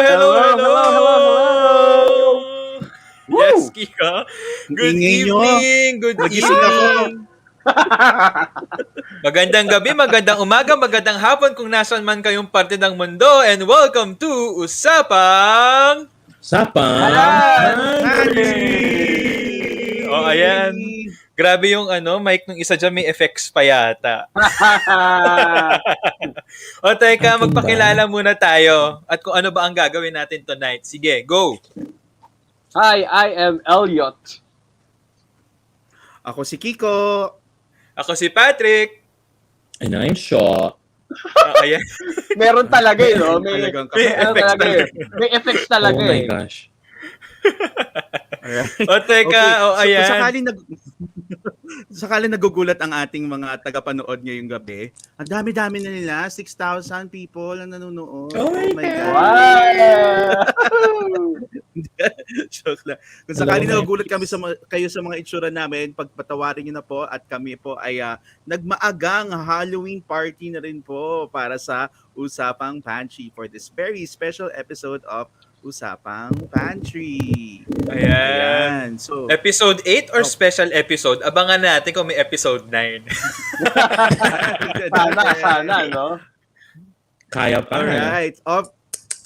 hello, Hello, hello! hello, hello, hello! Yes, Woo! Kika. Ang Good ingay nyo. evening, good Nagising ako. evening. Magandang gabi, magandang umaga, magandang hapon kung nasan man kayong parte ng mundo. And welcome to Usapang Pantry! Oh, ayan. Grabe yung mic nung isa dyan, may effects pa yata. O teka, magpakilala muna tayo at kung ano ba ang gagawin natin tonight. Sige, go! Hi, I am Elliot. Ako si Kiko. Ako si Patrick. And I'm Shaw. Ayan. Meron talaga no? May Talagang effects talaga May effects talaga Oh my gosh. Alright. O teka, Okay. ayan. Sakaling nagugulat ang ating mga tagapanood ngayong gabi. Ang dami-dami na nila. 6,000 people ang nanonood. Oh my God. Wow! Joke lang. Kung sakaling Hello, nagugulat kami Netflix. kayo sa mga itsura namin, pagpatawarin nyo na po at kami po ay nagmaagang Halloween party na rin po para sa Usapang Pantry for this very special episode of Usapang Pantry. Ayan. So, Episode 8 or special episode? Abangan natin kung may episode 9. Sana, no? Kaya pa. alright.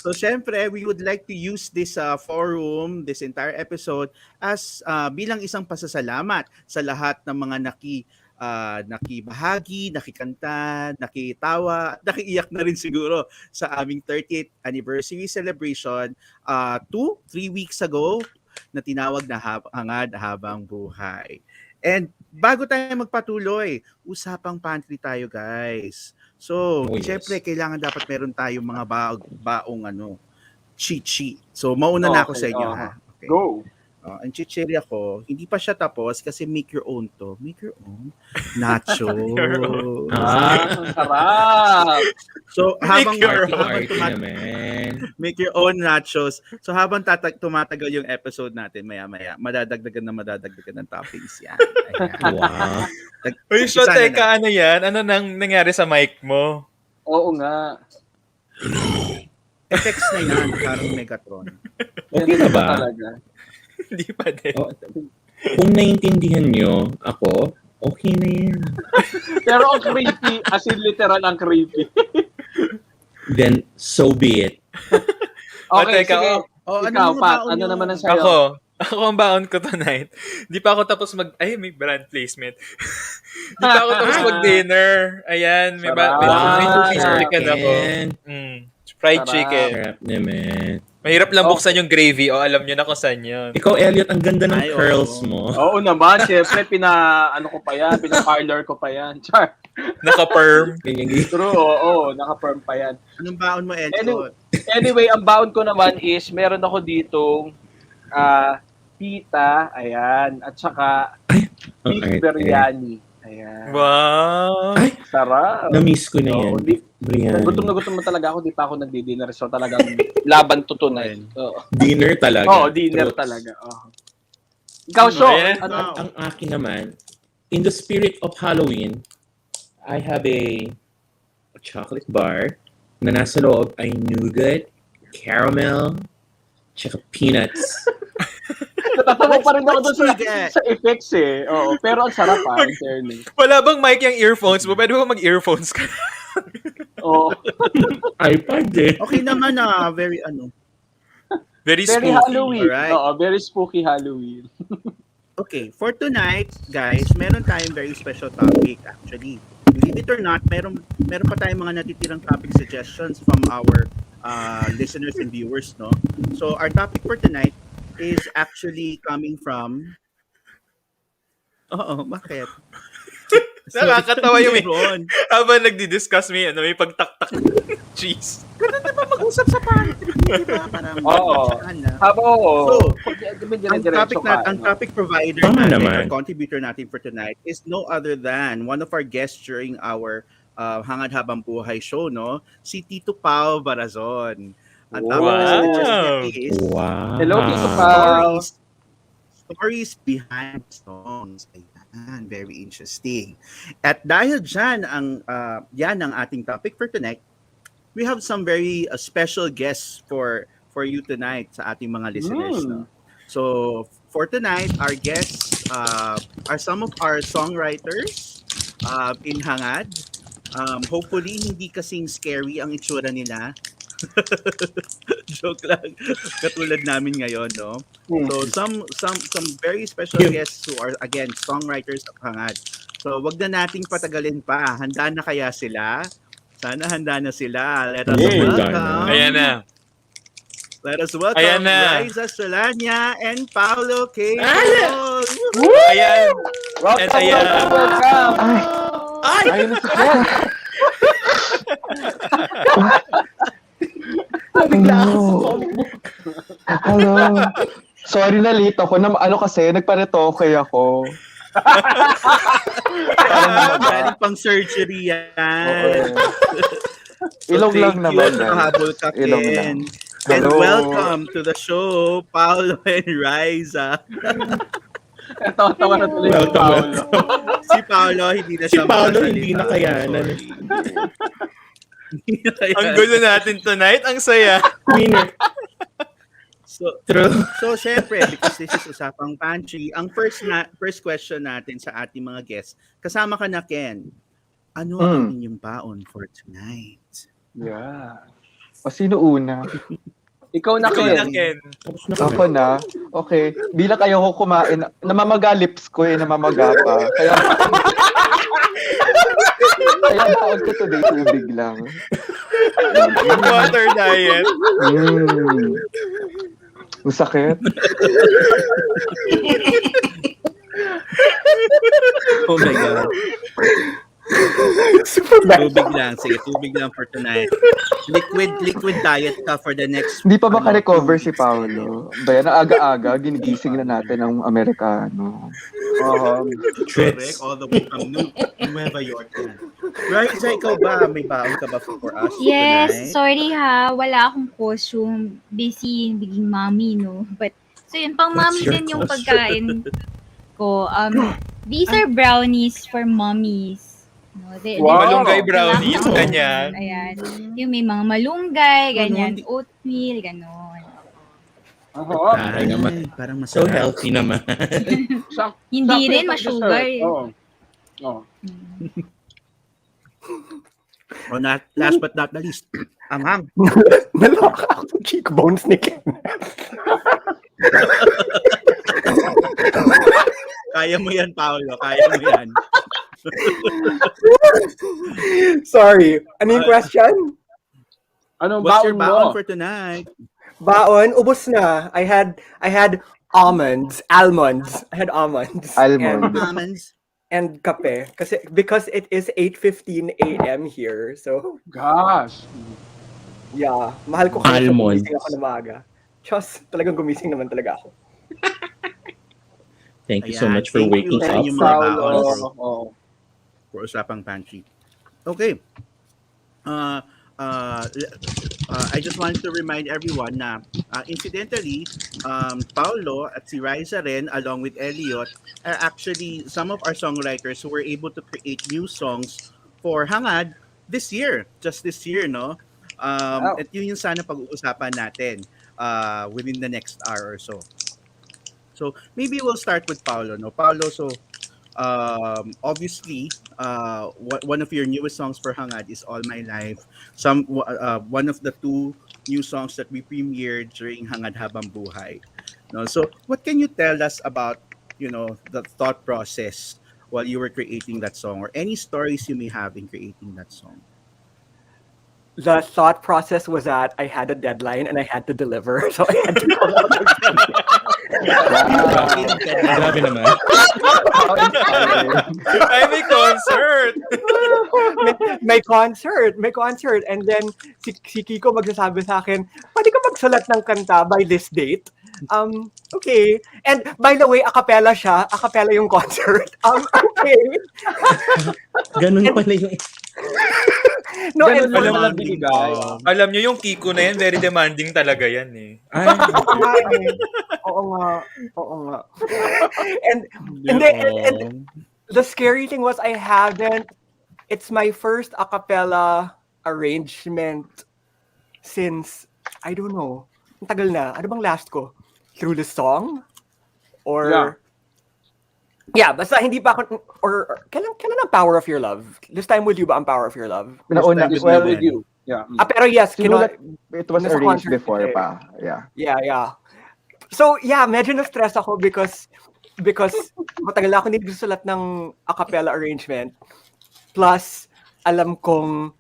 So, syempre, we would like to use this forum, this entire episode, as bilang isang pasasalamat sa lahat ng mga nakibahagi, nakikanta, nakitawa, nakiiyak na rin siguro sa aming 30th anniversary celebration 3 weeks ago na tinawag na Hangad Habang Buhay. And bago tayo magpatuloy, usapang pantry tayo, guys. So, Oh, yes. syempre, kailangan dapat meron tayong mga baong cheat sheet. So, mauna na ako sa inyo, ha? Okay. Go! Ang chichirya ko, hindi pa siya tapos kasi make your own to. Make your own nacho. Ang sarap! So, habang Arty naman. make your own nachos. So, habang tumatagal yung episode natin, maya-maya, madadagdagan ng toppings yan. Ayan. Wow. Uy, so Isa na teka, ano yan? Ano nang nangyari sa mic mo? Oo nga. Effects na yan, parang Megatron. Okay na ba? Talaga. Hindi pa din. Oh, kung naiintindihan nyo ako, okay na yan. Pero ang creepy, as in literal ang creepy. Then, so be it. Okay, teka, sige. Ikaw, Pat, ano naman ang sa'yo? Ako ang baon ko tonight. Di pa ako tapos may brand placement. Di pa ako tapos mag-dinner. Ayan, may two-piece chicken ako. Fried chicken. Sarap naman. Mahirap lang buksan yung gravy. Alam nyo na kung saan yun. Ikaw, Elliot, ang ganda ng curls mo. Oo naman, syempre, pina-parlor ko pa yan. Char. Naka-perm. True, oo, naka-perm pa yan. Anong baon mo, Elliot? Anyway, ang baon ko naman is, meron ako ditong pita, ayan, at saka beef biryani. Ayan. Wow! Ay, sarap. na-miss ko na yan. Biryani. Gutom na talaga ako, di pa ako nagdi-dinner. So talagang laban to tonight. Dinner talaga. Dinner talaga. Ikaw, Sho, Ang akin naman, in the spirit of Halloween, I have a chocolate bar na nasa loob ay nougat, caramel, tsaka peanuts. Natatawa pa rin ako doon sa effects eh. Oo, pero ang sarap in fairness. Wala bang mic yung earphones mo? Pwede ba mag-earphones ka? Oo. iPad eh. Okay naman very Very spooky. Halloween. Alright. Oo, very spooky Halloween. Okay, for tonight, guys, meron tayong very special topic actually. Believe it or not, meron pa tayong mga natitirang topic suggestions from our listeners and viewers, no? So, our topic for tonight is actually coming from... bakit? Nakakatawa yung Ron. habang nagdi-discuss may pagtaktak cheese. Ganun naman mag-usap sa pantry, di ba? Oo. So, ang topic topic provider natin, or contributor natin for tonight is no other than one of our guests during our Hangad Habang Buhay show, no? Si Tito Pao Barazon. Ang topic na suggested is Hello, Tito Pao. Stories behind songs. Ayan, very interesting. At dahil dyan, yan ang ating topic for tonight, we have some very special guests for for you tonight sa ating mga listeners. No? So, for tonight, our guests are some of our songwriters in Hangad. Hopefully, hindi kasing scary ang itsura nila. Joke lang. Katulad namin ngayon, no? So, some very special guests who are, again, songwriters of Hangad. So, wag na nating patagalin pa. Handa na kaya sila? Sana handa na sila. Let us welcome. Ayan na. Let us welcome Ayan na. Raisa Solania and Paolo K. Ayan. Welcome, And ayan. welcome. Ay! Ayun na si Ken. Bigla ako sa comic book. Hello. Sorry na late ako. Kasi nagparetoke ako. Galing pang surgery yan. Ilog lang naman. Habol ka, Ilog Ken. lang. And Hello. welcome to the show, Paolo and Raisa. Tawa na tuloy si Paolo. Si Paolo, hindi na Si siya Paolo makasalita. hindi na kayanan. Hindi na kayanan. Ang gulo natin tonight. Ang saya. Winner. True. So, syempre, because this is Usapang Pantry, ang first question natin sa ating mga guests, kasama ka na, Ken. Ano ang inyong baon for tonight? Yeah. O sino una? Ikaw na, Ikaw na, Ken. Ken. Ako na. Okay. Bilang ayoko kumain, namamaga lips ko namamaga pa. Kaya baon ko today, tubig lang. Water diet. Ang sakit. Oh my God. Tubig lang. Sige, tubig lang for tonight. Liquid diet ka for the next... Hindi pa makarecover si Paolo. Bayan, aga-aga, ginigising na natin ang Amerikano. Correct. All the way from Nueva York. Raisa, ikaw ba? May baon ka ba for us Yes, tonight? sorry ha. Wala akong costume. Busy biging mommy, no? But, so yun, pang mommy your din yung costume? pagkain ko. These are brownies for mommies. No, Wow. Malunggay brownies, Malaki. ganyan. Ayan. Yung may mga malunggay, ganyan. Oatmeal, gano'n. Oo. Ay, naman. Parang So masarap. healthy naman. Hindi rin ma-sugar. Oo. Oo. Last but not the least, anghang. Naloka ako sa cheekbones ni Ken. Kaya mo yan, Paolo. Kaya mo yan. Sorry. Ano yung question? Anong What's your baon mo? baon for tonight? Baon, ubos na. I had almonds. I had almonds. Almond. Almonds. And kape. Because it is 8:15 a.m. here. So, Gosh. yeah. Mahal ko kasi Almonds. gumising ako na maaga. Diyos, talagang gumising naman talaga ako. Thank you so Ayan, much for thank you waking sa up. inyong mga baon Paolo. Oo. for Usapang Pantry. Okay. I just wanted to remind everyone na incidentally, Paolo at si Raisa rin along with Elliot are actually some of our songwriters who were able to create new songs for Hangad this year, just this year, no? At yun yung sana pag-uusapan natin within the next hour or so. So maybe we'll start with Paolo, no? Paolo, so obviously, one of your newest songs for Hangad is All My Life. One of the two new songs that we premiered during Hangad Habambuhay. No, so what can you tell us about, the thought process while you were creating that song, or any stories you may have in creating that song? The thought process was that I had a deadline and I had to deliver. So I had to come out with Grabe naman. Ay, may concert! may concert. And then si Kiko magsasabi sa akin, pwede ka magsulat ng kanta by this date? Okay. And by the way, a cappella yung concert. Okay. Ganun pala yung... No, Ganun and pala Alam- naman binigay. Alam nyo, yung Kiko na yan, very demanding talaga yan eh. Ay, Oo nga. And the scary thing was it's my first a cappella arrangement since, I don't know, Ang tagal na. Ano bang last ko? Through the Song? Yeah. Or... Yeah, basta hindi pa ako... Or kailan ang Power of Your Love? This Time With You ba ang Power of Your Love? Nauna, This well, time with you. Yeah. Pero yes, sinulat, it was nasa arranged concert before eh. pa. Yeah. Yeah. So, yeah, medyo na-stress ako because matagal na ako nagsusulat ng a cappella arrangement. Plus, alam kong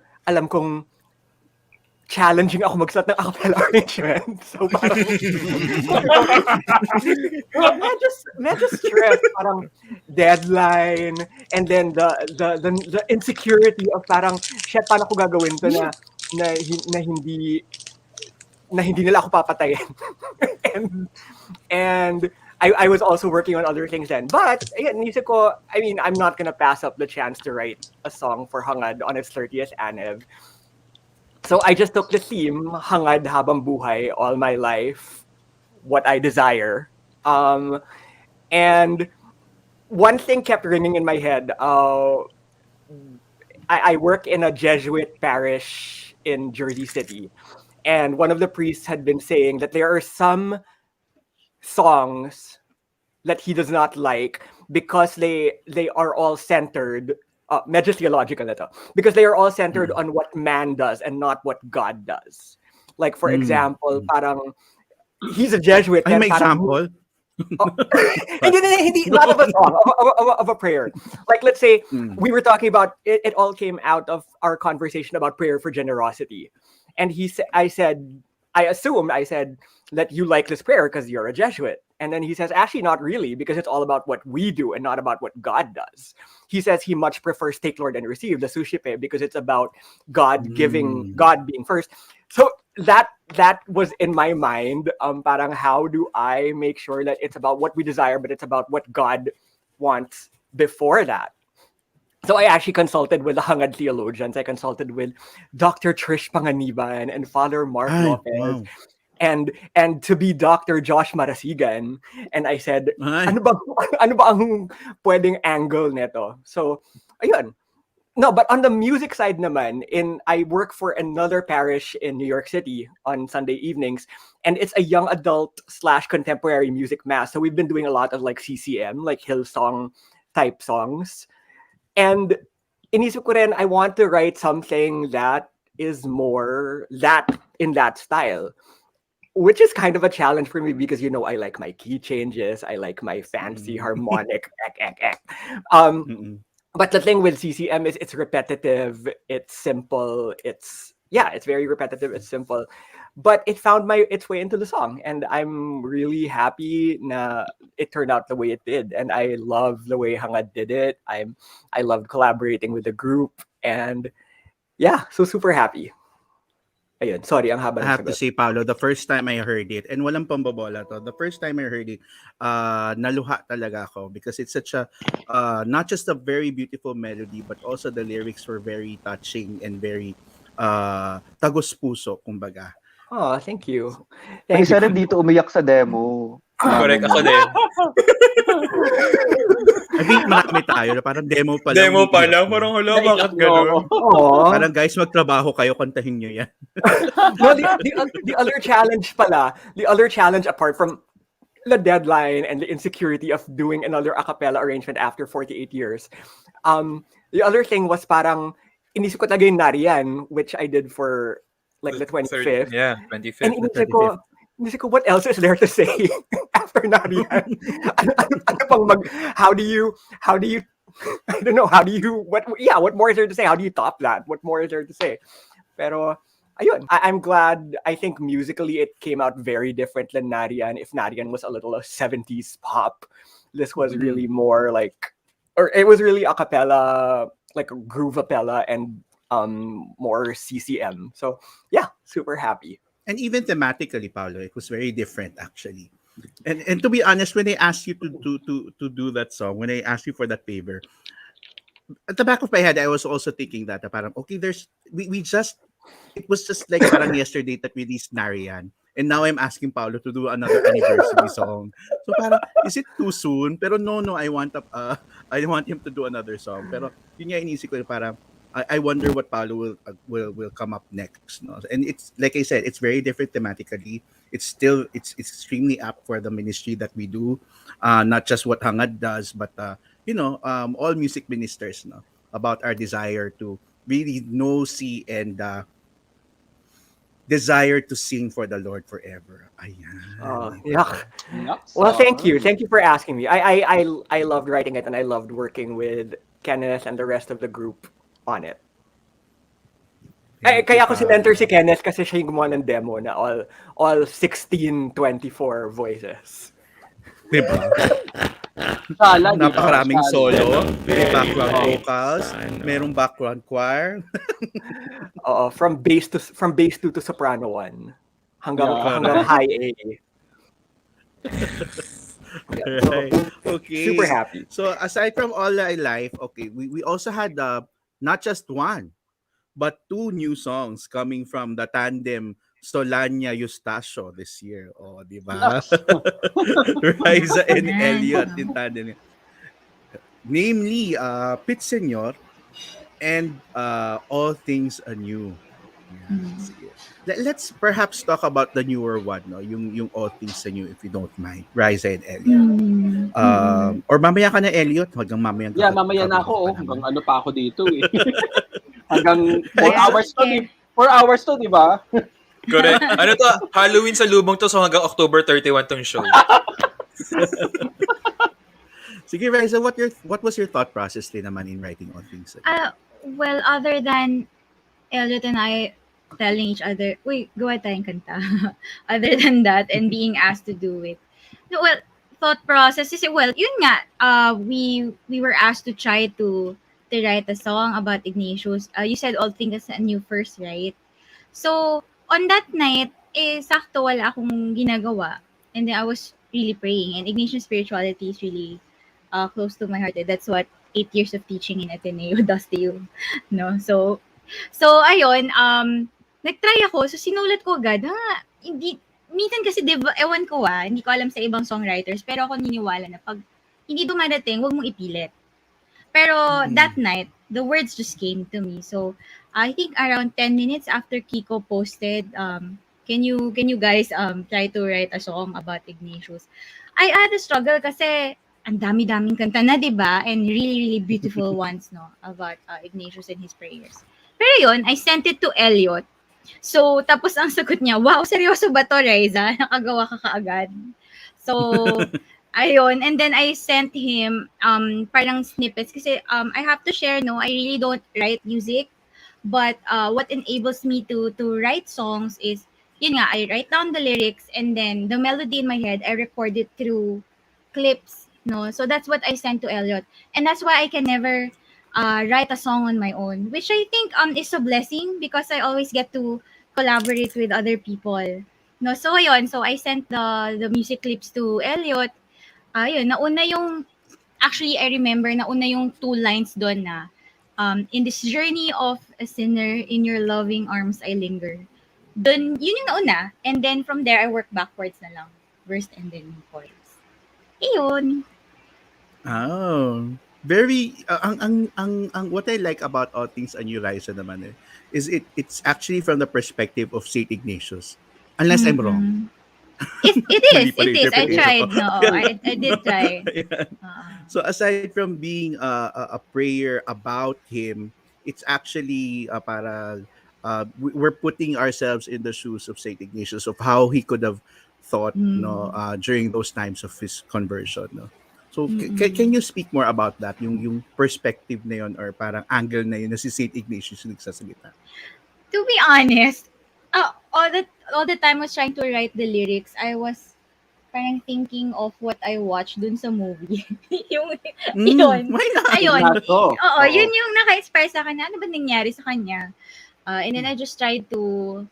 challenging ako magsulat ng a cappella arrangement. So, parang medyo stress. Parang deadline, and then the insecurity of parang, shit, paano ko gagawin to na hindi nila ako papatayin. and I was also working on other things then. But, ayun, nisip ko, I mean, I'm not gonna pass up the chance to write a song for Hangad on its 30th Anev. So I just took the theme, Hangad Habambuhay, all my life, what I desire. And one thing kept ringing in my head. I work in a Jesuit parish in Jersey City. And one of the priests had been saying that there are some songs that he does not like because they are all centered, medyo theological na to, because they are all centered on what man does and not what God does. Like, for example, parang, he's a Jesuit. Ay, may parang, example? Hindi, not of a song, of a prayer. Like, let's say, we were talking about, it all came out of our conversation about prayer for generosity. And I said that you like this prayer because you're a Jesuit. And then he says, actually, not really, because it's all about what we do and not about what God does. He says he much prefers take, Lord, and receive, the sushipe, because it's about God giving, God being first. So that was in my mind, parang how do I make sure that it's about what we desire, but it's about what God wants before that. So I actually consulted with the Hangad theologians. I consulted with Dr. Trish Panganiban and Father Mark Lopez. Wow. And to be Dr. Josh Marasigan. And I said, Ay. ano ba ang pwedeng angle nito? So, ayun. No, but on the music side naman, I work for another parish in New York City on Sunday evenings, and it's a young adult / contemporary music mass. So we've been doing a lot of like CCM, like Hillsong type songs. And inisip ko rin, I want to write something that is more that in that style. Which is kind of a challenge for me because, I like my key changes. I like my fancy harmonic. But the thing with CCM is it's repetitive. It's simple. It's very repetitive. It's simple. But it found its way into the song. And I'm really happy na it turned out the way it did. And I love the way Hangad did it. I loved collaborating with the group. And yeah, so super happy. Ayun, sorry, ang haba ng I have to sagot. say, Paolo, the first time I heard it, and walang pambobola to, the first time I heard it, naluha talaga ako because it's such a, not just a very beautiful melody, but also the lyrics were very touching and very tagos puso, kumbaga. Oh, thank you. May Thank isa you. rin dito umiyak sa demo. Correct, ako din. I think marami tayo na parang demo pa lang. Demo pa lang, parang hala, bakit gano'n? Oh. Parang guys, magtrabaho kayo, kantahin nyo yan. No, the other challenge apart from the deadline and the insecurity of doing another a cappella arrangement after 48 years, the other thing was parang inisip ko talaga yung Narian, which I did for like the 25th. Yeah, 25th. And inisip ko, what else is there to say after Narian? Ano pang how do you, I don't know, what more is there to say? How do you top that? What more is there to say? Pero, ayun, I'm glad. I think musically it came out very different than Narian. If Narian was a little 70s pop, this was really more like, or it was really a cappella, like groove-apella and more CCM. So, yeah, super happy. And even thematically, Paolo, it was very different actually. And to be honest, when I asked you to do that song, when I asked you for that favor, at the back of my head, I was also thinking that parang okay, it was just like parang yesterday that we released Narian, and now I'm asking Paolo to do another anniversary song. So parang is it too soon? Pero no, I want him to do another song. Pero yun nga inisip ko parang I wonder what Paolo will come up next. No? And it's like I said, it's very different thematically. It's extremely apt for the ministry that we do, not just what Hangad does, but all music ministers, no, about our desire to really know, see, and desire to sing for the Lord forever. Ayan. Yuck. Yucks. Well, thank you. Thank you for asking me. I loved writing it, and I loved working with Kenneth and the rest of the group on it. Kaya ako sinenter si Kenneth kasi siya yung gumawa ng demo na all 16-24 voices. Diba? Sala, di ba? Napakaraming Sala. solo, may Very background nice. vocals, merong background choir. Oo, from bass 2 to soprano 1 hanggang Yeah. high A. Yeah, so, Right. Okay. super happy. So aside from All I Life, okay, we also had not just one, but two new songs coming from the tandem Solania Eustacio this year. Oh, di ba? Yes. Riza and Nice. Elliot in tandem. Namely, Pit Senor and All Things Anew. Yeah, sige. Let's perhaps talk about the newer one, no? Yung All Things Anew, if you don't mind. Riza and Elliot. Or mamaya ka na, Elliot. Hanggang mamaya. Yeah, mamaya na ako. Hanggang ano pa ako dito eh. Hanggang 4 hours to, 4 hours to, di ba? Correct. Ano to? Halloween sa lubong to, so hanggang October 31 tong show. Sige, Riza, what was your thought process din naman in writing All Things Anew? Well, other than Elliot and I telling each other, uy, gawa tayong kanta. Other than that, and being asked to do it. No, well, thought process is, well, yun nga, we were asked to try to write a song about Ignatius. You said All Things Anew first, right? So, on that night, sakto wala akong ginagawa. And then I was really praying. And Ignatian spirituality is really close to my heart. That's what 8 years of teaching in Ateneo does to you. No? So ayun, nagtry ako. So, sinulat ko agad. Hindi, minsan kasi, diba, ewan ko hindi ko alam sa ibang songwriters, pero ako niniwala na pag hindi dumadating, huwag mong ipilit. Pero that night, the words just came to me. So, I think around 10 minutes after Kiko posted, can you guys try to write a song about Ignatius? I had a struggle kasi ang dami-daming kanta na, 'di ba? And really, really beautiful ones, no, about Ignatius and his prayers. Pero yun, I sent it to Elliot. So, tapos ang sagot niya, wow, seryoso ba to, Reza? Nakagawa ka kaagad. So, ayun, and then I sent him parang snippets kasi I have to share, no, I really don't write music, but what enables me to write songs is, yun nga, I write down the lyrics and then the melody in my head, I record it through clips, no? So that's what I sent to Elliot. And that's why I can never write a song on my own, which I think is a blessing because I always get to collaborate with other people. No, so ayun, so I sent the music clips to Elliot. Ayun, nauna yung, actually, I remember, nauna yung 2 lines doon na, in this journey of a sinner, in your loving arms I linger. Doon, yun yung nauna. And then from there, I work backwards na lang. Verse and then chorus. Ayun. Oh, very ang what I like about All Things Anew, Riza naman is it's actually from the perspective of Saint Ignatius. Unless I'm wrong. It Mali is. pala It yung is. I interpretation tried. ko. No, I did try. Ayan. So aside from being a prayer about him, it's actually para we're putting ourselves in the shoes of Saint Ignatius of how he could have thought during those times of his conversion. No? So can you speak more about that, yung perspective na yun or parang angle na yun na si Saint Ignatius yung nagsasalita? To be honest, all the time I was trying to write the lyrics, I was parang thinking of what I watched dun sa movie. Yun. Why not? Ayun. Naruto. Oo, yun yung naka-inspire sa akin. Ano ba nangyari sa kanya? And then I just tried to,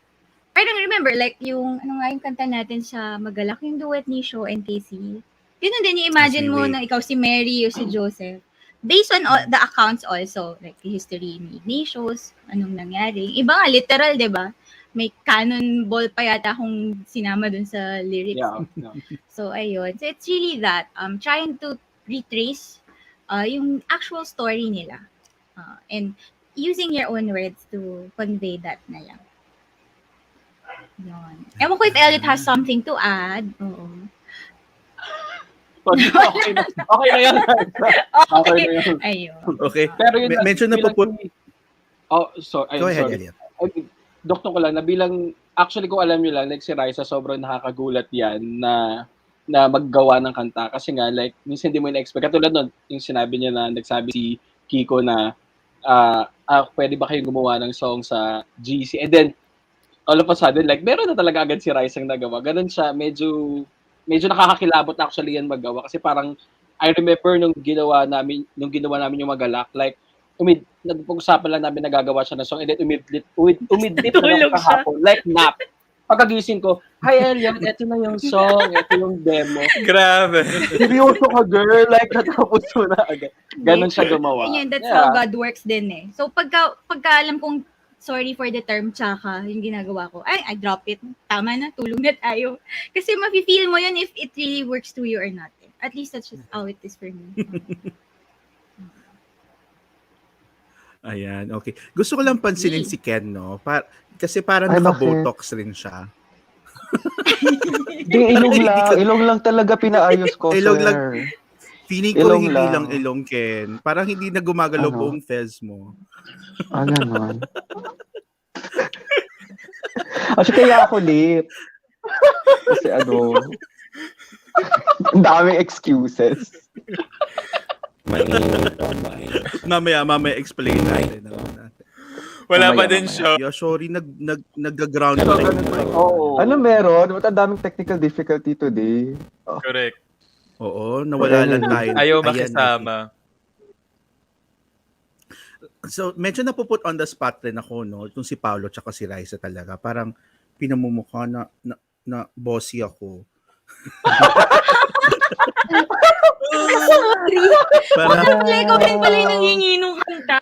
parang remember, like yung, ano nga yung kanta natin sa Magalak, yung duet ni Sho and Casey. Yun din, i-imagine mo na ikaw si Mary o si Joseph. Based on all the accounts also, like the history ni Ignatius, anong nangyari. Iba nga, literal, di ba? May cannonball pa yata akong sinama dun sa lyrics. Yeah. So, ayun. So, it's really that. Trying to retrace yung actual story nila. And using your own words to convey that na lang. Yun. Ewan ko if Elliot has something to add. Oo. Okay na. Okay na yan. Okay na yan. Ayun. Okay. Pero yun, Medyo napuput... Sorry. Go ahead, sorry. Elliot. Doktor ko lang na bilang, actually kung alam nyo lang, like si Raisa, sobrang nakakagulat yan na maggawa ng kanta. Kasi nga, like, minsan hindi mo na-expect. Katulad nun, yung sinabi niya na, nagsabi si Kiko na, pwede ba kayong gumawa ng song sa GC? And then, all of a sudden, like, meron na talaga agad si Raisa ang nagawa. Ganun siya, medyo nakakakilabot na actually yan magawa. Kasi parang, I remember nung ginawa namin yung Magalak, like, nagpag-usapan lang namin nagagawa siya ng song, and then umidlip na lang kahapon, like nap. Pagkagising ko, hi Elliot, eto na yung song, eto yung demo. Grabe. Seryoso ka girl, like natapos mo na agad. Ganon siya gumawa. Yan, that's how God works din eh. So pagka alam kong sorry for the term tsaka, yung ginagawa ko, I drop it. Tama na, tulong na tayo. Kasi mafe-feel mo yun if it really works to you or not. At least that's just how it is for me. Ayan, okay. Gusto ko lang pansinin si Ken, no? Kasi parang Ay, naka-botox rin siya. Di, ilong lang talaga pinaayos ko, Ilong sir. lang. Feeling ko Ilong hindi lang. lang ilong, Ken. Parang hindi na gumagalaw Ano? buong fez mo. Ganon. Actually, kaya ako late. Kasi ang daming excuses. Mamaya explain natin. Wala pa Mamaya, din mamaya. siya. Yeah, sorry, nag-ground Pero pa ganun rin. pa. Oo. Ano meron? Ba't ang daming technical difficulty today? Correct. Oo, nawala lang tayo. Ayaw Ayan, makisama. So, medyo napuput on the spot rin ako, no? Itong si Paolo tsaka si Raisa talaga. Parang pinamumukha na bossy ako. Sorry. Parang, Like, ako rin pala yung nangingi nung kanta.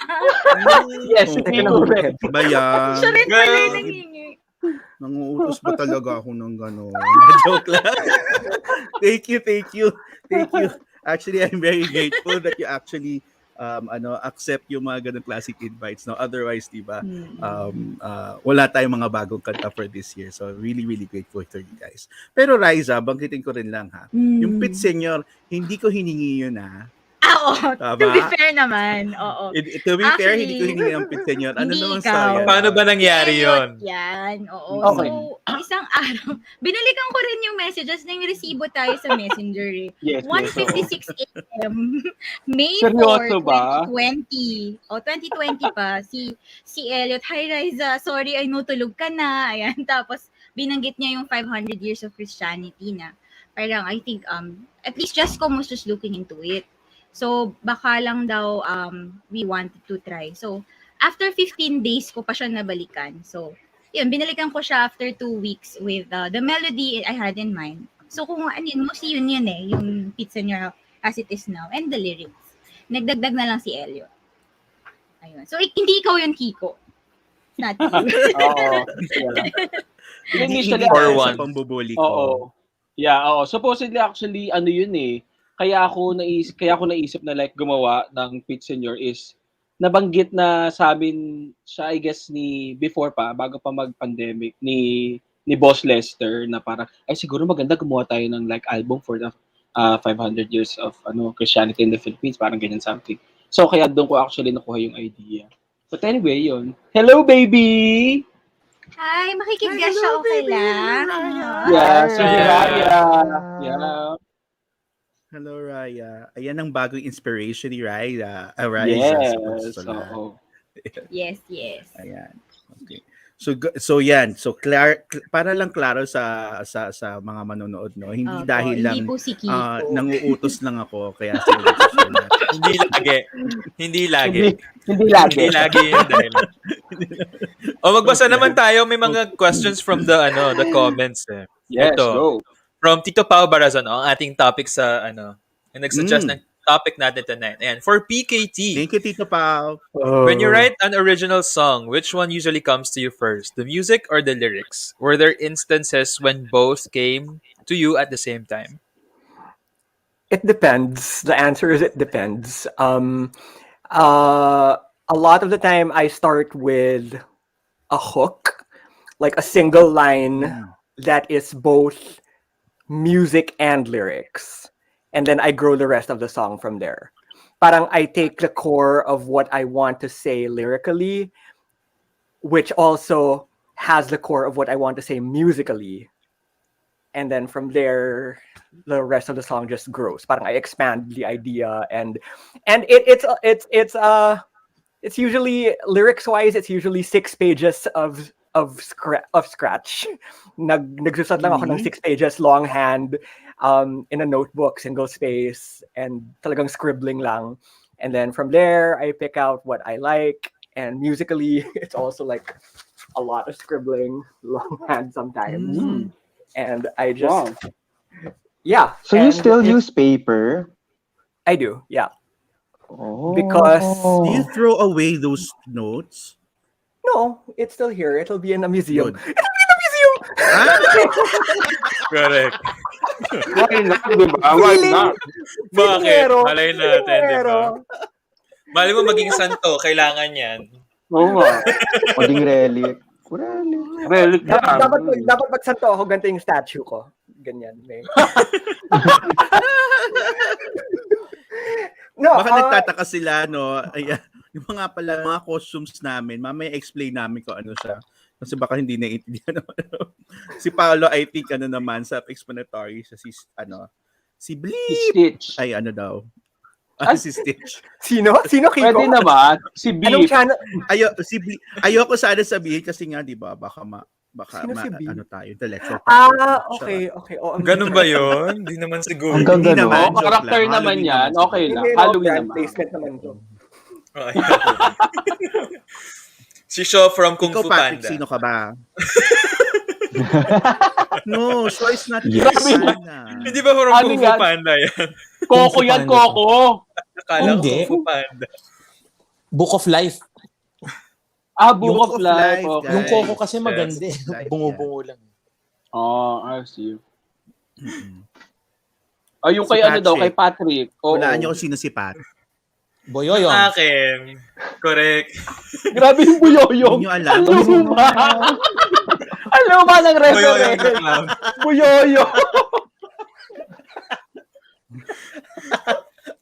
Yes, Oo. correct. Ba yan? Siya rin pala yung nangingi. Nanguutos ba talaga ako ng gano'n? Joke lang. Thank you. Actually, I'm very grateful that you actually accept yung mga ganong classic invites. No? Otherwise, di ba, wala tayong mga bagong kanta for this year. So, really, really grateful to you guys. Pero Riza, banggitin ko rin lang ha. Yung Pit Senior, hindi ko hiningi yun ha. Oo. Tama? To be fair naman. Oo. To be fair, Actually, hindi ko hiningi ang Pit Senior. Ano hindi namang ikaw. story? Paano ba nangyari yon? Yan. Oo. Okay. So, isang araw, binalikan ko rin yung messages na yung resibo tayo sa Messenger. Yes, 1:56 a.m. May Seryoso 4, ba? 2020. 2020 pa. Si Elliot, hi Riza, sorry, I know tulog ka na. Ayan. Tapos, binanggit niya yung 500 years of Christianity na. Parang, I think, at least Just Come was just looking into it. So, baka lang daw we wanted to try. So, after 15 days ko pa siya nabalikan. So, yun, binalikan ko siya after 2 weeks with the melody I had in mind. So, kung ano yun, mostly yun eh, yung Pizza Niya as it is now, and the lyrics. Nagdagdag na lang si Elliot. Ayun. So, hindi ikaw yun, Kiko. It's not you. Oo. Initially, For sa one. pambubuli ko. Oo. Yeah, oo. Supposedly, actually, ano yun eh, kaya ako naisip na like gumawa ng Pit Senior is nabanggit na sa amin siya, I guess, before pa, bago pa mag-pandemic, ni Boss Lester na parang, ay siguro maganda gumawa tayo ng like album for the 500 years of Christianity in the Philippines, parang ganyan something. So kaya doon ko actually nakuha yung idea. But anyway, yun. Hello, baby! Hi, makikidgas siya, okay lang? Yeah, si Yeah. Raya. Yeah. Hello, Raya. Ayan ang bagong inspiration ni Raya. Yes. Sa pagsusulat. Oo. Yes. Ayan. Okay. So yan. So para lang klaro sa mga manonood, no. Hindi Opo, dahil lang hindi po si Kiko. nanguutos lang ako kaya sila nagsusulat. Hindi lagi. Hindi lagi. Hindi lagi. Hindi lagi yun dahil. Magbasa naman tayo. May mga questions from the comments. Yes, Ito. go. From Tito Pao Barazon, ang ating topic sa yung nag-suggest ng topic natin tonight. Ayan, for PKT, Thank you, Tito Pao. when you write an original song, which one usually comes to you first, the music or the lyrics? Were there instances when both came to you at the same time? It depends. The answer is it depends. a lot of the time I start with a hook, like a single line that is both music and lyrics. And then I grow the rest of the song from there. Parang I take the core of what I want to say lyrically, which also has the core of what I want to say musically. And then from there, the rest of the song just grows. Parang I expand the idea, and it's usually lyrics wise. It's usually 6 pages of scratch. Nagsusat lang ako ng 6 pages longhand, in a notebook, single space, and talagang scribbling lang. And then from there, I pick out what I like. And musically, it's also like a lot of scribbling longhand sometimes. And I just, yeah. So you and still it- use paper? I do, yeah. Oh. Because Do you throw away those notes? no, it's still here. It'll be in a museum. Good. It'll be in a museum. Correct. Why not, di ba? Why not? Bakit? Pero, Malay natin, di ba? pero, Malay mo maging santo, kailangan yan. Oo nga. Maging relic. Relic. Relic dapat magsanto ako, ganito yung statue ko. Ganyan. No, Baka nagtataka sila, no? Ayan. Yung mga pala, mga costumes namin, mamaya explain namin kung ano siya. Kasi baka hindi naiintindihan naman. Si Paolo, I think, ano naman, self-explanatory siya, si Bleep. Stitch. Ay, ano daw. Si Stitch. Sino? Sino, Kiko? Pwede naman. Si Anong Beef. channel? Ayoko sana sabihin kasi nga, di ba, baka Sino si Bleep? ano tayo, intellectual Okay. Oh, Ganun ba yun? Hindi naman siguro. Hanggang Hindi ganon. naman. Oh, character Joke lang. naman Halloween yan. naman Okay siguro. lang. Hindi, Halloween brand naman. placement naman to. Ay, si Shaw from Kung Ikaw, Fu Patrick, Panda. sino ka ba? No, Shaw is not Yes. Sana. Hindi ba from Ano Kung Fu yan? Panda yan? Coco yan, Panda. Coco. Akala ko Hindi. Kung Fu Panda. Book of Life. Book Book of of Life. Life, Okay. Yung guys. Coco kasi maganda. Yes, life, Bungo-bungo lang. Oh, I see. Mm-mm. Yung Si kay ano daw, kay Patrick. Patrick. Oo. Hulaan niyo kung sino si Pat. Boyoyong. Akin. Correct. Grabe yung buyoyong. Hindi niyo alam. Ang luma. Ang luma ng Boyoyong reference. the Clown. Buyoyong.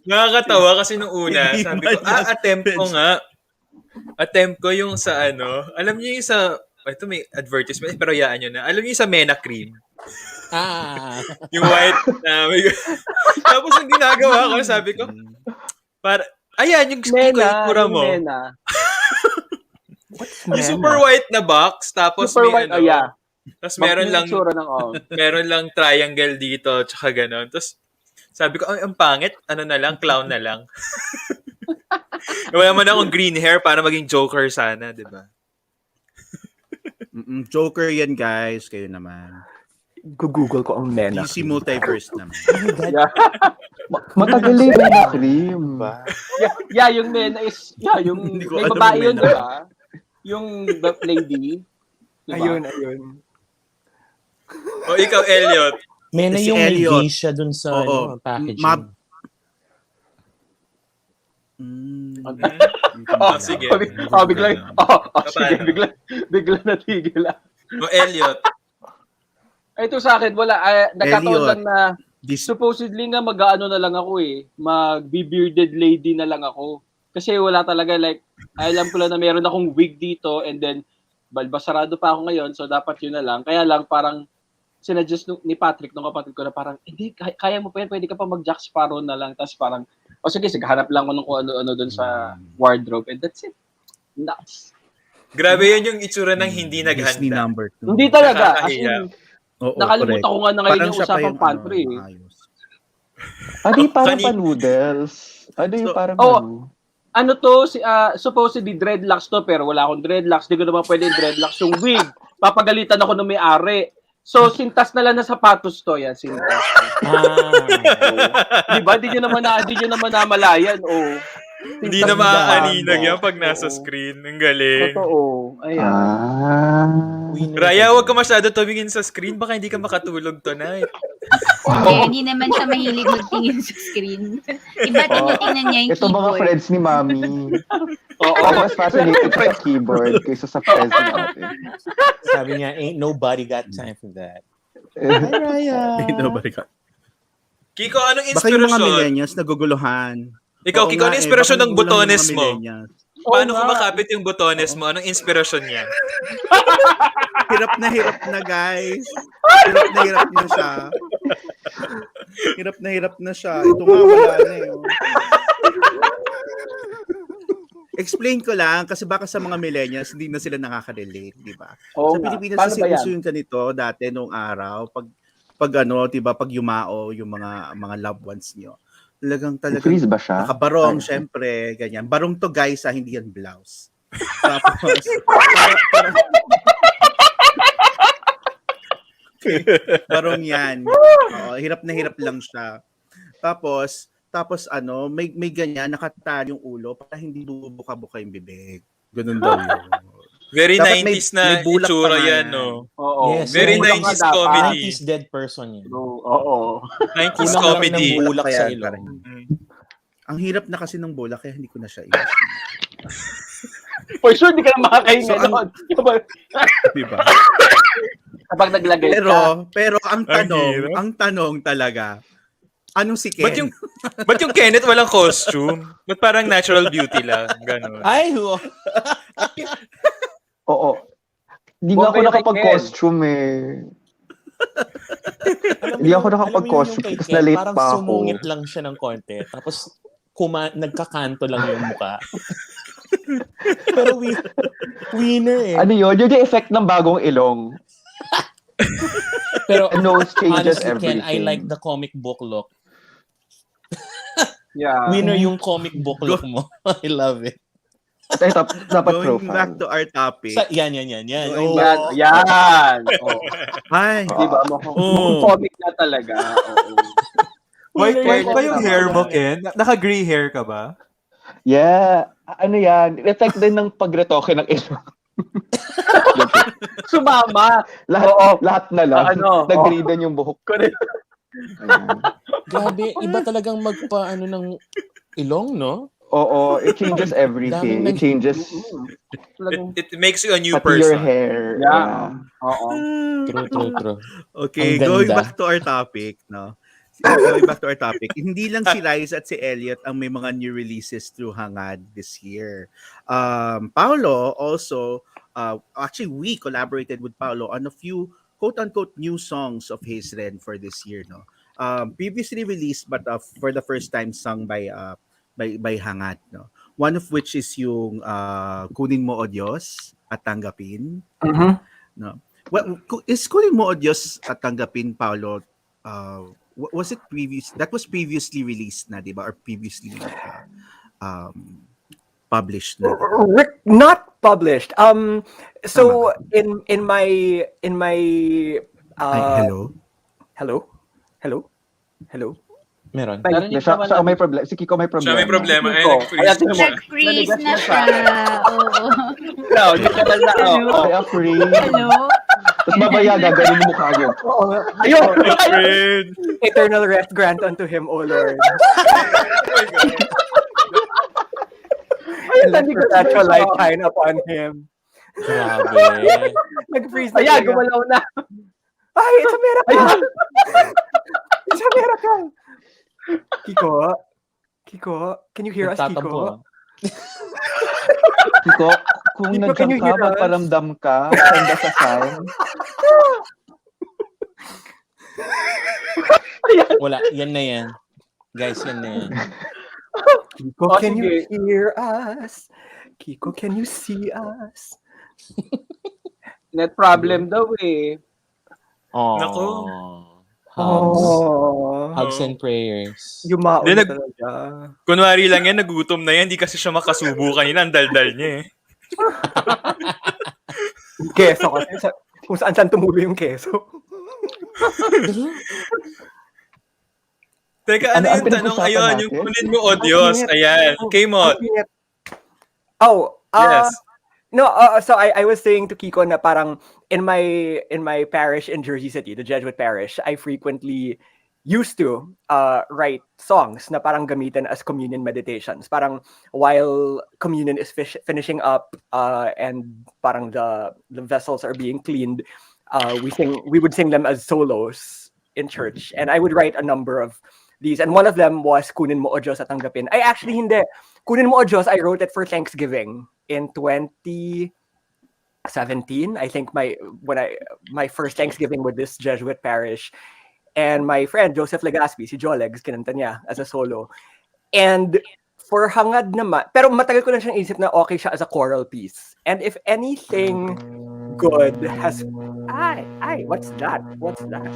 Nakakatawa kasi nung una, Hindi sabi ko, man attempt ko nga. Attempt ko yung sa ano, alam niyo yung sa, ito may advertisement, pero yaan nyo na. Alam niyo yung sa Mena Cream? Yung white na, tapos yung ginagawa ko, sabi ko, ayan, yung itsura mo. Mena. Yung super white na box, tapos Super may white, tapos meron lang, itsura ng meron lang triangle dito, tsaka ganon. Tapos, sabi ko, ang pangit, ano na lang, clown na lang. Wala man akong green hair para maging Joker sana, di ba? Joker yan, guys. Kayo naman. Google ko ang Mena. DC Multiverse naman. Matagal yung Mena Cream. Yung Mena is, yung, Hindi ko may alam babae yung yun, Mena. di ba? Yung lady. Diba? Ayun. O ikaw, Elliot. May na Si yung may Elliot. geisha dun sa Oo. packaging. Sige. Sige, bigla natigil. O Elliot. Ito sa akin, wala. Nagkataon Elliot. lang na supposedly nga mag-ano na lang ako mag-bearded lady na lang ako. Kasi wala talaga alam ko lang na meron akong wig dito and then balbasarado pa ako ngayon so dapat yun na lang. Kaya lang parang sinadjust ni Patrick, nung kapatid ko na parang, hindi, kaya mo pa yan, pwede ka pa mag-Jack Sparrow na lang. Tapos parang, sige, hanap lang ko ng kung ano-ano dun sa wardrobe and that's it. Nuts. Grabe yun yung itsura ng hindi Disney naghanda. number 2. Hindi talaga. As Nakakahiya. in, nakalimutan ko nga na ngayon yung usapang pantry. Parang pa-noodles. Yung parang ano to, supposedly dreadlocks to, pero wala akong dreadlocks. Di ko naman pwede dreadlocks yung wig. Papagalitan ako ng may-ari. So, sintas na lang na sapatos to. Yan, sintas. Diba? Di nyo naman namalayan. Hindi na maaaninag yan pag nasa screen. Ang galing. Totoo. Ayan. Raya, huwag ka masyado tumingin sa screen. Baka hindi ka makatulog tonight. Hindi naman siya mahilig magtingin sa screen. Iba tinitingnan niya yung Ito mga keyboard. friends ni Mami. Oo. Ako mas fascinated sa keyboard kaysa sa friends natin. Sabi niya, ain't nobody got time for that. Nobody got. Kiko, anong Baka yung mga inspirasyon? millennials naguguluhan. Ikaw, Oo Kiko, nga anong inspirasyon baka ng nagugulan yung botones mga mo? millennials. Paano Oo nga. kumakapit yung botones mo? Anong inspirasyon niya? Hirap na guys. Hirap na siya. Hirap na siya. Ito nga wala na eh. Oh. Explain ko lang kasi baka sa mga millennials hindi na sila nakaka-relate, di ba? Oo Sa nga. Pilipinas Paano kasi ba yan? uso yung ganito dati nung araw pag ano, 'di ba, pag yumao yung mga loved ones niyo. Talagang Freeze ba siya? nakabarong, Ay. syempre, ganyan. Barong to guys, hindi yan blouse. Tapos barong yan. Oo, hirap na hirap lang siya. Tapos ano, may ganyan nakatali yung ulo para hindi bubuka-buka yung bibig. Ganun daw yun. Very Dapat 90s na may bulak pa itsura nga yan, yan. no? Oo. Yes, Very Bulak nga 90s dapat. comedy. 90s dead person yun. Oo. 90s Kulang lang comedy. ng bulak Kaya, sa ilong. parang- Ang hirap na kasi ng bulak kaya hindi ko na siya i-imagine. For sure, di ka na makakahinga So, doon. Di ba? Kapag naglagay ka. Pero ang hirap. tanong talaga, anong si Ken? Ba't yung Kenneth walang costume? Ba't parang natural beauty lang? Ganon. Ay, Oo. Hindi nga ako Bongga yung nakapag-costume eh. Hindi ako nakapag-costume kasi na-late parang pa ako. sumungit lang siya ng konti. Tapos nagkakanto lang yung muka. Pero winner eh. Ano yun? Yun yung effect ng bagong ilong. Pero And nose changes honestly, everything. Ken, I like the comic book look. Yeah. Winner yung comic book look mo. I love it. Ay, dapat Going back profile. to our topic. Yan. Going Oh. Yan. Yan. Oo. Ay, Di ba? Comic na talaga. Oo. White Winner ba yung naman. hair mo, Ken? Naka-gray hair ka ba? Yeah. Ano yan? Effect din ng pagretoke ng ilong. Sumama. Lahat na lang. Ano? Nag-green yung buhok ko. Ayan. Grabe, iba talagang magpaano ng ilong, no? Oo, it changes everything. It changes It makes you a new pati your person. hair. Yeah. Oo. True. okay, Ang going ganda. back to our topic, no? Going back to our topic, hindi lang si Liza at si Elliot ang may mga new releases through Hangad this year. Paolo also, actually we collaborated with Paolo on a few quote-unquote new songs of his rin for this year, no? Previously released but for the first time sung by Hangad, no? One of which is yung Kunin Mo O Diyos at Tanggapin, no? Well, is Kunin Mo O Diyos at Tanggapin, Paolo, was it previous? That was previously released na, di ba? Or previously published na. Not published. So Tama. in my Ay, hello. Meron. Siya may problema. Si Kiko may problema. Siya may problema. Ay, Kiko. nag-freeze Kaya na siya. Nag-freeze na siya. Oo. No, literal na. Oo. Kaya free. Hello? Tapos babaya gaganin yung mukha niyo. Ayun. Friend. Eternal rest grant unto him, O Lord. And let perpetual light shine upon him. Grabe. Nag-freeze na Ayan, talaga. gumalaw na. Ay, it's a miracle! It's a miracle! Kiko, can you hear us, Nagtatampo, Kiko? ah. Kiko, kung Kiko, can nandiyan you ka, hear us? magparamdam ka, send us a sign. Wala, yan na yan. Guys, yan na yan. Kiko, Oh, can you sige. hear us? Kiko, can you see us? Net problem daw eh. Oh. Naku. Hugs. Oh. Hugs and prayers. Yumaon Hindi, na nag- talaga. Kunwari lang yan, nagutom na yan. Hindi kasi siya makasubo kanina. Ang daldal niya eh. Yung keso kasi. Kung saan tumulo yung keso. Teka, ano Ano ang yung tanong? pinag-usapan Ayun, natin? yung kunin mo audios. init. Ayan. Ang K-Mod. init. Oh, Yes. no, so I was saying to Kiko na parang in my parish in Jersey City, the Jesuit parish, I frequently used to write songs na parang gamitin as communion meditations. Parang while communion is finishing up and parang the vessels are being cleaned, we would sing them as solos in church, and I would write a number of these, and one of them was Kunin Mo O Diyos at Tanggapin. Ay, actually hindi. Kunin Mo O Diyos, I wrote it for Thanksgiving in 2017. I think my first Thanksgiving with this Jesuit parish, and my friend Joseph Legaspi, si Jolegs, kinanta niya as a solo. And for Hangad naman, pero matagal ko na siyang isip na okay siya as a choral piece. And if anything good has... Ay, what's that? What's that?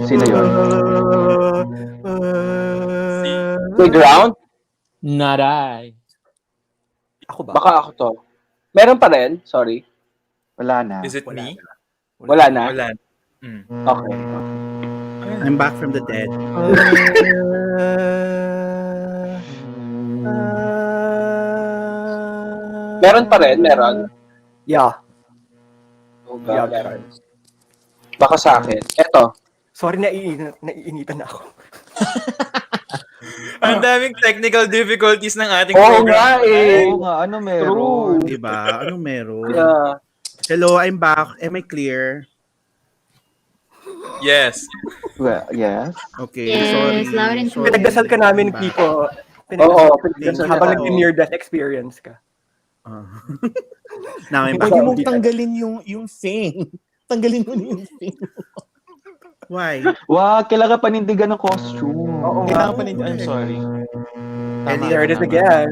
Sino yun? Playground? Not I. Ako ba? Baka ako to. Meron pa rin? Sorry. Wala na. Is it me? Wala na? Wala. Mm. Okay. I'm back from the dead. Meron pa rin? Meron? Yeah. Oh, Yeah, God. meron. Baka sa akin. Eto. Sorry, naiinitan na ako. Ang daming technical difficulties ng ating Oo program. nga eh. Oo nga, ano meron? Diba? Anong meron? Yeah. Hello, I'm back. Am I clear? Yes. Well, yes. Okay, Yes, sorry. loud and clear. Pinagdasal ka namin, I'm back. Kiko. Oo, Pinagdasal pinagdasal habang ako. nag-near-death experience ka. Now I'm back. Pwede mong tanggalin yung thing. Tanggalin mo na yung thing. Why? Wag, kailangan panindigan ng costume. Oo nga. Kailangan pa rin. I'm sorry. Elliot, There it is again.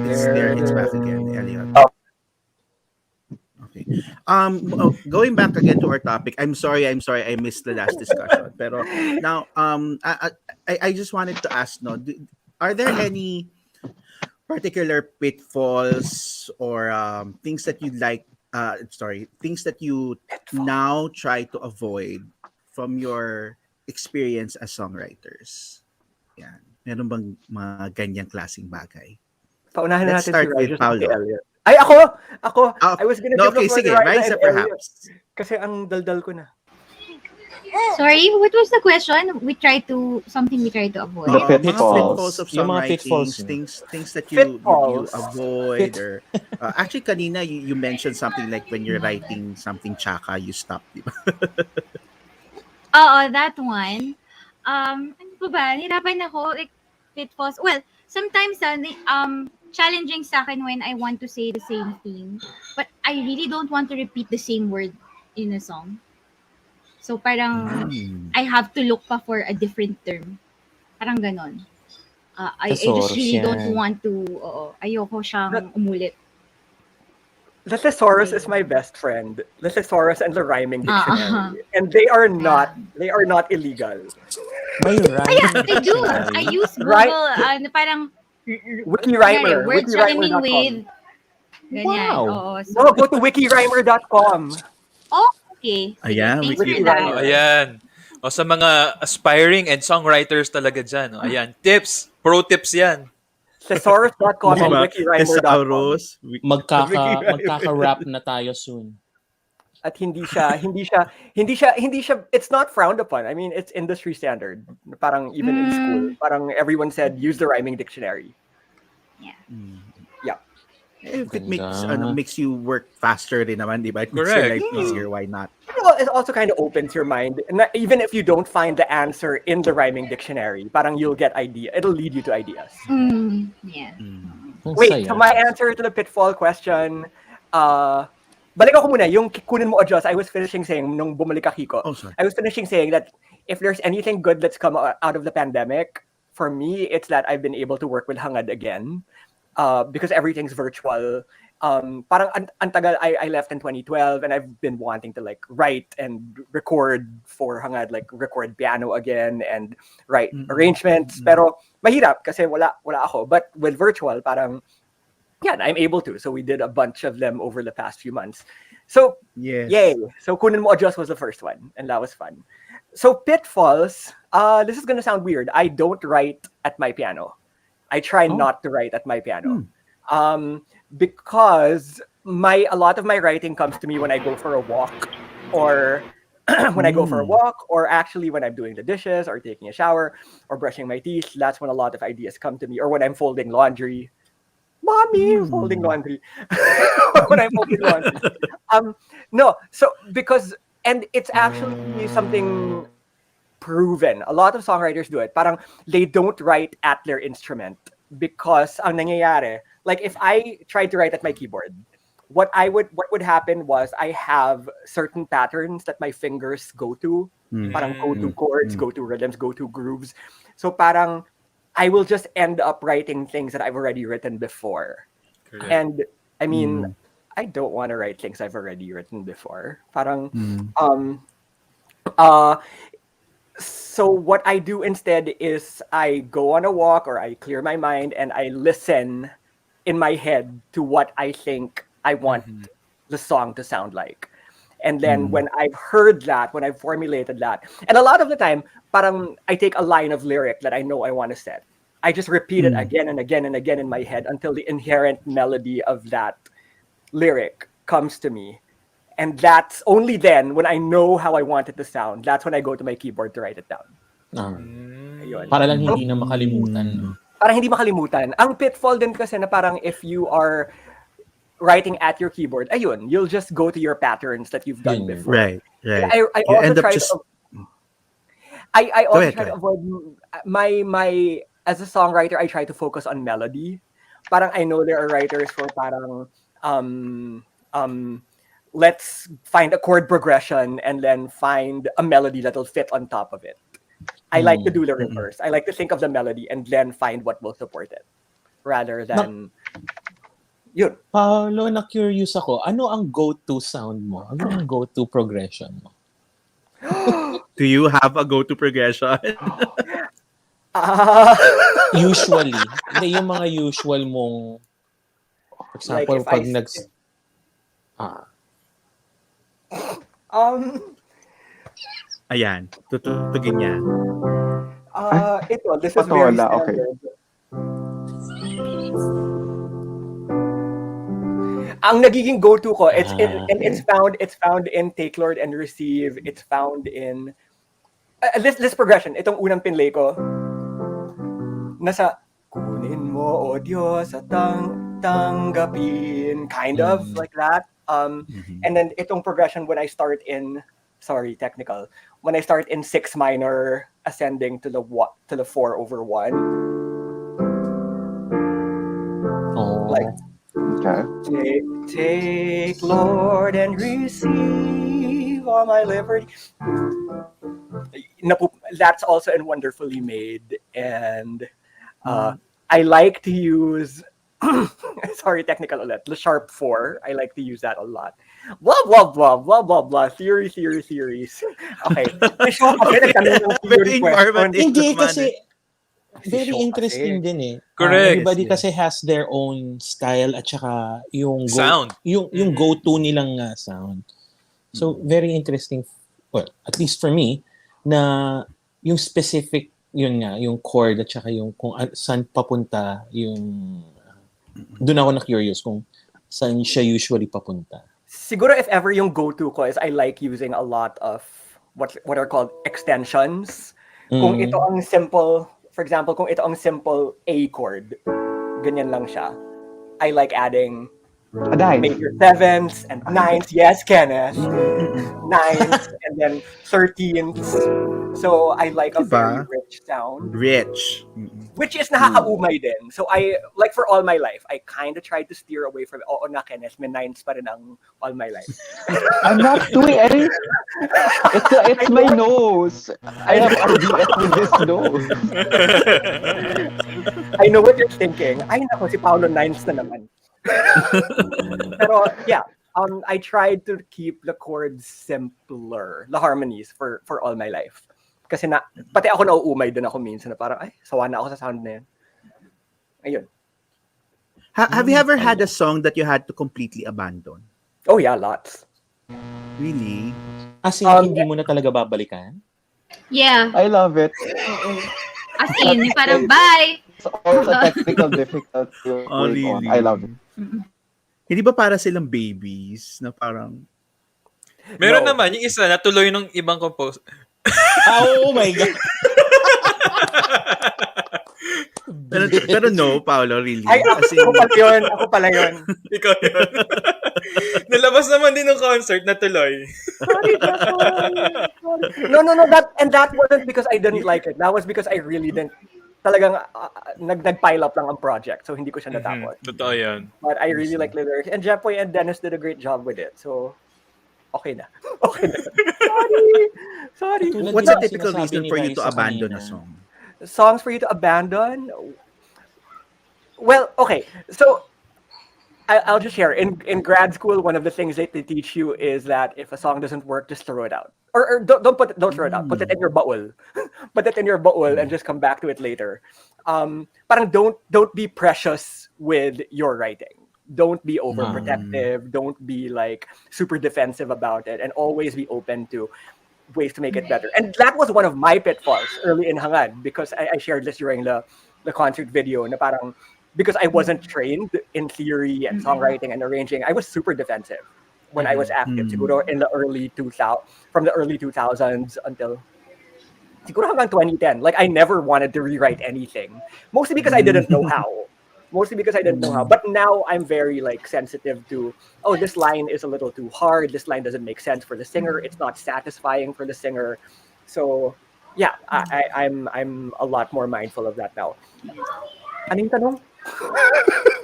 It's back again, Elliot. Oh. Okay. Going back again to our topic. I'm sorry I missed the last discussion. Pero now I just wanted to ask, no, are there any particular pitfalls or things that you like things that you now try to avoid from your experience as songwriters? Yan. Meron bang mga ganyang klaseng bagay? Paunahan na Let's natin start si with Rogers Paolo. at si Elliot. Ay, ako! I was gonna No, give okay, the floor sige. to Ryza Ryza and perhaps. Elliot. Kasi ang daldal ko na. Sorry, what was the question? We try to avoid. The Mga pitfalls. pitfalls of Yung mga songwriting, pitfalls yun. things that you Pitfalls. avoid, or actually kanina you mentioned something like when you're writing something tsaka, you stop, di ba? Oo, that one. Ano pa ba? Nahirapan ako. Like, pitfalls. Well, sometimes, challenging sa akin when I want to say the same thing. But I really don't want to repeat the same word in a song. So, parang, I have to look pa for a different term. Parang ganon. I just really don't want to, ayoko siyang umulit. The thesaurus is my best friend. The thesaurus and the rhyming dictionary. And they are not illegal. May Yeah, I do. I use Google, parang, WikiRhymer. word rhyming WikiRhymer.com. with, ganyan. Wow. Oo, so, No, go to wikirhymer.com. okay. Ayan, Thanks for WikiRhymer. that. Ayan. O sa mga aspiring and songwriters talaga dyan. O, ayan. Tips. Pro tips yan. Thesaurus.com and Diba? wikirhymer.com. Thesaurus. Magkaka-rap na tayo soon. At hindi siya, it's not frowned upon. I mean, it's industry standard. Parang even in school, parang everyone said, use the rhyming dictionary. If it Ganda. makes you work faster rin naman, di ba? It makes Correct. your life easier, why not? Well, it also kind of opens your mind. And even if you don't find the answer in the rhyming dictionary, parang you'll get idea. It'll lead you to ideas. Yeah. Ang Wait, saya. so my answer to the pitfall question, balik ako muna, yung kunin mo o Diyos, I was finishing saying, nung bumalik ka, Kiko, Oh, sorry. I was finishing saying that if there's anything good that's come out of the pandemic, for me, it's that I've been able to work with Hangad again, because everything's virtual. Parang antagal, I left in 2012 and I've been wanting to like write and record for Hangad, like record piano again and write arrangements. Pero mahirap kasi wala ako. But with virtual, parang yeah, I'm able to. So we did a bunch of them over the past few months. So, Yes. yay. So, Kunin Mo Diyos was the first one, and that was fun. So, pitfalls, this is gonna sound weird. I don't write at my piano. I try not to write at my piano. Because a lot of my writing comes to me when I go for a walk, or when I go for a walk, or actually when I'm doing the dishes or taking a shower or brushing my teeth. That's when a lot of ideas come to me, or when I'm folding laundry. Mommy, folding laundry. When I'm folding laundry. No, so because, and it's actually something proven. A lot of songwriters do it. Parang they don't write at their instrument because ang nangyayari, like if I tried to write at my keyboard, what would happen was I have certain patterns that my fingers go to, parang go to chords, go to rhythms, go to grooves. So parang I will just end up writing things that I've already written before. Correct. And I mean, I don't want to write things I've already written before. Parang so what I do instead is I go on a walk or I clear my mind and I listen in my head to what I think I want the song to sound like. And then when I've heard that, when I've formulated that, and a lot of the time, parang I take a line of lyric that I know I want to set. I just repeat it again and again and again in my head until the inherent melody of that lyric comes to me. And that's only then, when I know how I want it to sound, that's when I go to my keyboard to write it down. Ayun. Para lang hindi na makalimutan. Para hindi makalimutan. Ang pitfall din kasi na parang if you are writing at your keyboard, ayun, you'll just go to your patterns that you've done before. Right. I You also end up try just- to I also ahead, try go to avoid my as a songwriter, I try to focus on melody. Parang I know there are writers for parang let's find a chord progression and then find a melody that'll fit on top of it. I like to do the reverse. I like to think of the melody and then find what will support it rather than yun. Paolo, na-curious ako, ano ang go-to sound mo? Ano ang go-to progression mo? Do you have a go-to progression? Usually. Hindi, yung mga usual mong, for example, Like if pag Ayan, tutugin niya. This is very Patola, standard. okay. Ang nagiging go-to ko, it's found in Take Lord and Receive. It's found in this progression. Itong unang pinlay ko. Nasa kunin mo o Diyos at tanggapin, kind of like that. And then itong progression when I start in technical. When I start in 6 minor ascending to the 4/1. Like Okay. Take Lord and receive all my liberty. That's also in Wonderfully Made, and I like to use technical ulit, the sharp 4. I like to use that a lot. Blah blah blah blah blah blah. Theories. Okay. Very informative. Hindi naman kasi Si very Show interesting kasi. din eh. Correct. Everybody Yes. kasi has their own style at saka yung Sound. yung go-to nilang sound. So very interesting. Well, at least for me na yung specific yun nga, yung chord at saka yung kung saan papunta yung doon ako na curious kung saan siya usually papunta. Siguro if ever yung go-to ko is I like using a lot of what are called extensions. Kung ito ang simple, for example, kung ito ang simple A chord, ganyan lang siya. I like adding Aday. major 7s and 9s. Yes, Kenneth. 9s and then 13s. So I like a very Diba? rich sound, Rich. which is nakakaumay din. So I, like for all my life, I kind of tried to steer away from, oo na Kenneth, may 9s pa rin ang all my life. I'm not doing any. It's my nose. I have RBS with this nose. I know what you're thinking. Ay nako, si Paolo 9s na naman. Pero yeah, I tried to keep the chords simpler, the harmonies for all my life. Kasi pati ako nauumay din ako minsan na parang, ay, sawa na ako sa sound na yan. Ayun. Have you ever had a song that you had to completely abandon? Oh yeah, lots. Really? As in, hindi mo na talaga babalikan? Yeah. I love it. Oo. As in, yung parang bye. It's also technical difficulty of Oh, going on. really? I love it. Hindi ba para silang babies na parang Meron No. naman, yung isa, natuloy ng ibang compose. Oh my God! pero no, Paolo, really? Ay, As in, ako pala yun. Ako pala yun. Ikaw yun. Nalabas naman din ng concert, natuloy. Sorry, Jeffoy. Sorry. No. That wasn't because I didn't like it. That was because I really didn't. Talagang nag-pile up lang ang project, so hindi ko siya natapos. Totoo yan. But I really like the lyrics. And Jeffoy and Dennis did a great job with it. So, okay na. Okay na. Sorry. Tulad what's din a ng typical sinasabi reason ni for you to Raisa abandon a kanina. song? Songs for you to abandon? Well, okay. So, I'll just share. In grad school, one of the things that they teach you is that if a song doesn't work, just throw it out. Or don't throw it out. Put it in your baul. Put it in your baul and just come back to it later. Parang don't be precious with your writing. Don't be overprotective. Don't be like super defensive about it, and always be open to ways to make it better. And that was one of my pitfalls early in Hangad, because I shared this during the concert video na parang because I wasn't trained in theory and songwriting and arranging, I was super defensive when I was active. Siguro in the early 2000s, from the early 2000s until siguro hanggang 2010. Like I never wanted to rewrite anything, mostly because I didn't know how. But now I'm very like sensitive to, oh, this line is a little too hard. This line doesn't make sense for the singer. It's not satisfying for the singer. So yeah, I'm a lot more mindful of that now. Ano yung tanong?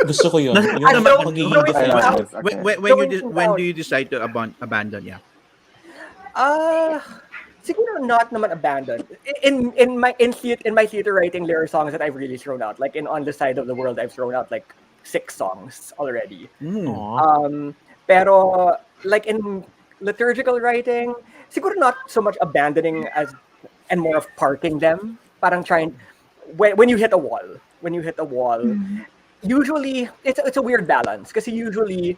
Gusto ko yun. Yung I know, pagiging no, it's I defensive. love it. Okay. When do you decide to abandon? Yeah. Siguro not naman abandoned. In my theater writing, there are songs that I've really thrown out. Like in On the Side of the World, I've thrown out like 6 songs already. Aw. Pero like in liturgical writing, siguro not so much abandoning as and more of parking them. Parang trying when you hit a wall. Usually it's a weird balance kasi usually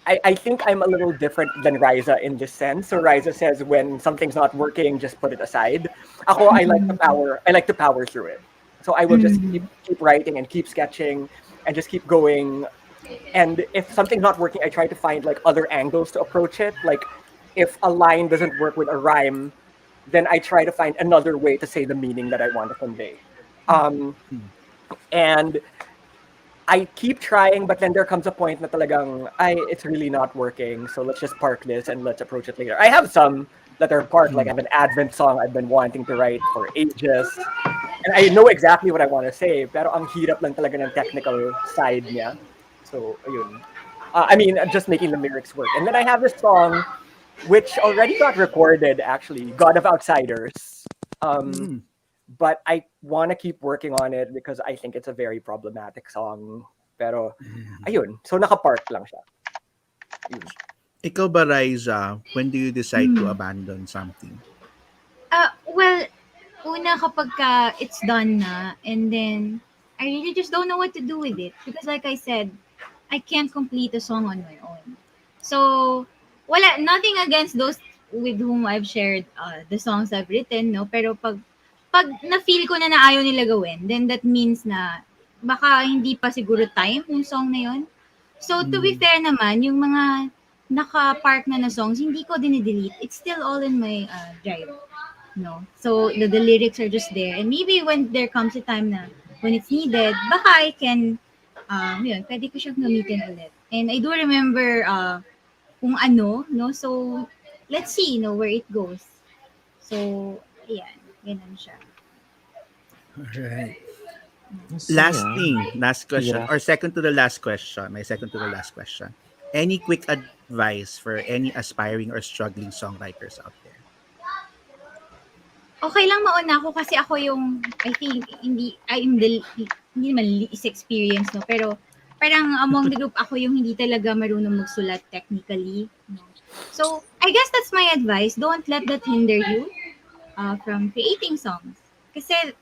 I think I'm a little different than Riza in this sense. So Riza says when something's not working, just put it aside. Ako, I like to power through it. So I will just keep writing and keep sketching and just keep going. And if something's not working, I try to find like other angles to approach it. Like if a line doesn't work with a rhyme, then I try to find another way to say the meaning that I want to convey. And I keep trying, but then there comes a point na talagang, it's really not working. So let's just park this and let's approach it later. I have some that are parked, like I have an Advent song I've been wanting to write for ages. And I know exactly what I want to say, pero ang hirap lang talaga ng technical side niya. So, ayun. I mean, just making the lyrics work. And then I have this song, which already got recorded, actually, God of Outsiders. But I want to keep working on it because I think it's a very problematic song. Pero, ayun. So, nakapark lang siya. Yun. Ikaw ba, Riza, when do you decide to abandon something? Well, una kapag it's done na, and then I really just don't know what to do with it. Because like I said, I can't complete a song on my own. So, nothing against those with whom I've shared the songs I've written, no? Pero pag na-feel ko na ayaw nila gawin, then that means na baka hindi pa siguro time yung song na yun. So, to be fair naman, yung mga naka-park na songs, hindi ko dinidelete. It's still all in my drive. No? So, the lyrics are just there. And maybe when there comes a time na when it's needed, baka I can, pwede ko siyang gamitin ulit. And I do remember kung ano, no? So, let's see, where it goes. So, ayan. Ganun siya. Alright. Last question, or second to the last question. My second to the last question. Any quick advice for any aspiring or struggling songwriters out there? Okay lang mauna ako kasi ako yung, I think, hindi naman least experience, no? Pero parang among the group, ako yung hindi talaga marunong magsulat technically. No? So, I guess that's my advice. Don't let that hinder you from creating songs. Kasi,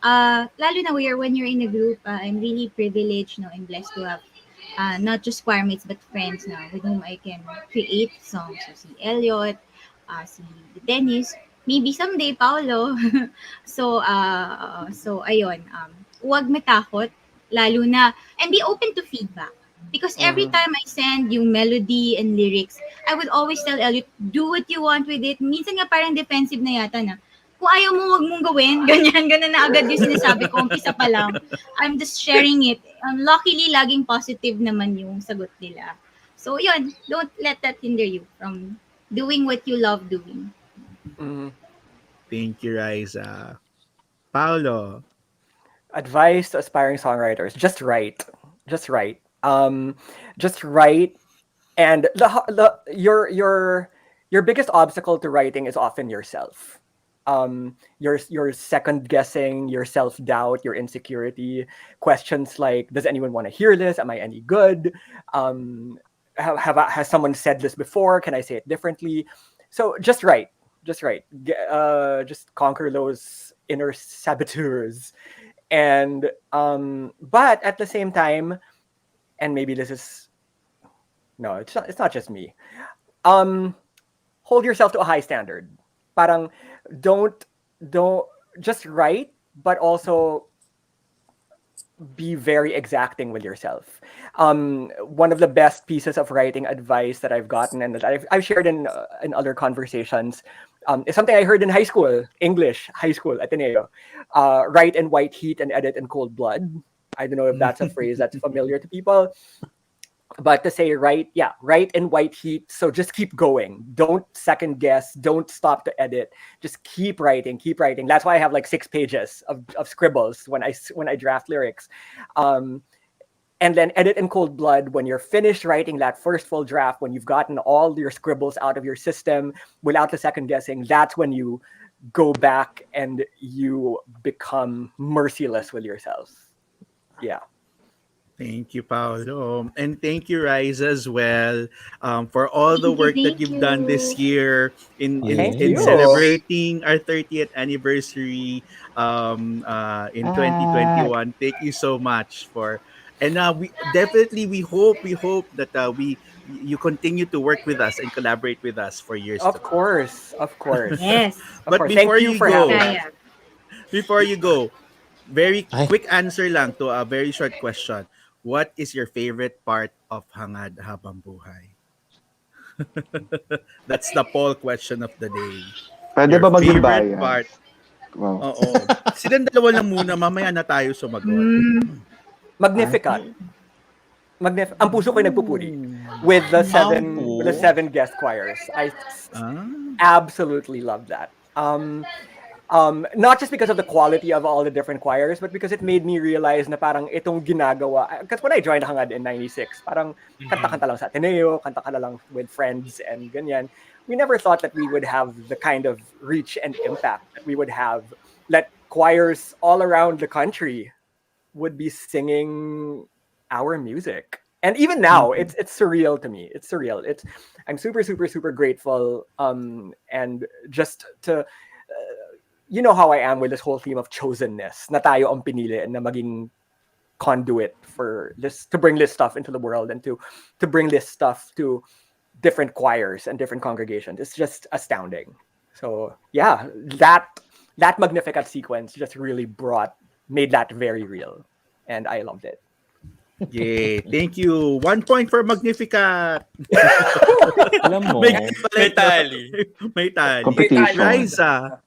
lalo na when you're in a group, I'm really privileged, no, and blessed to have not just choir mates but friends na with whom I can create songs. So si Elliot, si Dennis, maybe someday Paolo. So ayun, huwag matakot lalo na and be open to feedback. Because every time I send yung melody and lyrics, I would always tell Elliot, do what you want with it. Minsan nga parang defensive na yata na, kung ayaw mo, wag mong gawin. Ganyan na agad yung sinasabi ko, umpisa pa lang. I'm just sharing it. Luckily, laging positive naman yung sagot nila. So, yun, don't let that hinder you from doing what you love doing. Thank you, Riza. Paolo. Advice to aspiring songwriters: just write, just write, just write. And your biggest obstacle to writing is often yourself. Your second guessing, your self doubt, your insecurity, questions like, does anyone want to hear this? Am I any good? Has someone said this before? Can I say it differently? So just write, just write. Just conquer those inner saboteurs. And but at the same time, and maybe this is no, it's not just me. Hold yourself to a high standard. Parang don't just write, but also be very exacting with yourself. One of the best pieces of writing advice that I've gotten and that I've shared in other conversations is something I heard in high school, English, high school, Ateneo. Write in white heat and edit in cold blood. I don't know if that's a phrase that's familiar to people. But to say write in white heat. So just keep going. Don't second guess. Don't stop to edit. Just keep writing. Keep writing. That's why I have like 6 pages of scribbles when I draft lyrics. And then edit in cold blood when you're finished writing that first full draft, when you've gotten all your scribbles out of your system without the second guessing. That's when you go back and you become merciless with yourself. Yeah. Thank you, Paolo. And thank you, Riza, as well, for all the work that you've done this year in Thank in you. celebrating our 30th anniversary in 2021. Thank you so much for, and we definitely we hope that you continue to work with us and collaborate with us for years to Of come. course, of course. Yes. Of But course. before Thank you you for go, having us. Kaya. before you go, very Ay. quick answer lang to a very short question. What is your favorite part of Hangad Habambuhay? That's the poll question of the day. Pwede Your ba maging favorite bias? part. Wow. Oo. Silang dalawa lang muna, mamaya na tayo sumagot. Magnificat. Ang puso ko'y nagpupuri with the seven guest choirs. I Ah. absolutely love that. Not just because of the quality of all the different choirs, but because it made me realize na parang itong ginagawa. Because when I joined Hangad in 96, parang kanta-kanta lang sa Ateneo, kanta-kanta lang with friends and ganyan. We never thought that we would have the kind of reach and impact that we would have. That choirs all around the country would be singing our music. And even now, it's surreal to me. It's surreal. I'm super, super, super grateful. And just to you know how I am with this whole theme of chosenness. Na tayo ang pinili and na maging conduit for this, to bring this stuff into the world and to bring this stuff to different choirs and different congregations. It's just astounding. So yeah, that Magnificat sequence just really made that very real. And I loved it. Yay. Thank you. 1 point for Magnificat. Alam mo, May tally. May tally. Competition. Riza.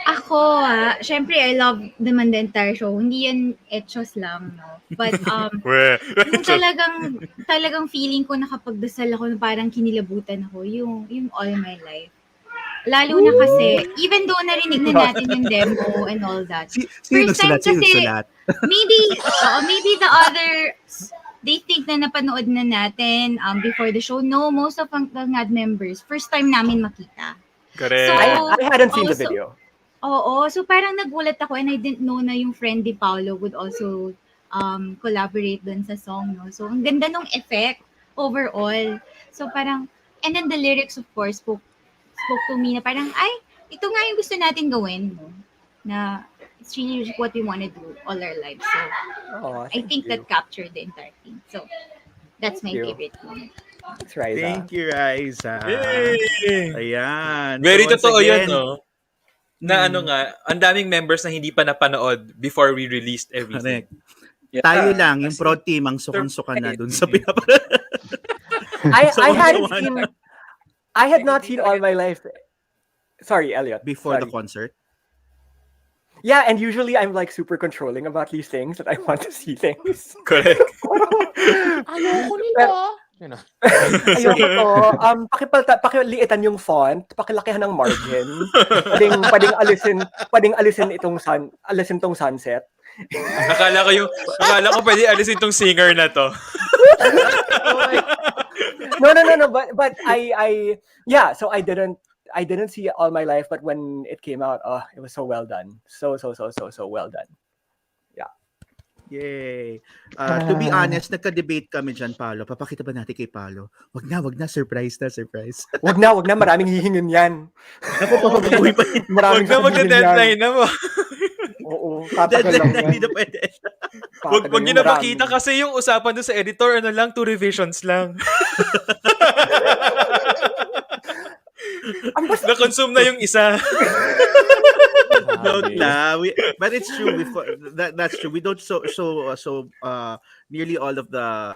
Ako, syempre, I love naman the entire show. Hindi yan etchos lang, no? But, yung talagang feeling ko nakapagdasal ako na parang kinilabutan ako, yung All My Life. Lalo na kasi, even though narinig na natin yung demo and all that. Sino First time sulat? Sino kasi, sulat? maybe the others, they think na napanood na natin before the show. No, most of the Hangad members, first time namin makita. Correct. So, I hadn't seen the also- video. Oo, so parang nagulat ako and I didn't know na yung friend ni Paolo would also collaborate dun sa song, no? So, ang ganda nung effect overall. So, parang, and then the lyrics, of course, spoke to me na parang, ay, ito nga yung gusto natin gawin, no? Na it's really what we want to do all our lives. So Oh, I think that captured the entire thing. So that's my you. favorite moment. That's right. Thank you, Raisa. Yay! Ayan. Very So once totoo yun, again, no? Na ano nga, ang daming members na hindi pa napanood before we released everything. Correct. Tayo lang, yung Kasi- pro team, ang sukang-suka na dun sa Mm-mm. So, I had not seen All My Life. Sorry, Elliot. before the Sorry. concert. Yeah, and usually I'm like super controlling about these things that I want to see things. Correct. Ayoko nila. Yun na. Ayoko to. Pakiliitan yung font, pakilakihan ng margin. Pwedeng alisin tong sunset. Akala ko pwede alisin tong singer na to. No. But so I didn't see it all my life, but when it came out, it was so well done. So well done. Yay. To be honest, nagka-debate kami dyan, Paolo. Papakita ba natin kay Paolo? Wag na. Surprise. Wag na, maraming hihingin yan. Papabuhay pa yun. Maraming Huwag na mag-deadline na mo. Oo, tatagal lang Deadline na, yan. hindi na pwede. Huwag nyo na makita kasi yung usapan doon sa editor, 2 revisions lang. Na-consume na yung isa. Don't la. But it's true. That's true. We don't show nearly all of the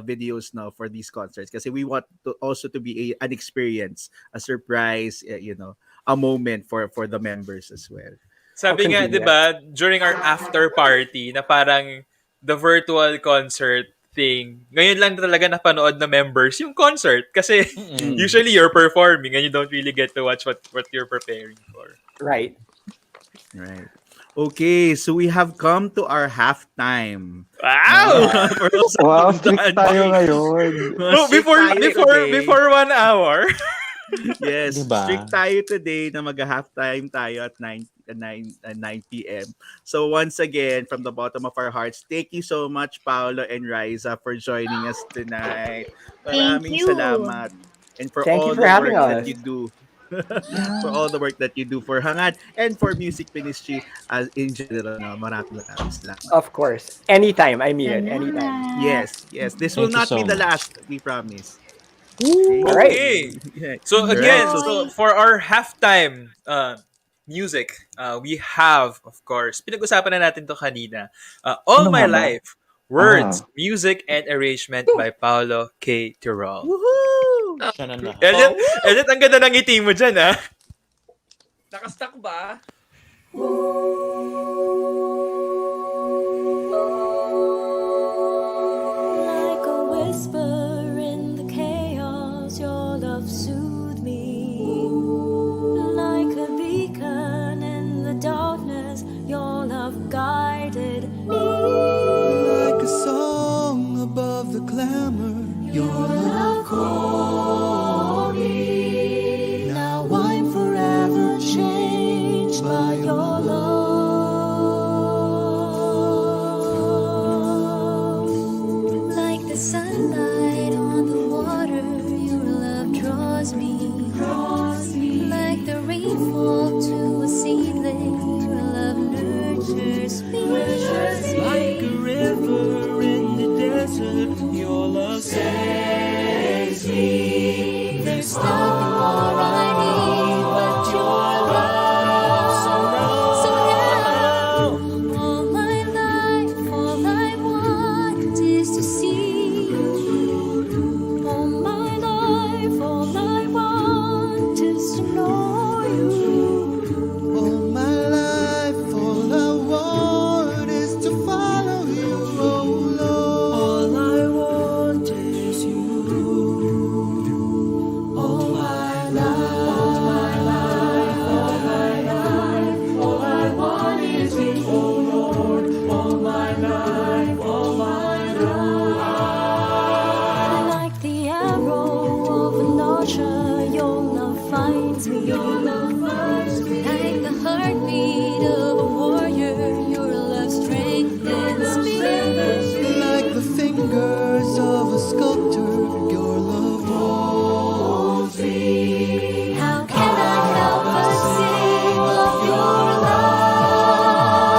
videos now for these concerts kasi we want to also to be an experience, a surprise, a moment for the members as well. Sabi nga, di ba, during our after party na parang the virtual concert thing, ngayon lang talaga napanood na members yung concert kasi usually you're performing and you don't really get to watch what you're preparing for. Right. Okay, so we have come to our halftime. Wow! Wow, strict tayo ngayon. Oh, before 1 hour. Yes, Diba? strict tayo today na mag-halftime tayo at 9 p.m. So once again, from the bottom of our hearts, thank you so much, Paolo and Riza, for joining us tonight. Maraming you. salamat. And for Thank all you for the having work that us. you do. For all the work that you do for Hangad and for music ministry as in general. Maraming salamat. Of course. Anytime. I mean it. Anytime. Yes. This will Thank you not be so the much. last, we promise. All right. Okay. Yeah. So again, Right. so for our halftime music, we have, of course, pinag-usapan na natin to kanina, All My Life, Words, Music, and Arrangement by Paolo K. Tirol. Woohoo! Siya na lahat. Elliot, ang ganda ng ngiti mo dyan, ha? Nakastuck ba? Like a whisper in the chaos, your love soothed me. Like a beacon in the darkness, your love guided me. Like a song above the clamor, your love called me. Now I'm forever changed by your love. Like the sunlight on the water, your love draws me. Like the rainfall to a seedling, your love nurtures me. Like a river in the desert, your love saves me. There's nothing more I need but your love. So now, all my life, all I want is to see you. All my life, all I want is to know you. All my life, all I want is to follow you, oh Lord. All I want is you. All my life, all my life, all my life, all I want is you, oh Lord. All my life, all my life. Like the arrow of an archer, your love finds me. Your love finds me. Like the heartbeat of a warrior, your love strengthens me. Like the fingers of a sculptor, your love holds me. How can I help but sing of your love?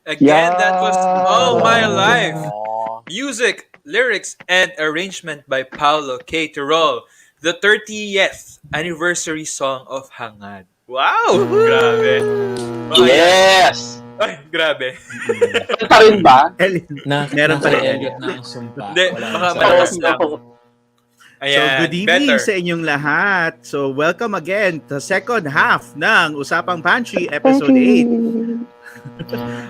Again, that was All My Yeah. Life. Oh. Music, lyrics, and arrangement by Paulo K. Tirol. The 30th anniversary song of Hangad. Wow! Grabe. Oh, ayan. Yes! Ay, grabe. Kanta rin ba? Meron pa Nasa rin. Elliot na ang sumpa. Hindi, Wala baka sa- malakas Oh, lang. no. So, Ayan, good evening better. sa inyong lahat. So, welcome again to second half ng Usapang Pantry, episode 8.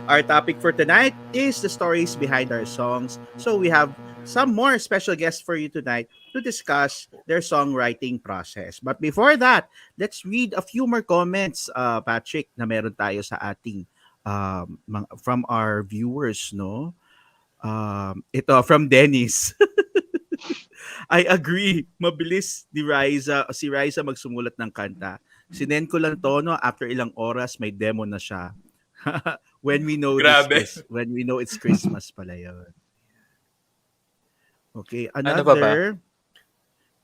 Our topic for tonight is the stories behind our songs. So, we have some more special guests for you tonight to discuss their songwriting process. But before that, let's read a few more comments, Patrick, na meron tayo sa ating from our viewers, no? Ito, from Dennis. I agree. Mabilis si Riza magsumulat ng kanta. Sinend ko lang tono, after ilang oras may demo na siya. when we know Grabe. when we know it's Christmas pala yun. Okay, Ano pa ba? another.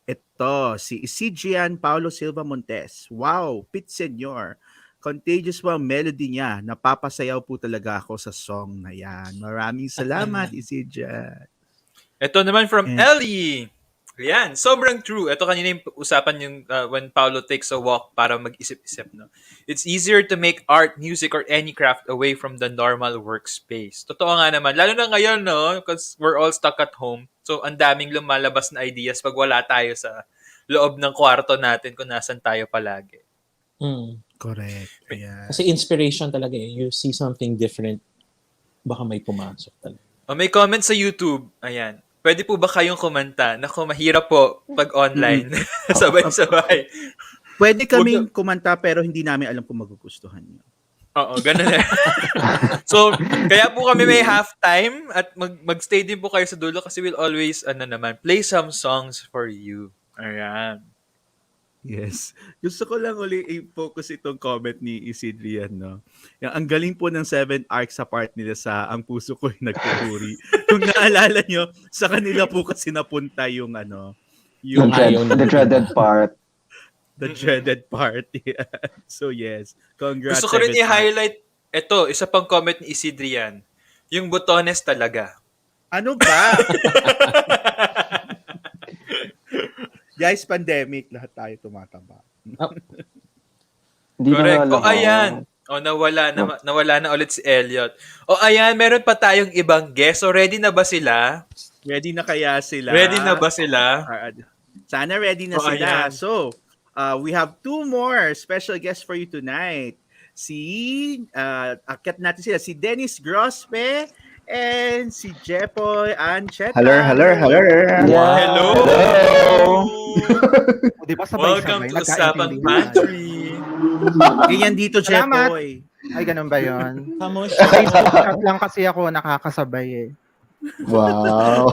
Ito, si Isigian Paulo Silva Montes. Wow, Pit Senor. Contagious po ang melody niya. Napapasayaw po talaga ako sa song na yan. Maraming salamat, Isigian. Ito naman from And- Ellie. Yan, sobrang true. Ito kanina yung usapan yung when Paulo takes a walk para mag-isip-isip. No? It's easier to make art, music, or any craft away from the normal workspace. Totoo nga naman. Lalo na ngayon, no? Because we're all stuck at home. So, ang daming lumalabas na ideas pag wala tayo sa loob ng kwarto natin kung nasan tayo palagi. Mm. Correct. Yeah. Kasi inspiration talaga eh. You see something different, baka may pumasok talaga. Oh, may comment sa YouTube. Ayan. Pwede po ba kayong kumanta? Naku, mahirap po pag online. Sabay-sabay. Pwede kaming kumanta pero hindi namin alam kung magugustuhan niyo. Oo, ganun na. So, kaya po kami may halftime at mag-stay din po kayo sa dulo kasi we'll always, play some songs for you. Ayan. Yes. Gusto ko lang uli i-focus itong comment ni Isidrian, no? Yung, ang galing po ng 7 arcs sa part nila sa Ang Puso Ko'y Nagpupuri. Kung naalala nyo, sa kanila po kasi napunta yung The dreaded part. The dreaded part. Yeah. So yes, congrats. Gusto ko rin 7 arcs. i-highlight, ito, isa pang comment ni Isidrian. Yung botones talaga. Ano ba? Guys, pandemic, lahat tayo tumataba. Hindi Correct. na O ayan. O nawala na ulit si Elliot. O ayan, meron pa tayong ibang guest. So ready na ba sila? Ready na kaya sila? Ready na ba sila? Sana ready na O, sila. ayan. So, we have 2 more special guests for you tonight. Akyat natin sila, si Dennis Grospe and si Jepoy Ancheta. Hello. Wow. Hello! Di ba Welcome to Usapang Pantry. Ganyan dito, Salamat. Jepoy. Ay, ganun ba yun? Kamusta? Facebook lang kasi ako nakakasabay eh. Wow.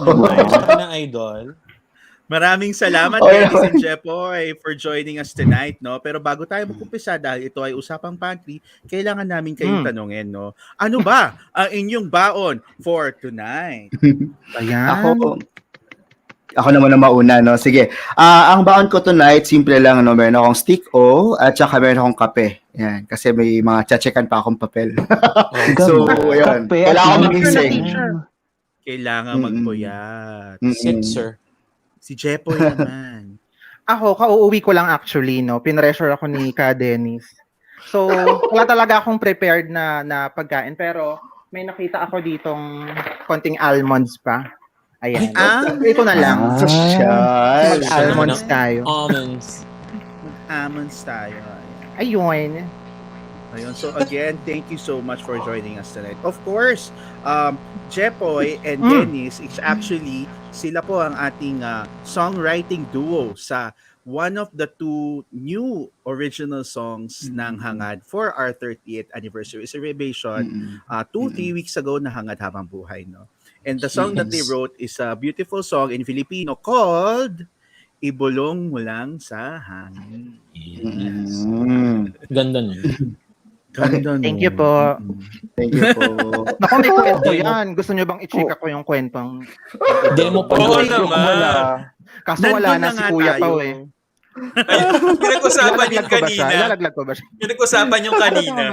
na idol. Maraming salamat, Dennis and Jepoy, for joining us tonight, no? Pero bago tayo mag-umpisa, dahil ito ay Usapang Pantry, kailangan namin kayong tanungin, no? Ano ba ang inyong baon for tonight? Ayan. Ako naman ang mauna, no? Sige. Ang baon ko tonight, simple lang, no? Meron akong stick-o at saka meron akong kape. Yan. Kasi may mga tsachekan pa akong papel. So, yun. Kailangan mag-ising. Kailangan magpuyat. Sit, sir. Si Jepoy naman. Ako, kauuwi ko lang actually, no? Pinressure ako ni Ka Dennis. So, wala talaga akong prepared na pagkain. Pero, may nakita ako ditong konting almonds pa. Ayan. Ito na lang. Social. Mag-almonds tayo. Almonds tayo. Ayun. Ayun. So again, thank you so much for joining us tonight. Of course, Jepoy and Dennis is actually, sila po ang ating songwriting duo sa one of the 2 new original songs ng Hangad for our 30th anniversary celebration 2-3 weeks ago na Hangad Habambuhay, no? And the song that they wrote is a beautiful song in Filipino called Ibulong Mo Lang sa Hangin. Yes. Ganda nun. Ganda nun. Thank you po. Thank you po. Naku, may kwento yan. Gusto nyo bang i-check ako yung kwentong? Demo pa. Oo yun. naman. Kaso wala na si Kuya Pao eh. Ay, pinag-usapan yung Ilalaglag ko ba siya? kanina. Ilalaglag ko ba siya? Pinag-usapan yung kanina.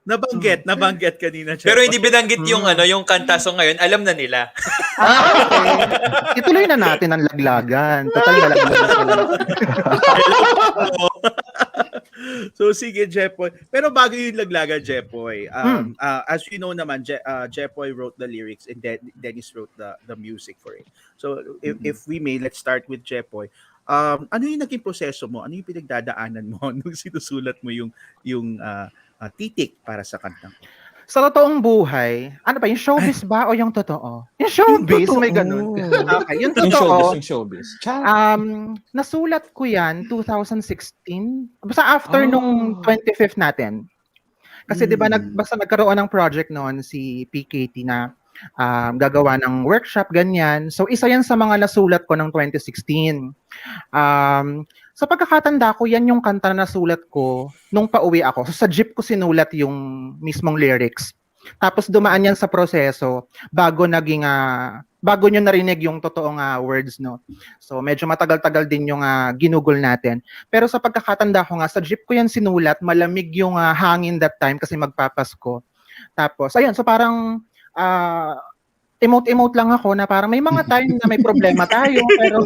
Nabanggit kanina, Jeff. Pero hindi binanggit yung yung kanta, so ngayon alam na nila. Okay. Ituloy na natin ang laglagan. Total nalaglagan ko lang. So sige, Jepoy. Pero bago yung laglagan, Jepoy, as we know naman, Jepoy wrote the lyrics and Dennis wrote the music for it. So if we may, let's start with Jepoy. Ano yung naging proseso mo? Ano yung pinagdadaanan mo nung sinusulat mo yung titik para sa kantang? Sa totoong buhay, ano ba, yung showbiz ba o yung totoo? Yung showbiz, may ganun. Okay, yung totoo, Yung showbiz. nasulat ko yan 2016. Basta after nung 25th natin. Kasi di ba basta nagkaroon ng project noon si PKT na gagawa ng workshop, ganyan. So isa yan sa mga nasulat ko ng 2016. Sa pagkakatanda ko, yan yung kanta na nasulat ko nung pauwi ako. So sa jeep ko sinulat yung mismong lyrics. Tapos dumaan yan sa proseso bago nyo narinig yung totoong words, no. So medyo matagal-tagal din yung ginugol natin. Pero sa pagkakatanda ko nga, sa jeep ko yan sinulat, malamig yung hangin that time kasi magpapasko. Tapos ayun, so parang emote lang ako na parang may mga time na may problema tayo, pero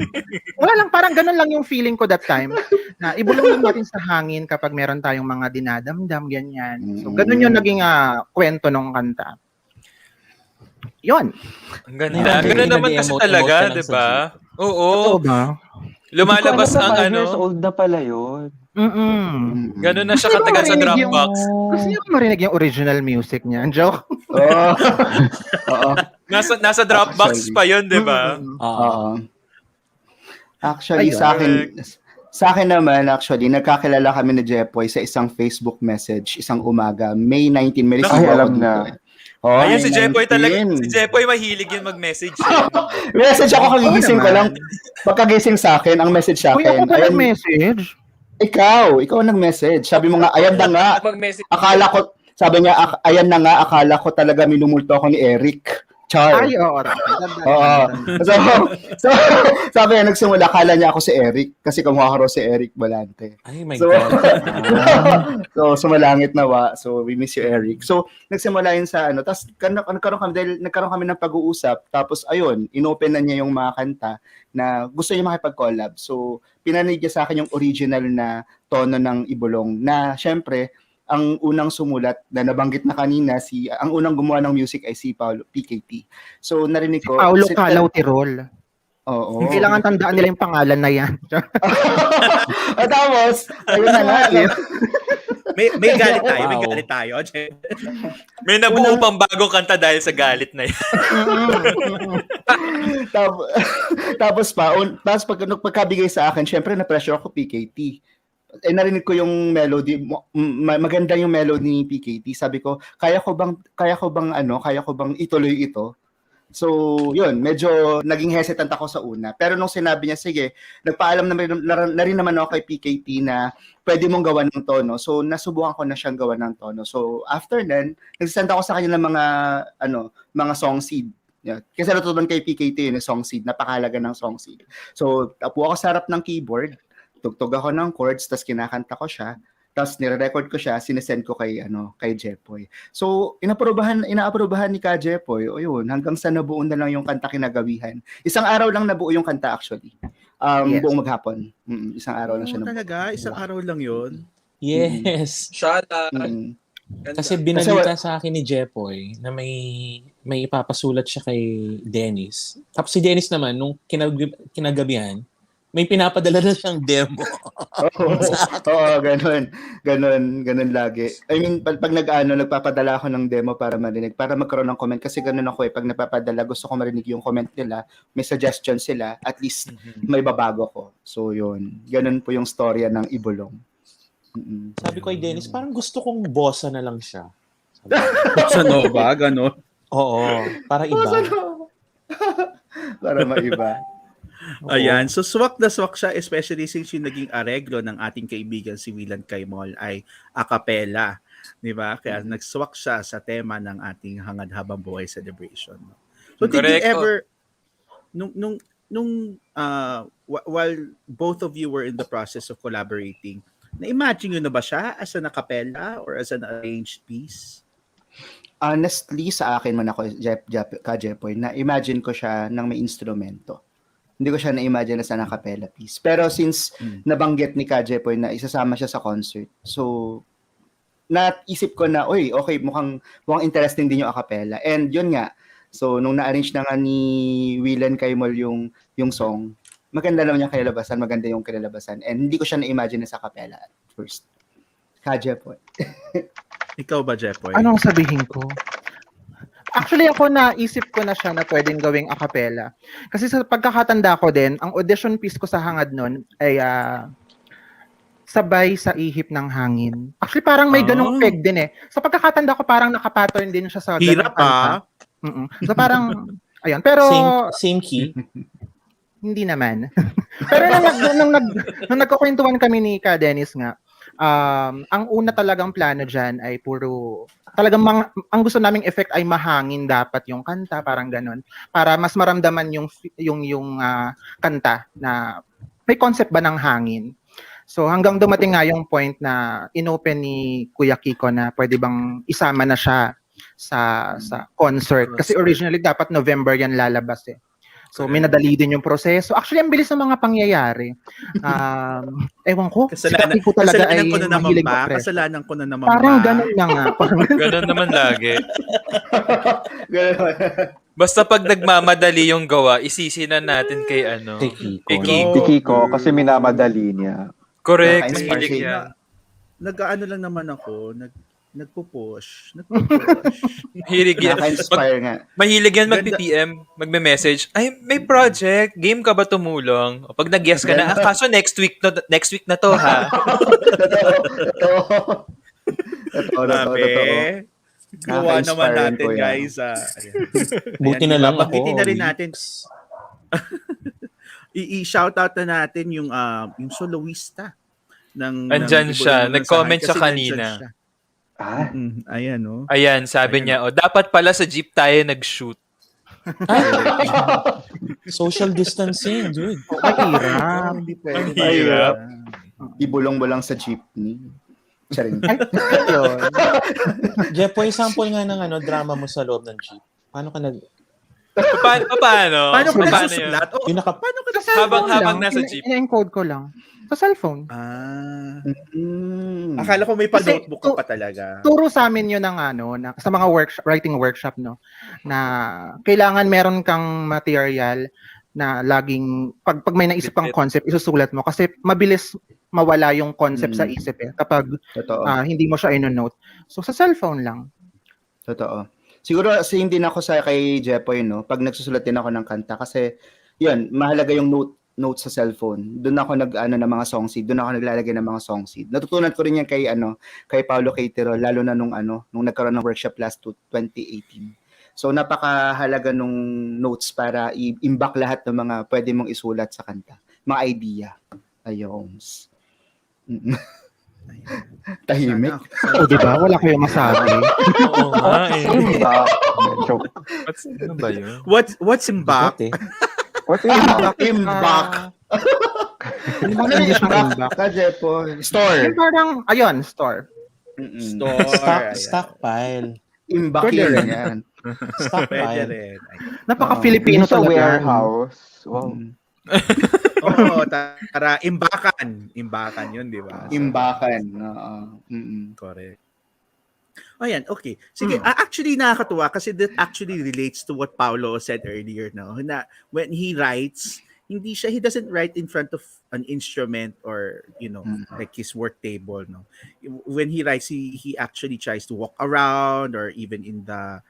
wala lang, parang ganun lang yung feeling ko that time, na ibulong lang natin sa hangin kapag meron tayong mga dinadamdam, ganyan. So ganun yung naging kwento ng kanta. Yon. Ang ganda. Ganun naman kasi talaga, di ba? Oo. ba? Lumalabas ang years old na pala yun. Ganun na siya katagal sa Dropbox. Gusto niyo marinig yung original music niya? Joke? Oo. Nasa Dropbox pa yun, di ba? Oo. Actually, sa akin naman, nagkakilala kami ni Jepoy sa isang Facebook message, isang umaga, May 19. May alam na. Oh, ayun, si Jepoy talaga. Si Jepoy mahilig yun mag-message. Message ako, kagigising ko lang. Pagkagising sa akin, ang message sa akin. Kuya, ako ba nag-message? Ikaw nag-message. Sabi mo nga, ayan na nga. Akala ko, sabi niya, ayan na nga, akala ko talaga minumulto ako ni Eric. Char. Ay, oo. So, sabi niya, nagsimula, akala niya ako si Eric kasi kumuha ko si Eric Balante. Ay, my God. So, sumalangit nawa. So, we miss you, Eric. So, nagsimula yun sa tapos nagkaroon kami ng pag-uusap. Tapos, ayun, inopen na niya yung mga kanta na gusto niya makipag-collab. So, pinanig niya sa akin yung original na tono ng Ibulong na, syempre, ang unang sumulat na nabanggit na kanina, ang unang gumawa ng music ay si Paulo PKT. So, narinig ko... Paulo Calaw Tirol. Oo. Kailangan tandaan nila yung pangalan na yan. Tapos, ayun na nga. May galit tayo. May nabuo pang bagong kanta dahil sa galit na yan. Tapos pagkabigay sa akin, syempre na-pressure ako PKT. Narinig ko yung melody, maganda yung melody ni PKT. Sabi ko, kaya ko bang ituloy ito? So, yun, medyo naging hesitant ako sa una. Pero nung sinabi niya, sige, nagpaalam na rin naman ako kay PKT na pwede mong gawan ng tono. So, nasubukan ko na siyang gawan ng tono. So, after then, nagsisend ako sa kanya ng mga song seed. Yeah. Kasi natutunan kay PKT yung song seed, napakahalaga ng song seed. So, tapo ako sa harap ng keyboard, tugtog ako ng chords, tapos kinakanta ko siya, tapos nire-record ko siya, sinesend ko kay Jepoy. So, inaaprobahan ni Ka Jepoy, o yun, hanggang sa nabuo na lang yung kanta kinagawihan. Isang araw lang nabuo yung kanta actually. Yes. Buong maghapon. Isang araw lang siya nabuo. Talaga? Isang araw lang yun? Yes. Shut up. Kasi binalita sa akin ni Jepoy na may ipapasulat siya kay Dennis. Tapos si Dennis naman, nung kinagabihan, may pinapadala na siyang demo. Oo, ganun lagi. I mean, pag nagpapadala ako ng demo para marinig, para magkaroon ng comment, kasi ganun ako pag napapadala, gusto ko marinig yung comment nila, may suggestion sila, at least may babago ko. So yun, ganun po yung storya ng Ibulong. Sabi ko kay Dennis, parang gusto kong bossa na lang siya. Bossa nova, gano'n? Oo, para iba. Para maiba. Ayan, so swak siya, especially since yung naging areglo ng ating kaibigan si Willan Kaimol ay a cappella, di ba? Kaya nagswak siya sa tema ng ating Hangad Habambuhay celebration. So did you ever, while both of you were in the process of collaborating, Na-imagine nyo na ba siya as an a cappella or as an arranged piece? Honestly, sa akin man ako, Jepoy, na-imagine ko siya ng may instrumento. Hindi ko siya na-imagine as an a cappella piece. Pero since nabanggit ni Jepoy na isasama siya sa concert, so naisip ko na, uy, okay, mukhang interesting din yung a cappella. And yun nga, so nung na-arrange na nga ni Willen Kaimol yung song, maganda naman yung kinalabasan, maganda yung kinalabasan. And hindi ko siya na-imagine as a cappella at first. Jepoy. Ikaw ba, Jepoy? Anong sabihin ko? Actually, ako naisip ko na siya na pwedeng gawing a cappella. Kasi sa pagkakatanda ko din, ang audition piece ko sa Hangad nun ay Sabay sa Ihip ng Hangin. Actually, parang may ganong peg din eh. Sa pagkakatanda ko, parang nakapattern din siya sa ganong Hirap kanta. So parang, ayun. Pero, Same key? hindi naman. Pero nung nagkukwentuhan kami ni Ka Dennis nga, ang una talagang plano dyan ay puro, talagang ang gusto naming effect ay mahangin dapat yung kanta, parang ganon. Para mas maramdaman yung kanta na may concept ba ng hangin. So hanggang dumating nga yung point na inopen ni Kuya Kiko na pwede bang isama na siya sa concert. Kasi originally dapat November yan lalabas eh. So may nadali din yung proseso. Actually, ang bilis ng mga pangyayari. Ewan ko. Kasalanan ko talaga ay ko na naman mahilig ba? mag-press. Kasalanan ko na naman Parang ba? ganun na nga. Ganun naman lagi. Basta pag nagmamadali yung gawa, isisinan natin kay ano. Kay Kiko, kasi minamadali niya. Correct. Kasi Mahilig yan. Nag-ano lang naman ako, nagpo-push. Mahilig yan. Naka-inspire nga. Mahilig yan mag-PPM, magme-message. Ay, may project. Game ka ba tumulong? O, pag nag-guess ka na, kaso next week na to ha. Totoo. Gawa naman natin, guys. Buti na lang ako. Bagitin na rin natin. I-shoutout na natin yung soloista ng Andyan siya. Nag-comment siya kasi kanina. siya. Ayan, no? Ayan, sabi niya, dapat pala sa jeep tayo nag-shoot. Social distancing, dude. Mahirap. Hindi pwede. Ang hirap. Ibulong-bulang sa jeepney. Charing. Jepoy, sample nga ng drama mo sa loob ng jeep. Paano ka nag... Paano? Paano ko yun? nagsusulat? Paano ka habang nasa jeep? Ina-encode ko lang. Sa cellphone. Akala ko may pa-notebook ka pa talaga. Turo sa amin yun ng sa mga writing workshop, no? Na kailangan meron kang material na laging, pag may naisip kang concept, isusulat mo. Kasi mabilis mawala yung concept sa isip eh. Kapag hindi mo siya ino-note. So sa cellphone lang. Totoo. Siguro same din ako sa kay Jepoy, no? Pag nagsusulat din ako ng kanta kasi yun, mahalaga yung note sa cellphone. Doon ako ng mga song seed, doon ako naglalagay ng mga song seed. Natutunan ko rin yan kay Paulo Caetero, lalo na nung nagkaroon ng workshop last 2018. So napakahalaga nung notes para i-imbak lahat ng mga pwede mong isulat sa kanta. Mga idea. Ayun. Tahimik. O, di ba? Wala kayong masabi. Oo nga eh. Joke. Ano ba yun? What's imbak? What's imbak? Imbak. Ano yung English ng imbak? Jepoy. Store. Parang, ayun, store. Store. Stockpile. Imbak yan. Stockpile. Napaka-Filipino Sa talaga. warehouse. Wow. Oo, tara, imbakan. Imbakan yun, di ba? Imbakan. Correct. Ayan, okay. Sige, actually nakakatuwa kasi that actually relates to what Paulo said earlier, no? Na when he writes, he doesn't write in front of an instrument or, like his work table, no? When he writes, he actually tries to walk around or even in the,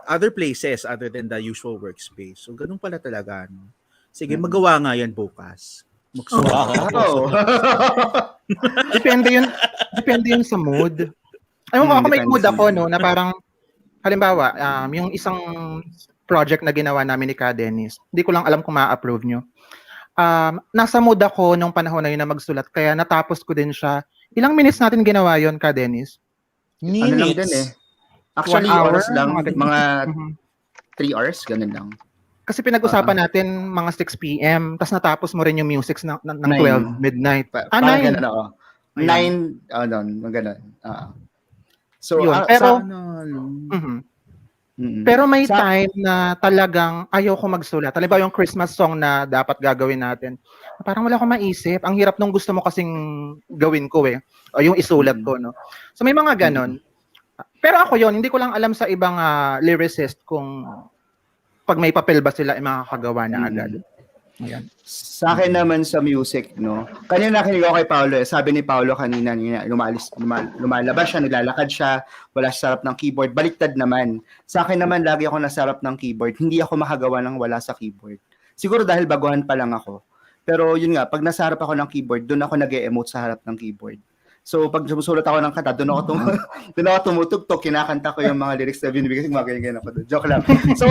other places other than the usual workspace. So, ganun pala talaga, no? Sige, magawa nga yan bukas. Wow. Depende yun sa mood. Ayun ko, ako may mood ako, no, na parang, halimbawa, yung isang project na ginawa namin ni Ka Dennis, hindi ko lang alam kung ma-approve nyo. Nasa mood ako nung panahon na yun na magsulat, kaya natapos ko din siya. Ilang minutes natin ginawa yun, Ka Dennis? Ano lang din eh. Actually, 1 hour, oras lang, mga 3 hours, ganun lang. Kasi pinag-usapan natin mga 6 p.m. Tapos natapos mo rin yung music ng 12 midnight. Parang ganun ako. Ayun. 9, ganun. So, Yun, sa pero ano, pero may sa, time na talagang ayoko magsulat. Halimbawa yung Christmas song na dapat gagawin natin. Parang wala akong maisip. Ang hirap nung gusto mo kasing gawin ko eh. O yung isulat ko, no? So may mga ganon. Pero ako yon, hindi ko lang alam sa ibang lyricist kung pag may papel ba sila ay makakagawa na agad. Ayan. Sa akin naman sa music, no? Kanina nakinig ako kay Paolo, sabi ni Paolo kanina, lumalabas siya, naglalakad siya, wala sa sarap ng keyboard. Baliktad naman. Sa akin naman, lagi ako nasa sarap ng keyboard. Hindi ako makagawa ng wala sa keyboard. Siguro dahil baguhan pa lang ako. Pero yun nga, pag nasa harap ako ng keyboard, doon ako nag-e-emote sa harap ng keyboard. So, pag sumusulat ako ng kanta, doon ako tumutugtog, kinakanta ko yung mga lyrics na binibigay, magaling ako doon. Joke lang. So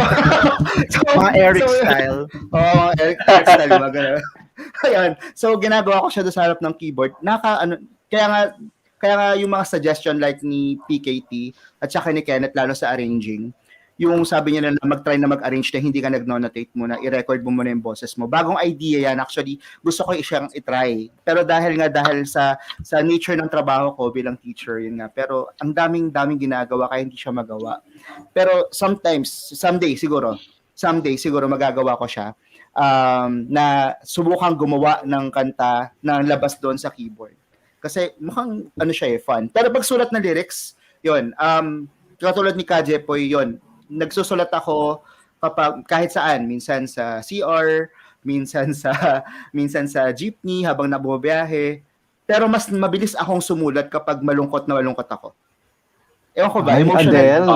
mga Eric style. Oo, Eric style, mga ganun. Ayan. So, ginagawa ko siya doon sa harap ng keyboard. Kaya nga yung mga suggestion like ni PKT at saka ni Kenneth, lalo sa arranging, yung sabi niya na mag-try na mag-arrange na hindi ka nag-notate muna, i-record mo muna yung boses mo. Bagong idea yan. Actually, gusto ko siyang i-try. Pero dahil sa nature ng trabaho ko bilang teacher, yun nga. Pero ang daming ginagawa kaya hindi siya magawa. Pero someday siguro magagawa ko siya. Na subukang gumawa ng kanta na labas doon sa keyboard. Kasi mukhang siya fun. Pero pag sulat ng lyrics, yun, katulad ni Kajepoy, yun, nagsusulat ako kapag kahit saan, minsan sa CR, minsan sa jeepney habang nabubiyahe. Pero mas mabilis akong sumulat kapag malungkot ako. Ewan ko ba, emotional.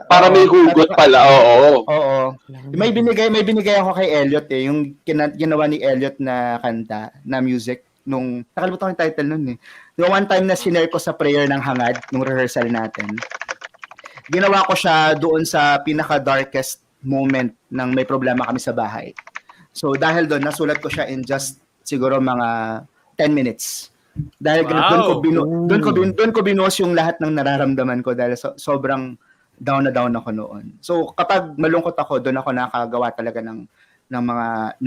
Para may hugot pala, oo. Oo. May binigay ako kay Elliot yung ginawa ni Elliot na kanta, na music, nung, nakalimutan ko yung title nun eh. Yung one time na sinare ko sa prayer ng hangad, nung rehearsal natin. Ginawa ko siya doon sa pinaka-darkest moment ng may problema kami sa bahay. So dahil doon, nasulat ko siya in just siguro mga 10 minutes. Dahil doon ko binuhos yung lahat ng nararamdaman ko dahil sobrang down na down ako noon. So kapag malungkot ako, doon ako nakagawa talaga ng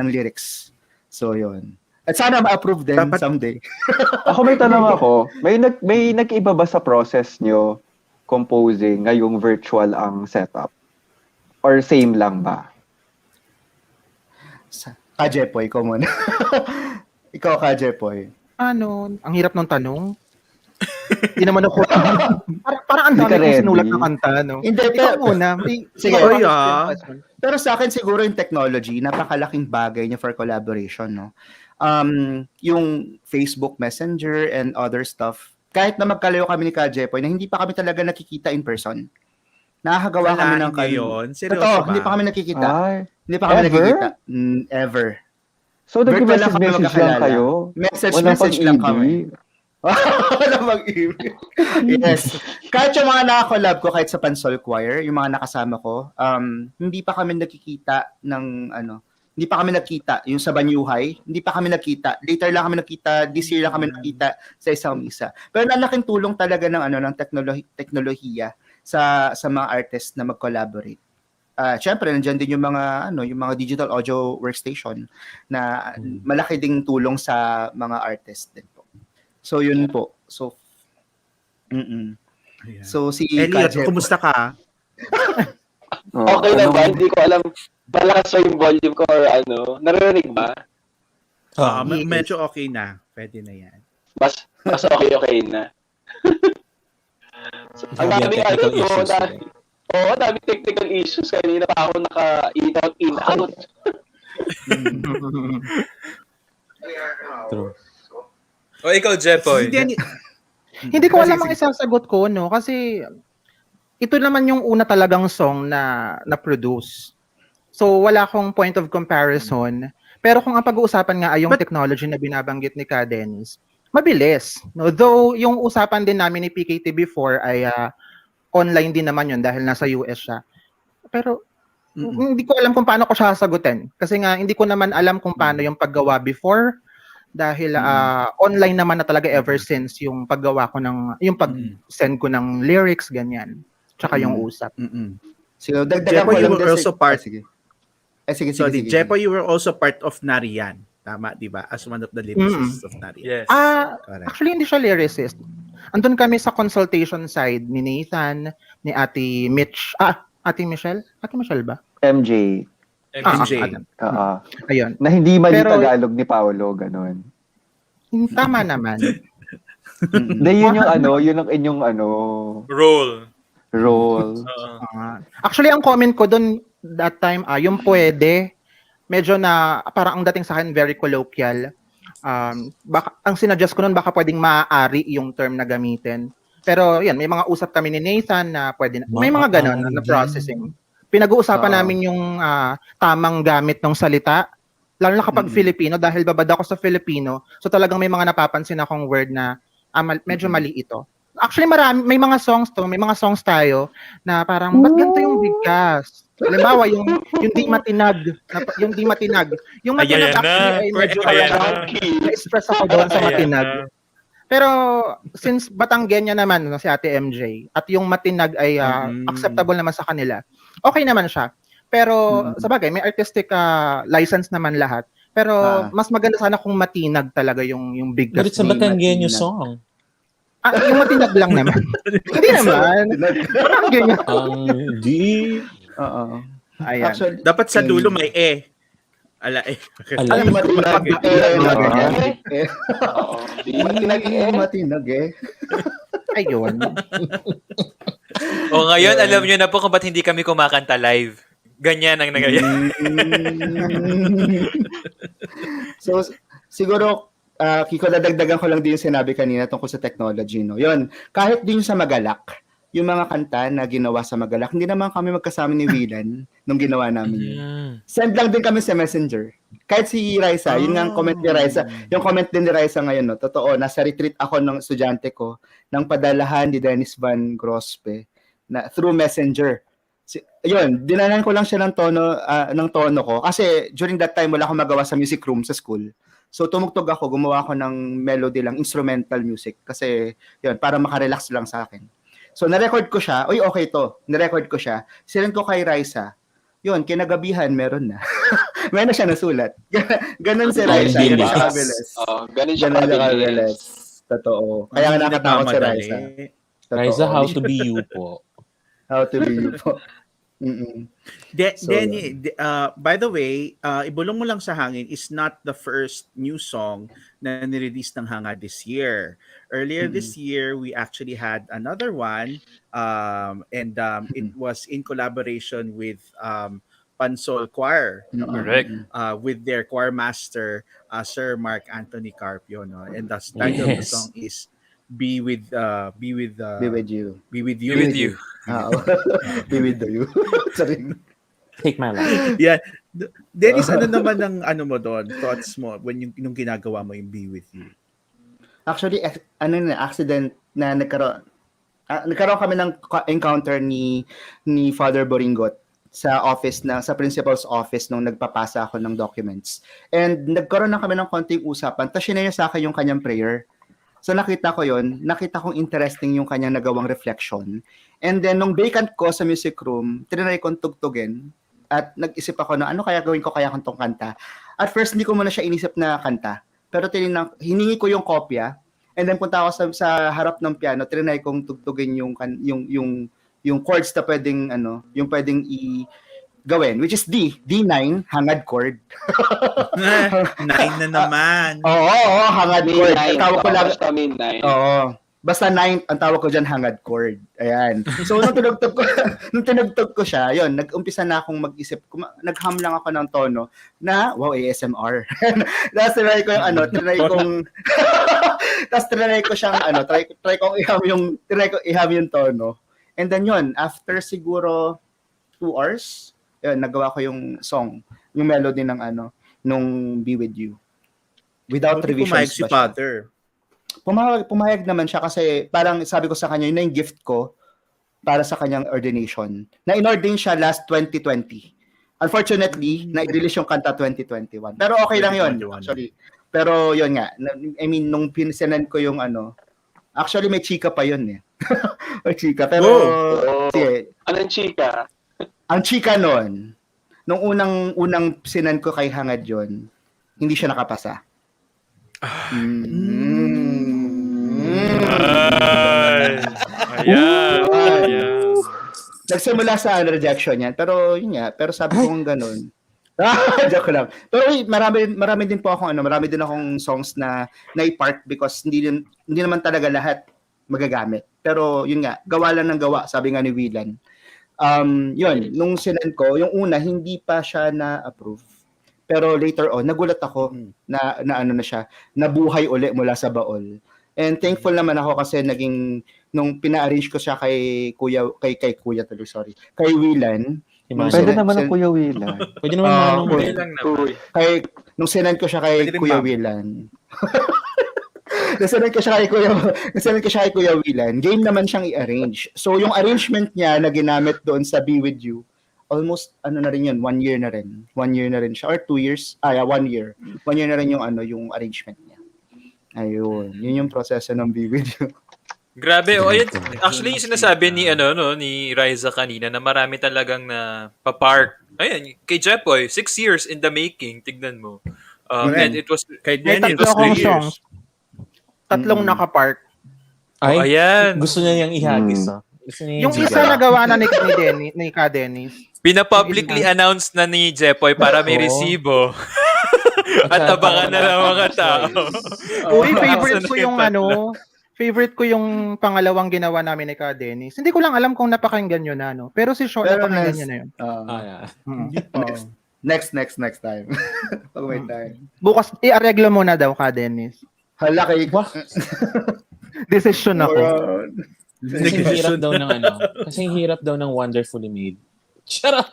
lyrics. So yun. At sana ma-approve din someday. Ako may tanong ako. May nag-iba ba sa process nyo composing ngayong virtual ang setup? Or same lang ba? Kajepoy, ko muna. Ikaw, Kajepoy. Ang hirap ng tanong. Hindi naman ako. parang ang dami kong sinulat na kanta, no? Hindi, ikaw muna. Sige. Pero sa akin siguro yung technology, napakalaking bagay niya for collaboration, no? Yung Facebook Messenger and other stuff, kahit na magkalayo kami ni Kajepoy, na hindi pa kami talaga nakikita in person. Nakakagawa kami ng yun? Seryoso Totoo, ba? hindi pa kami nakikita. Hindi pa kami Ever? nakikita. Ever. So, nag-message lang kayo? Message lang kami. Walang mag-ibig. Yes. Kahit yung mga nakakolab ko, kahit sa Pansol Choir, yung mga nakasama ko, hindi pa kami nakikita hindi pa kami nakita yung sa Banyuhay, hindi pa kami nakita. Later lang kami nakita, this year lang kami nakita sa isang misa. Pero nalaking tulong talaga ng teknolohiya sa mga artists na mag-collaborate. Syempre nandiyan din yung mga digital audio workstation na malaki ding tulong sa mga artists din po. So yun po. So So si Elliot, kumusta ka? Okay na ba? Hindi ko alam. Balakas yung volume ko or naririnig ba? Medyo okay na. Pwede na yan. Mas okay na. Ang daming daming technical issues. Kanina pa ako in out. True. O ikaw, Jepoy. Hindi ko alam ang isasagot ko, no? Kasi ito naman yung una talagang song na produce. So, wala akong point of comparison. Pero kung ang pag-uusapan nga ay yung technology na binabanggit ni Ka Dennis, mabilis. No? Though, yung usapan din namin ni PKT before ay online din naman yun dahil nasa US siya. Pero, hindi ko alam kung paano ko siya sasagutin. Kasi nga, hindi ko naman alam kung paano yung paggawa before dahil online naman na talaga ever since yung paggawa ko yung pag-send ko ng lyrics, ganyan. Tsaka yung usap. So, Jepoy, you were also part... Sige. Jepoy, you were also part of Narian. Tama, di ba? As one of the lyricists of Nari. Yes. Correct. Actually, hindi siya lyricist. Andun kami sa consultation side ni Nathan, ni Ate Mitch. Ate Michelle? Ate Michelle ba? MJ. MJ. Adam. Na Ayun. hindi mali Pero- Tagalog ni Paolo, ganun. Tama naman. Dahil yun yung yun ang inyong Role. role. Actually, ang comment ko doon that time, yung pwede, medyo na, parang ang dating sa akin, very colloquial. Baka, ang sinuggest ko noon, baka pwedeng maaari yung term na gamitin. Pero yan, may mga usap kami ni Nathan na pwede, may mga ganon na processing. Pinag-uusapan namin yung tamang gamit ng salita, lalo na kapag Filipino, dahil babad ako sa Filipino, so talagang may mga napapansin akong word na medyo mali ito. Actually, may mga songs tayo na parang, ba't ganito yung bigkas? Halimbawa, yung di matinag. Yung matinag actually ay medyo na-stress ako doon sa matinag. Pero since Batanggenya naman si Ate MJ at yung matinag ay acceptable naman sa kanila, okay naman siya. Pero sabagay, may artistic license naman lahat. Pero mas maganda sana kung matinag talaga yung bigkas. But it's a Batanggenyo song. Yung matinag lang naman. Hindi naman. Batanggenya. Ang di. Ayan. Actually, dapat sa dulo may Ala Matinag Ayun. O ngayon, alam nyo na po kung ba't hindi kami kumakanta live. Ganyan ang nangyayari. So, siguro, Kiko, dadagdagan ko lang din yung sinabi kanina tungkol sa technology, no? Yun, kahit din sa Magalak, yung mga kanta na ginawa sa Magalak, hindi naman kami magkasama ni Willan nung ginawa namin yun. Send lang din kami sa Messenger. Kahit si Raisa, yun nga ang comment ni Raisa. Yung comment din ni Raisa ngayon, no? Totoo, nasa retreat ako ng estudyante ko ng padalahan ni Dennis Van Grospe na through Messenger. Yun, dinanan ko lang siya ng tono ko kasi during that time wala akong magawa sa music room sa school. So tumugtog ako, gumawa ako ng melody lang, instrumental music kasi yun, para makarelax lang sa akin. So na-record ko siya, okay to, na-record ko siya. Sinend ko kay Raisa. Yun, kinagabihan meron na. Meron na siya nasulat. Ganon si Raisa. Ganon siya kabilis. Ganon siya kabilis. Totoo. Kaya nga nakatakot si Raisa. Raisa, how to be you po. How to be you po. Denny, by the way, Ibulong Mo Lang sa Hangin is not the first new song na nirelease ng Hangad this year. Earlier this year, we actually had another one, and it was in collaboration with Pansol Choir, Correct. with their choir master, Sir Mark Anthony Carpio, no? And the title of the song is Be with you. Be with you. Be with you. Be with you. Sorry. Take my life. Yeah. Dennis, ano naman ang mo doon? Thoughts mo when nung ginagawa mo yung Be With You? Actually, accident na nagkaroon kami ng encounter ni Father Boringot sa office sa principal's office nung nagpapasa ako ng documents. And nagkaroon na kami ng konting usapan. Tapos sinaya sa akin yung kanyang prayer. So nakita ko yon, nakita kong interesting yung kanyang nagawang reflection. And then nung vacant ko sa music room, tinry kong tugtugin at nag-isip ako na ano kaya gawin ko kaya kung tong kanta. At first hindi ko muna siya inisip na kanta. Pero hiningi ko yung kopya and then punta ako sa harap ng piano, tinry kong tugtugin yung chords na pwedeng yung pwedeng gawin, which is D9, hangad chord. 9 na naman. Oo, hangad chord. Tawag ko lang. Oo. Basta 9, ang tawag ko dyan, hangad chord. Ayan. So, nung tinugtog ko siya, yun, nag-umpisa na akong mag-isip. Nag-hum lang ako ng tono na, wow, ASMR. Tapos trinay ko yung tapos trinay ko siyang, try kong iham yung tono. And then yun, after siguro 2 hours, yun, nagawa ko yung song, yung melody ng nung Be With You. Without revisions. Pumayag si Father. Pumayag naman siya kasi parang sabi ko sa kanya, yun na yung gift ko para sa kanyang ordination. Na-inordain siya last 2020. Unfortunately, na-release yung kanta 2021. Pero okay lang yun, actually. Pero yun nga, I mean, nung pinsinan ko yung actually may chika pa yun eh. May chika. Pero, sige. Anong chika? Ang chika nun, nung unang sinan ko kay Hangad yun, hindi siya nakapasa. Ayan. Ayan. Nagsimula sa rejection yan. Pero yun nga, pero sabi ko kung ganun. Joke lang. Pero marami din po akong marami din akong songs na na-part because hindi naman talaga lahat magagamit. Pero yun nga, gawa lang ng gawa, sabi nga ni Willan. Yun, nung sinend ko, yung una hindi pa siya na-approve. Pero later on, nagulat ako na ano na siya, nabuhay uli mula sa baol. And thankful naman ako kasi nung pina-arrange ko siya kay Willan. Pwede naman ang Kuya Willan. Pwede naman manong Nung sinend ko siya kay Kuya Willan. Nasanay ko siya kay Kuya Willan. Game naman siyang i-arrange. So yung arrangement niya na ginamit doon sa Be With You, almost na rin yun, 1 year na rin. 1 year na rin siya. Or 2 years. 1 year. 1 year na rin yung arrangement niya. Ayun. Yun yung proseso ng Be With You. Grabe. Ayun, actually, yung sinasabi ni Riza kanina na marami talagang na pa-park. Ayan, kay Jepoy, 6 years in the making. Tignan mo. And it was, Kay May Denny, tatlo akong 3 years. songs. Tatlong nakapark. Ay, ayan. gusto niya yung ihagis. Gusto niya Yung isa nagawa na ni Ka Dennis. Pina-publicly announced na ni Jepoy para may resibo. At abangan na ng mga tao. Uy, favorite ko yung pangalawang ginawa namin ni Ka Dennis. Hindi ko lang alam kung napakinggan nyo na, no? Pero si Sean, napakinggan nyo na yun. Next time. Pag may time. Bukas, i-areglo mo na daw, Ka Dennis. Hala kay... Decision ako. Kasi hirap daw ng Kasi hirap daw ng Wonderfully Made. Charot!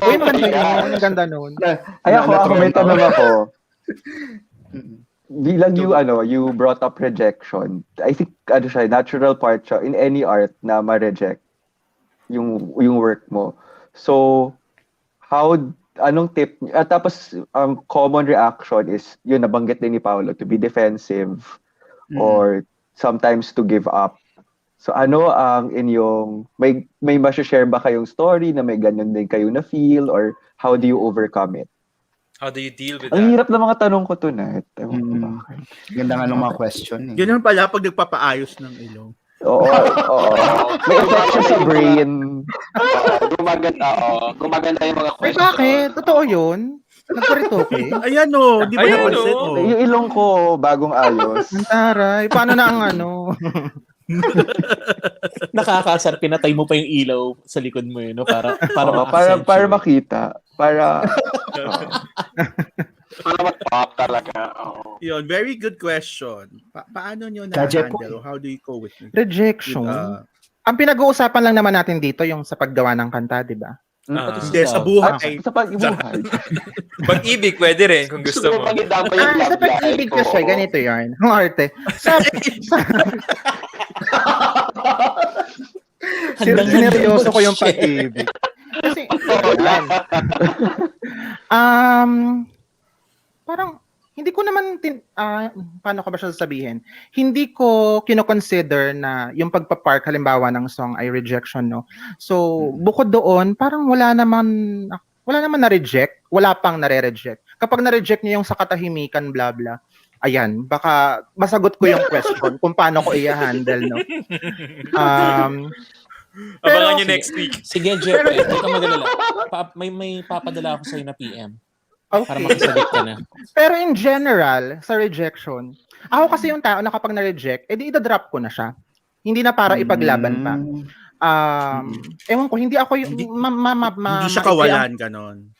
Uy, maganda yun. Ang ganda nun. Ako may tanong ako. Bilang you brought up rejection. I think, natural part siya in any art na ma-reject yung work mo. So, anong tip? Tapos, common reaction is, yun, nabanggit din ni Paolo, to be defensive or sometimes to give up. So, ano ang inyong, may ma-share ba kayong story na may ganyan din kayo na feel or how do you overcome it? How do you deal with Ang that? hirap ng mga tanong ko tonight. Ganda nga ng mga question. Ganyan pala pag nagpapaayos ng ilong. Oo. May effect siya sa brain. Gumaganda yung mga Ay, questions. bakit? Totoo yun? Nagparitoke? Ayan o, di ba napansin? Yung ilong ko, bagong ayos. Ang taray. Paano na ang Nakakasar, pinatay mo pa yung ilaw sa likod mo yun, no? Para makita. Para mag-pop talaga. Yun, very good question. Paano nyo na-handle? How do you go with it? Rejection? Ang pinag-uusapan lang naman natin dito yung sa paggawa ng kanta, di ba? Hindi, sa buhay. Sa pag-ibuhay. Pag-ibig, pwede rin kung gusto mo. Sa pag-ibig kasi, ganito yarn. Ang arte. Sineryoso ko yung pag-ibig. Kasi, parang, hindi ko naman, paano ko ba siya sasabihin? Hindi ko kino-consider na yung pagpapark, halimbawa ng song ay rejection, no? So, bukod doon, parang wala naman na-reject, wala pang nare-reject. Kapag na-reject niyo yung sa katahimikan, bla bla, ayan, baka masagot ko yung question kung paano ko i-handle, no? Abangan nyo next week. Sige, Jeff, hindi ka magalala. May papadala ako sa'yo na PM. Okay. Para makasagot ka na. Pero in general, sa rejection, ako kasi yung tao na kapag na-reject, edi i-drop ko na siya. Hindi na para ipaglaban pa. Ewan ko, hindi ako yung... Hindi siya kawalan, ganon.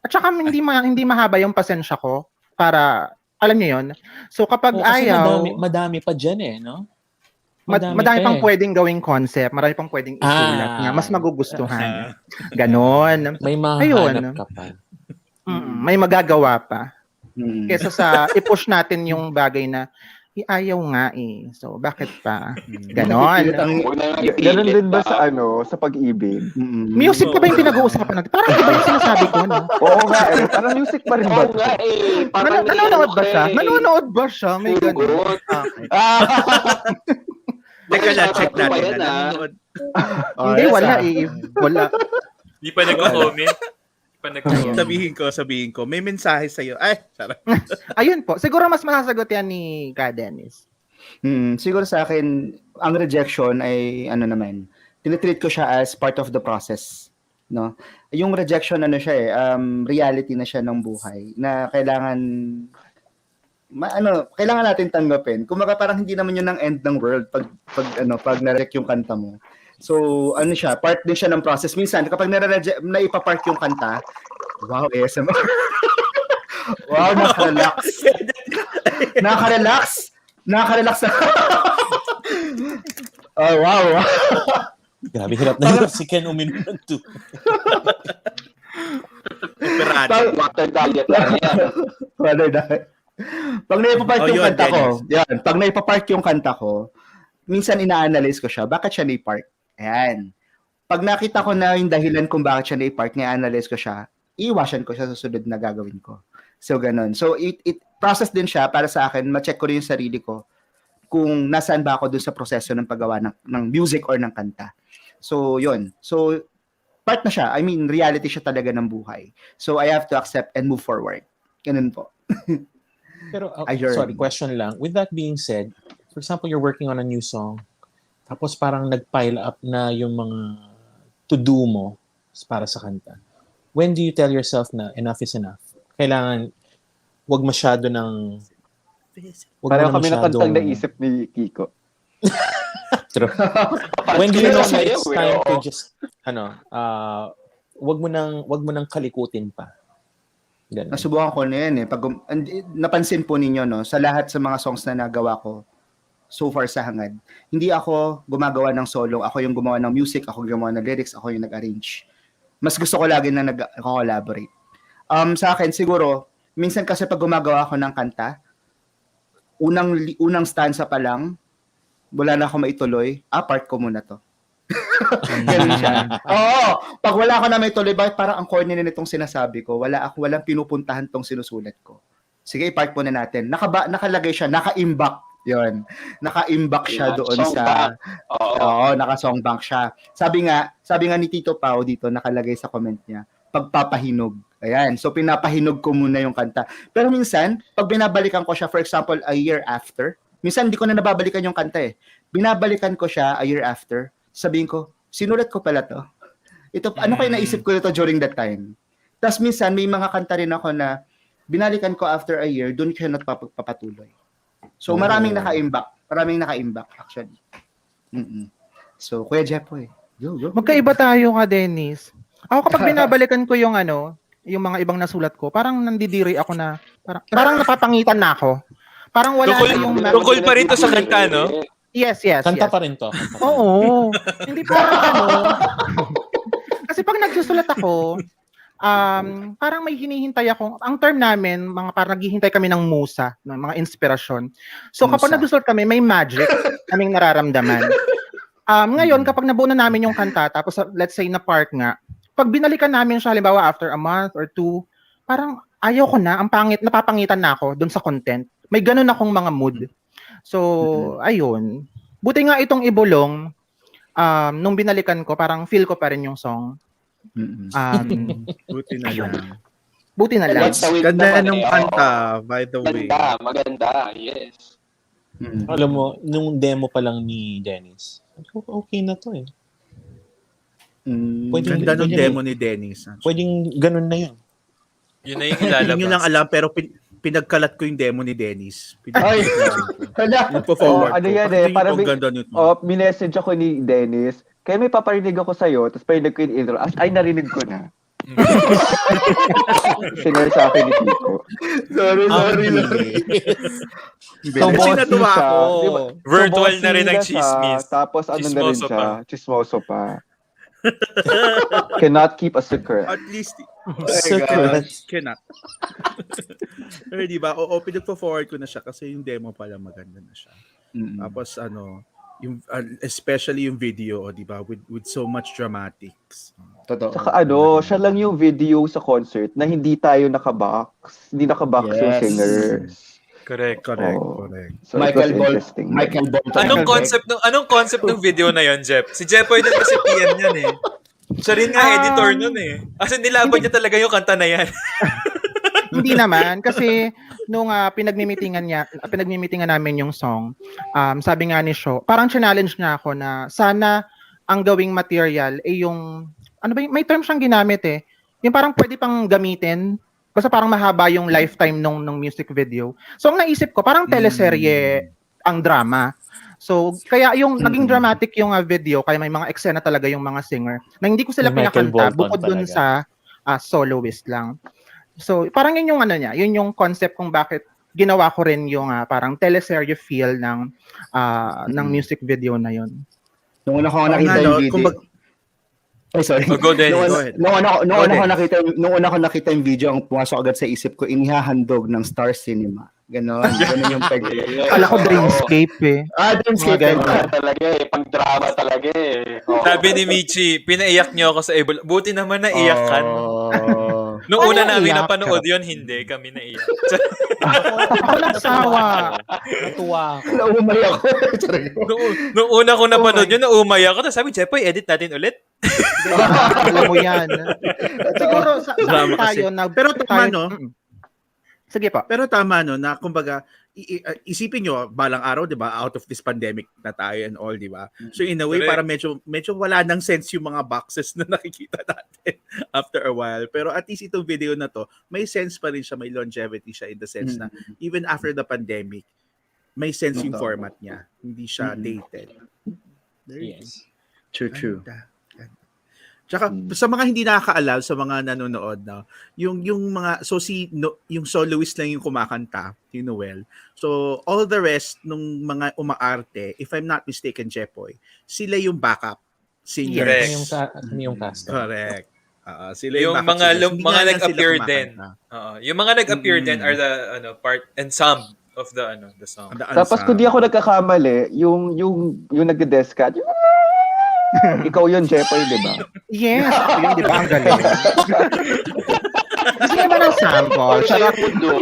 At saka hindi mahaba yung pasensya ko para, alam niyo yun. So kapag ayaw... Madami pa dyan eh, no? Madami pang pwedeng gawing concept, marami pang pwedeng isulat nga, mas magugustuhan. Ganon. May mahanap ka pa. May magagawa pa. Kesa sa i-push natin yung bagay na ayaw nga eh. So, bakit pa? Ganon. Ganon din ba sa sa pag-ibig? Music pa ba yung pinag-uusapan natin? Parang iba yung sinasabi ko, no? Oo nga eh. Parang music pa rin ba? Nanonood ba siya? Nanonood ba siya? May ganon. Teka lang, check natin na. Hindi, wala eh. Wala. Hindi pa nag-comment. Panag-perform. Sabihin ko, may mensahe sa'yo. Ay, sarap. Ayun po. Siguro mas masasagot yan ni Ka Dennis. Siguro sa akin, ang rejection ay ano naman, tinitreat ko siya as part of the process, no? Yung rejection ano siya reality na siya ng buhay na kailangan natin tanggapin. Kumbaga parang hindi naman yun ang end ng world pag na-reject yung kanta mo. So, ano siya, part din siya ng process. Minsan kapag naipa-park yung kanta, wow, ASMR. Wow, Nakaka-relax na. Oh, wow. Grabe, hirap na hirap si Ken uminom ng tubig. Water diet lang yan. Water diet. Pag naipapark yung kanta ko, pag naipapark yung kanta ko, minsan ina-analyze ko siya, bakit siya naipark? Ayan. Pag nakita ko na yung dahilan kung bakit siya naipark, na-analyze ko siya, iiwasan ko siya sa susunod na gagawin ko. So, ganun. So, it process din siya para sa akin, ma-check ko rin yung sarili ko kung nasaan ba ako dun sa proseso ng paggawa ng music or ng kanta. So, yun. So, part na siya. I mean, reality siya talaga ng buhay. So, I have to accept and move forward. Ganun po. Pero, sorry, question lang. With that being said, for example, you're working on a new song, tapos parang nag-pile up na yung mga to-do mo para sa kanta. When do you tell yourself na enough is enough? Kailangan, wag masyado ng... Parang kami na kantang naisip ni Kiko. True. When do you know na it's time to just, wag mo nang kalikutin pa? Ganun. Nasubukan ko na yan Pag napansin po ninyo, no, sa lahat sa mga songs na nagawa ko so far sa Hangad, hindi ako gumagawa ng solo. Ako yung gumawa ng music, ako yung gumawa ng lyrics, ako yung nag-arrange. Mas gusto ko lagi na nag-collaborate. Sa akin, siguro, minsan kasi pag gumagawa ako ng kanta, unang stanza pa lang, wala na ako maituloy, part ko muna to. Ganun siya. Oo, pag wala ako na maituloy, bakit parang ang corny na nitong sinasabi ko, walang pinupuntahan tong sinusulat ko. Sige, i-part muna natin. Nakalagay siya, naka-imbak. Yun. Naka-imbak siya doon sa... Oo, naka-songbank siya. Sabi nga ni Tito Pao dito, nakalagay sa comment niya, pagpapahinog. Ayan. So, pinapahinog ko muna yung kanta. Pero minsan, pag binabalikan ko siya, for example, a year after, minsan hindi ko na nababalikan yung kanta Binabalikan ko siya a year after, sabihin ko, sinulat ko pala to. Ito, ano kayo naisip ko ito during that time? Tapos minsan, may mga kanta rin ako na binalikan ko after a year, doon siya napapatuloy. So, maraming naka-imbak actually. So, Kuya Jepoy. Magkaiba tayo ka, Dennis. Ako kapag binabalikan ko yung yung mga ibang nasulat ko, parang nandidiri ako na, parang napapangitan na ako. Parang wala na yung... Tungkol pa rin to sa kanta, no? Yes. Kanta pa rin to. Oo. Hindi parang Kasi pag nagsusulat ako, parang may hinihintay ako. Ang term namin, parang naghihintay kami ng musa, ng mga inspirasyon. So kapag nagsusulat kami, may magic kaming nararamdaman. Ngayon, kapag nabuo na namin yung kanta, tapos let's say na part nga, pag binalikan namin siya, halimbawa after a month or 2, parang ayaw ko na, napapangitan na ako dun sa content. May ganun akong mga mood. So, ayun. Buti nga itong Ibulong, nung binalikan ko, parang feel ko pa rin yung song. Buti na lang. Buti na lang. Ganda ng kanta, by the way. Maganda, yes. Alam mo, nung demo pa lang ni Dennis, okay na to Ganda ng demo ni Dennis. Pwedeng ganun na yun. Yun na yung ilalabas. Hindi nyo lang alam, pero pinagkalat ko yung demo ni Dennis. Ay! Yung performer ko. Ano yan parang minessage ako ni Dennis, kaya may paparinig ako sa'yo, tapos parinig ko yung intro, ay narinig ko na. Sinare sa akin ni Kiko. Sorry. So, natuwa ako. Virtual na rin ang chismis. Tapos ano na rin siya, chismoso pa. Cannot keep a secret. At least, secret. Cannot. Pero diba, pinag-forward ko na siya kasi yung demo pala maganda na siya. Tapos yung especially yung video, di ba, with so much dramatics. Totoo. Saka siya lang yung video sa concert na hindi tayo nakabox yung singers. Correct. So Michael Bolton. Anong concept ng video na yon, Jeff? Si Jepoy din kasi PM yan Siya rin nga editor nun eh. As in, nilaban niya talaga yung kanta na yan. Hindi naman kasi nung pinagmimitingan namin yung song, sabi nga ni Sho, parang challenge niya ako na sana ang gawing material ay yung ano ba may term siyang ginamit eh. Yung parang pwede pang gamitin basta parang mahaba yung lifetime nung music video. So ang naisip ko parang teleserye ang drama. So kaya yung naging dramatic yung video kaya may mga eksena talaga yung mga singer na hindi ko sila May Michael pinakanta Bolton bukod dun talaga. sa soloist lang. So, parang yun yung ano niya, yun yung concept kung bakit ginawa ko rin yung parang teleserye feel ng music video na yun. Nung una ko nakita yung video. Ay, sorry. Go, Dennis. Nung una ko nakita yung video, ang pumasok agad sa isip ko, inihahandog ng Star Cinema. Ganon yung peg. Kala ko Dreamscape eh. Dreamscape. Talaga eh, pang drama talaga eh. Sabi ni Michi, pinaiyak niyo ako sa Ebola. Buti naman naiyak ka. Noong una namin napanood yun, hindi kami naiyak. Ako nagsawa. Natuwa ako. Naumay ako. Noong una ko napanood yun, naumay ako. Tapos sabi, Jepoy, edit natin ulit. Alam mo yan. Siguro sa tayo na pero tama no. Sige pa. Pero tama no na kumbaga isipin nyo balang araw 'di ba out of this pandemic na tayo and all 'di ba. So in a way para medyo wala nang sense yung mga boxes na nakikita natin after a while. Pero at least itong video na to may sense pa rin siya, may longevity siya in the sense na even after the pandemic may sense yung format niya. Hindi siya dated. Yes. True. Tsaka sa mga hindi nakakaalam sa mga nanonood no, yung mga yung soloist lang yung kumakanta, si Noel. So all the rest nung mga umaarte, if I'm not mistaken, Jepoy, sila yung backup singers. Kami yung cast. Correct. Sila yung mga nag-appear din. Yung mga nag-appear din are the part and some of the song. Tapos kung di ako nagkakamali, yung nagde-desk cut, ikaw yun, Jepoy, di ba? Yes, ako yun, di ba? Ang galing. Gusto naman ng sample. Sarap mo doon.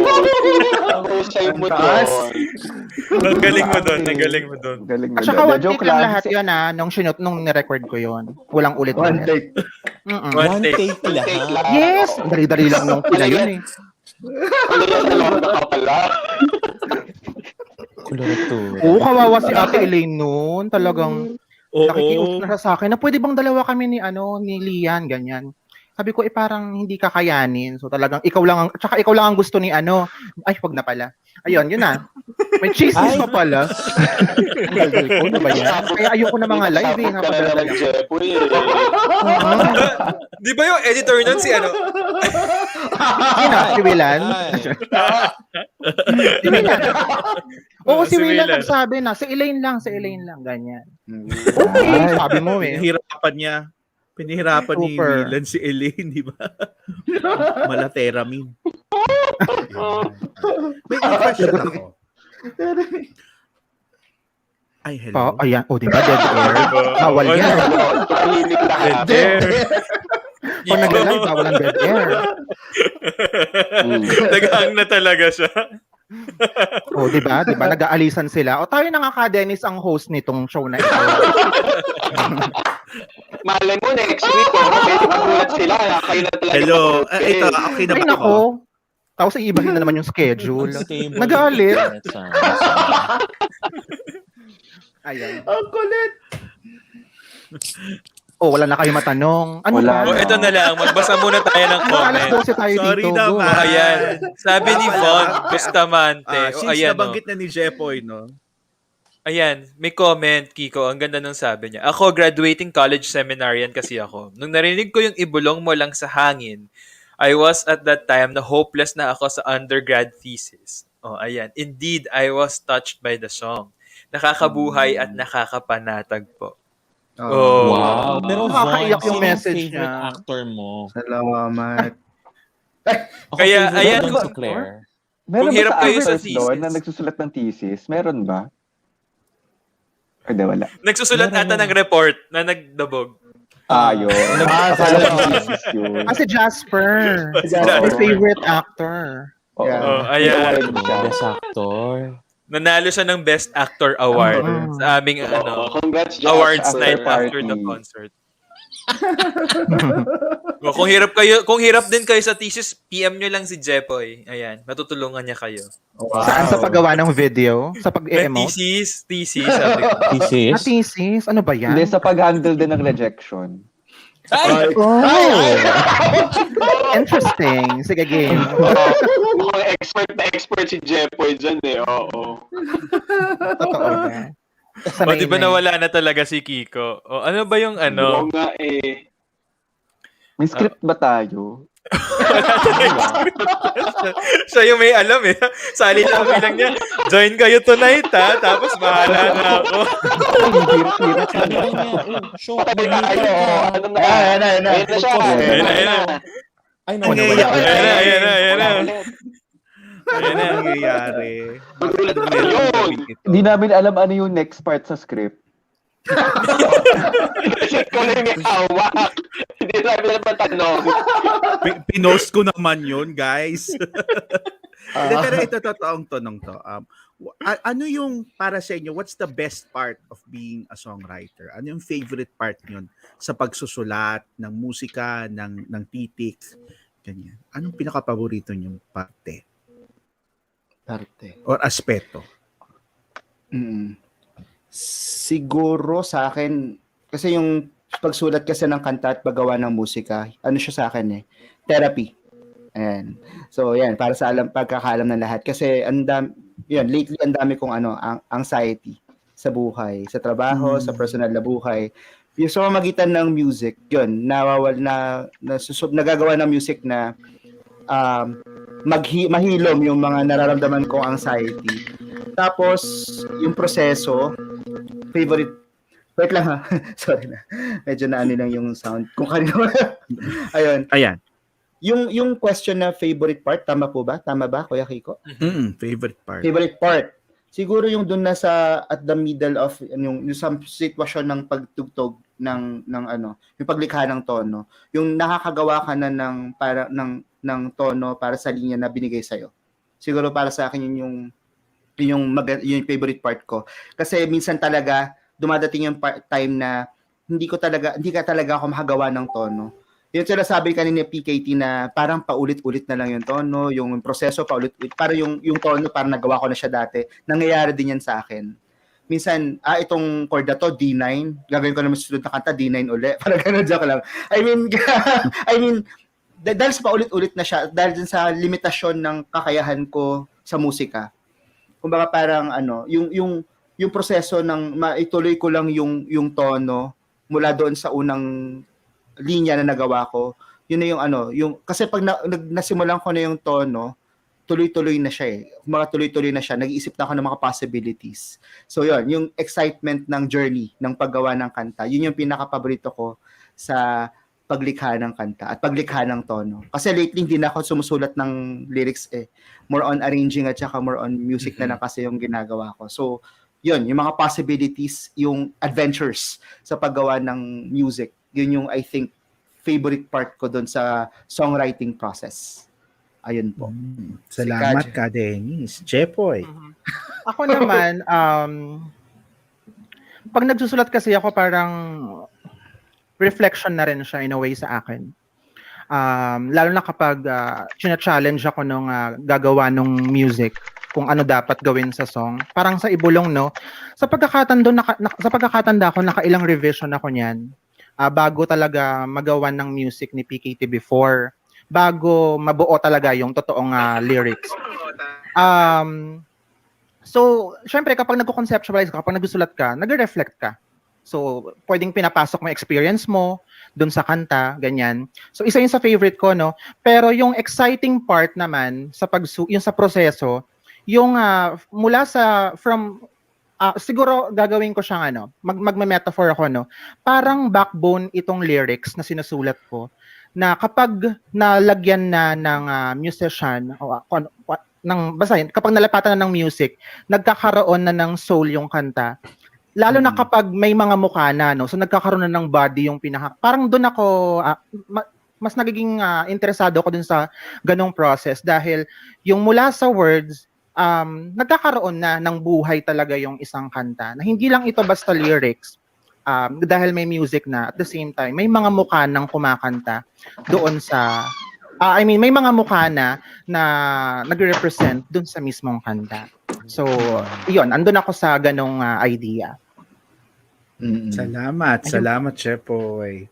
Ang galing mo doon. At saka one take lang lahat yun nung nirecord ko yun. Walang ulit. One take. One take lang. Yes! Dari-dari lang nung pila yun eh. Koloratura. Oo, kawawa si Ate Elaine noon. Talagang nakikiusap na sa akin na pwede bang dalawa kami ni Lian, ganyan. Sabi ko parang hindi kakayanin. So talagang ikaw lang ang gusto ni ay wag na pala. Ayun, yun na. May chismis pa pala. Ang daldal ko na ba yan? Kaya ayoko na mga live eh. Napadaldal ako. Di ba yung editor nun si Si Willan? Si Willan. Oo, si Willan nagsabi na, si Elaine lang, ganyan. Okay, sabi mo eh. Pinahirapan ni Willan si Elaine, di ba? Malateramine. May question ako. Ay, hello. Ayan. Di ba? Dead air. Bawal yan. Dead air. Pag nag-live, bawal ang dead air. Nag-hang na talaga siya. Di ba? Nag-aalisan sila. Tayo na nga Dennis ang host nitong show na ito. Malay mo, next week, pwede magulat sila. Kayo na talaga. Hello. Ito, okay na ba ako? Tapos iibahin na naman yung schedule. Nag-aalit. Ayan. Ang kulit. Wala na kayo matanong. Ito na lang. Magbasa muna tayo ng comment. Sorry naman. Ayan. Sabi ni Von Bustamante. Since nabanggit na ni Jepoy, no? Ayan, may comment, Kiko. Ang ganda nung sabi niya. Ako, graduating college seminarian kasi ako. Nung narinig ko yung ibulong mo lang sa hangin, I was at that time na hopeless na ako sa undergrad thesis. Ayan. Indeed, I was touched by the song. Nakakabuhay at nakakapanatag po. Wow. Pero nakakaiyak yung message favorite niya. actor mo? Salamat. Kaya, ayan ko. Si Claire. Meron Kung hirap ba kayo sa actors doon na nagsusulat ng thesis? Meron ba? Or di wala? Nagsusulat ata ng report na nagdabog. Yun. Si Jasper. My favorite actor. Ayan. Best actor. Nanalo siya ng Best Actor Award sa aming Congrats, Josh, awards after night party. after the concert. Kung hirap din kayo sa thesis, PM nyo lang si Jepoy. Ayan, matutulungan niya kayo. Saan sa paggawa ng video? Sa pag-emote? Thesis, sabi ko. Thesis? Thesis? Ano ba yan? Hindi, sa pag-handle din ng rejection. Ay! Interesting. Sige, game. Mukhang expert si Jepoy dyan eh. Oo. Totoo na. O, di ba nawala na talaga si Kiko? O, ano ba yung ano? Oo nga eh. May script ba tayo? Siya yung may alam eh. Sali lang bilang niya. Join kayo tonight ha. Tapos bahala na ako. Ano na? Ayan na. Ayan na siya. Ayan na. Ay, nawala. Ayan na. Ano nangyayari? Hindi namin alam ano yung next part sa script. Ikaw na yung hawak. Hindi namin naman tanong. Pinost ko naman yun, guys. Pero ito, totoong tanong to. Ano yung, para sa inyo, what's the best part of being a songwriter? Ano yung favorite part yun sa pagsusulat, ng musika, ng titik, ganyan? Anong pinaka-paborito niyong parte? Or aspeto? Siguro sa akin, kasi yung pagsulat kasi ng kanta at paggawa ng musika, ano siya sa akin therapy. Ayan. So, yan, para sa pagkakaalam ng lahat. Kasi, lately, ang dami kong anxiety sa buhay, sa trabaho, sa personal na buhay. Yung sa magitan ng music, yun, nagagawa ng music na mahilom yung mga nararamdaman kong anxiety. Tapos, yung proseso, favorite, wait lang ha, sorry na, medyo naano lang yung sound, kung kanino, Ayan. Yung question na favorite part, tama po ba? Tama ba, Kuya Kiko? Favorite part. Favorite part. Siguro yung dun na sa at the middle of yung sa sitwasyon ng pagtugtog ng yung paglikha ng tono, yung nakakagawa ka na ng tono para sa linya na binigay sa iyo. Siguro para sa akin yun yung favorite part ko. Kasi minsan talaga dumadating yung time na hindi ka talaga ako makagawa ng tono. Yung sila sabi kanina PKT na parang paulit-ulit na lang yung tono, yung proseso paulit-ulit. Para yung tono parang nagawa ko na siya dati. Nangyayari din yan sa akin. Minsan, itong chord na to, D9. Gagawin ko naman sa sunod na kanta, D9 ulit. Parang gano'n, joke lang. I mean, dahil sa paulit-ulit na siya, dahil din sa limitasyon ng kakayahan ko sa musika. Kumbaga parang yung proseso ng maituloy ko lang yung tono mula doon sa unang linya na nagawa ko, yun na yung kasi pag nasimulan ko na yung tono, tuloy-tuloy na siya tuloy-tuloy na siya, nag-iisip na ako ng mga possibilities. So yun, yung excitement ng journey ng paggawa ng kanta, yun yung pinaka-paborito ko sa paglikha ng kanta at paglikha ng tono. Kasi lately hindi na ako sumusulat ng lyrics more on arranging at saka more on music na lang kasi yung ginagawa ko. So yun, yung mga possibilities, yung adventures sa paggawa ng music, yun yung I think favorite part ko doon sa songwriting process. Ayun po. Salamat ka, Dennis. Jepoy. Ako naman, pag nagsusulat kasi ako parang reflection na rin siya in a way sa akin. Lalo na kapag challenge ako nung gagawa ng music, kung ano dapat gawin sa song. Parang sa ibulong, no? Sa pagkakatanda ko, nakailang revision ako niyan. Bago talaga magawa ng music ni PKT before. Bago mabuo talaga yung totoong lyrics. So, syempre, kapag nagko-conceptualize ka, kapag nagsusulat ka, nagre-reflect ka. So, pwedeng pinapasok mo experience mo dun sa kanta, ganyan. So, isa yun sa favorite ko, no? Pero yung exciting part naman, yung sa proseso, yung mula siguro gagawin ko siyang magme-metaphor ako, no? Parang backbone itong lyrics na sinusulat ko, na kapag nalagyan na ng musician, kapag nalapatan na ng music, nagkakaroon na ng soul yung kanta. Lalo na kapag may mga mukha na, no? So nagkakaroon na ng body yung parang doon ako, mas nagiging interesado ako dun sa ganong process dahil yung mula sa words, nagkakaroon na ng buhay talaga yung isang kanta. Na hindi lang ito basta lyrics, dahil may music na, at the same time, may mga mukha ng kumakanta doon sa, may mga mukha na nagre-represent doon sa mismong kanta. So, yun, andun ako sa ganong idea. Salamat, Chepoy.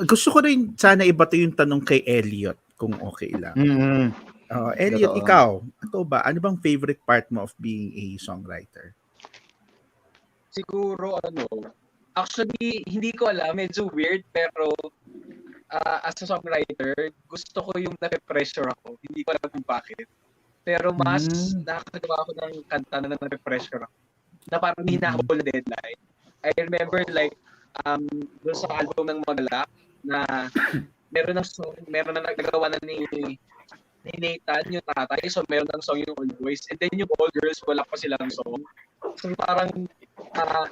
Gusto ko rin sana ibato yung tanong kay Elliot, kung okay lang. Elliot, Totoo. ikaw, ano bang favorite part mo of being a songwriter? Siguro actually hindi ko alam, medyo weird pero as a songwriter, gusto ko yung nape-pressure ako. Hindi ko alam kung bakit. Pero mas nakakagawa ako ng kanta na nape-pressure ako. Na parang hinahabol na deadline. I remember doon sa album ng Magalak na meron na nagagawa na ni Nathan, yung tatay. So meron ng song yung All Boys. And then yung All Girls, wala pa silang song. So parang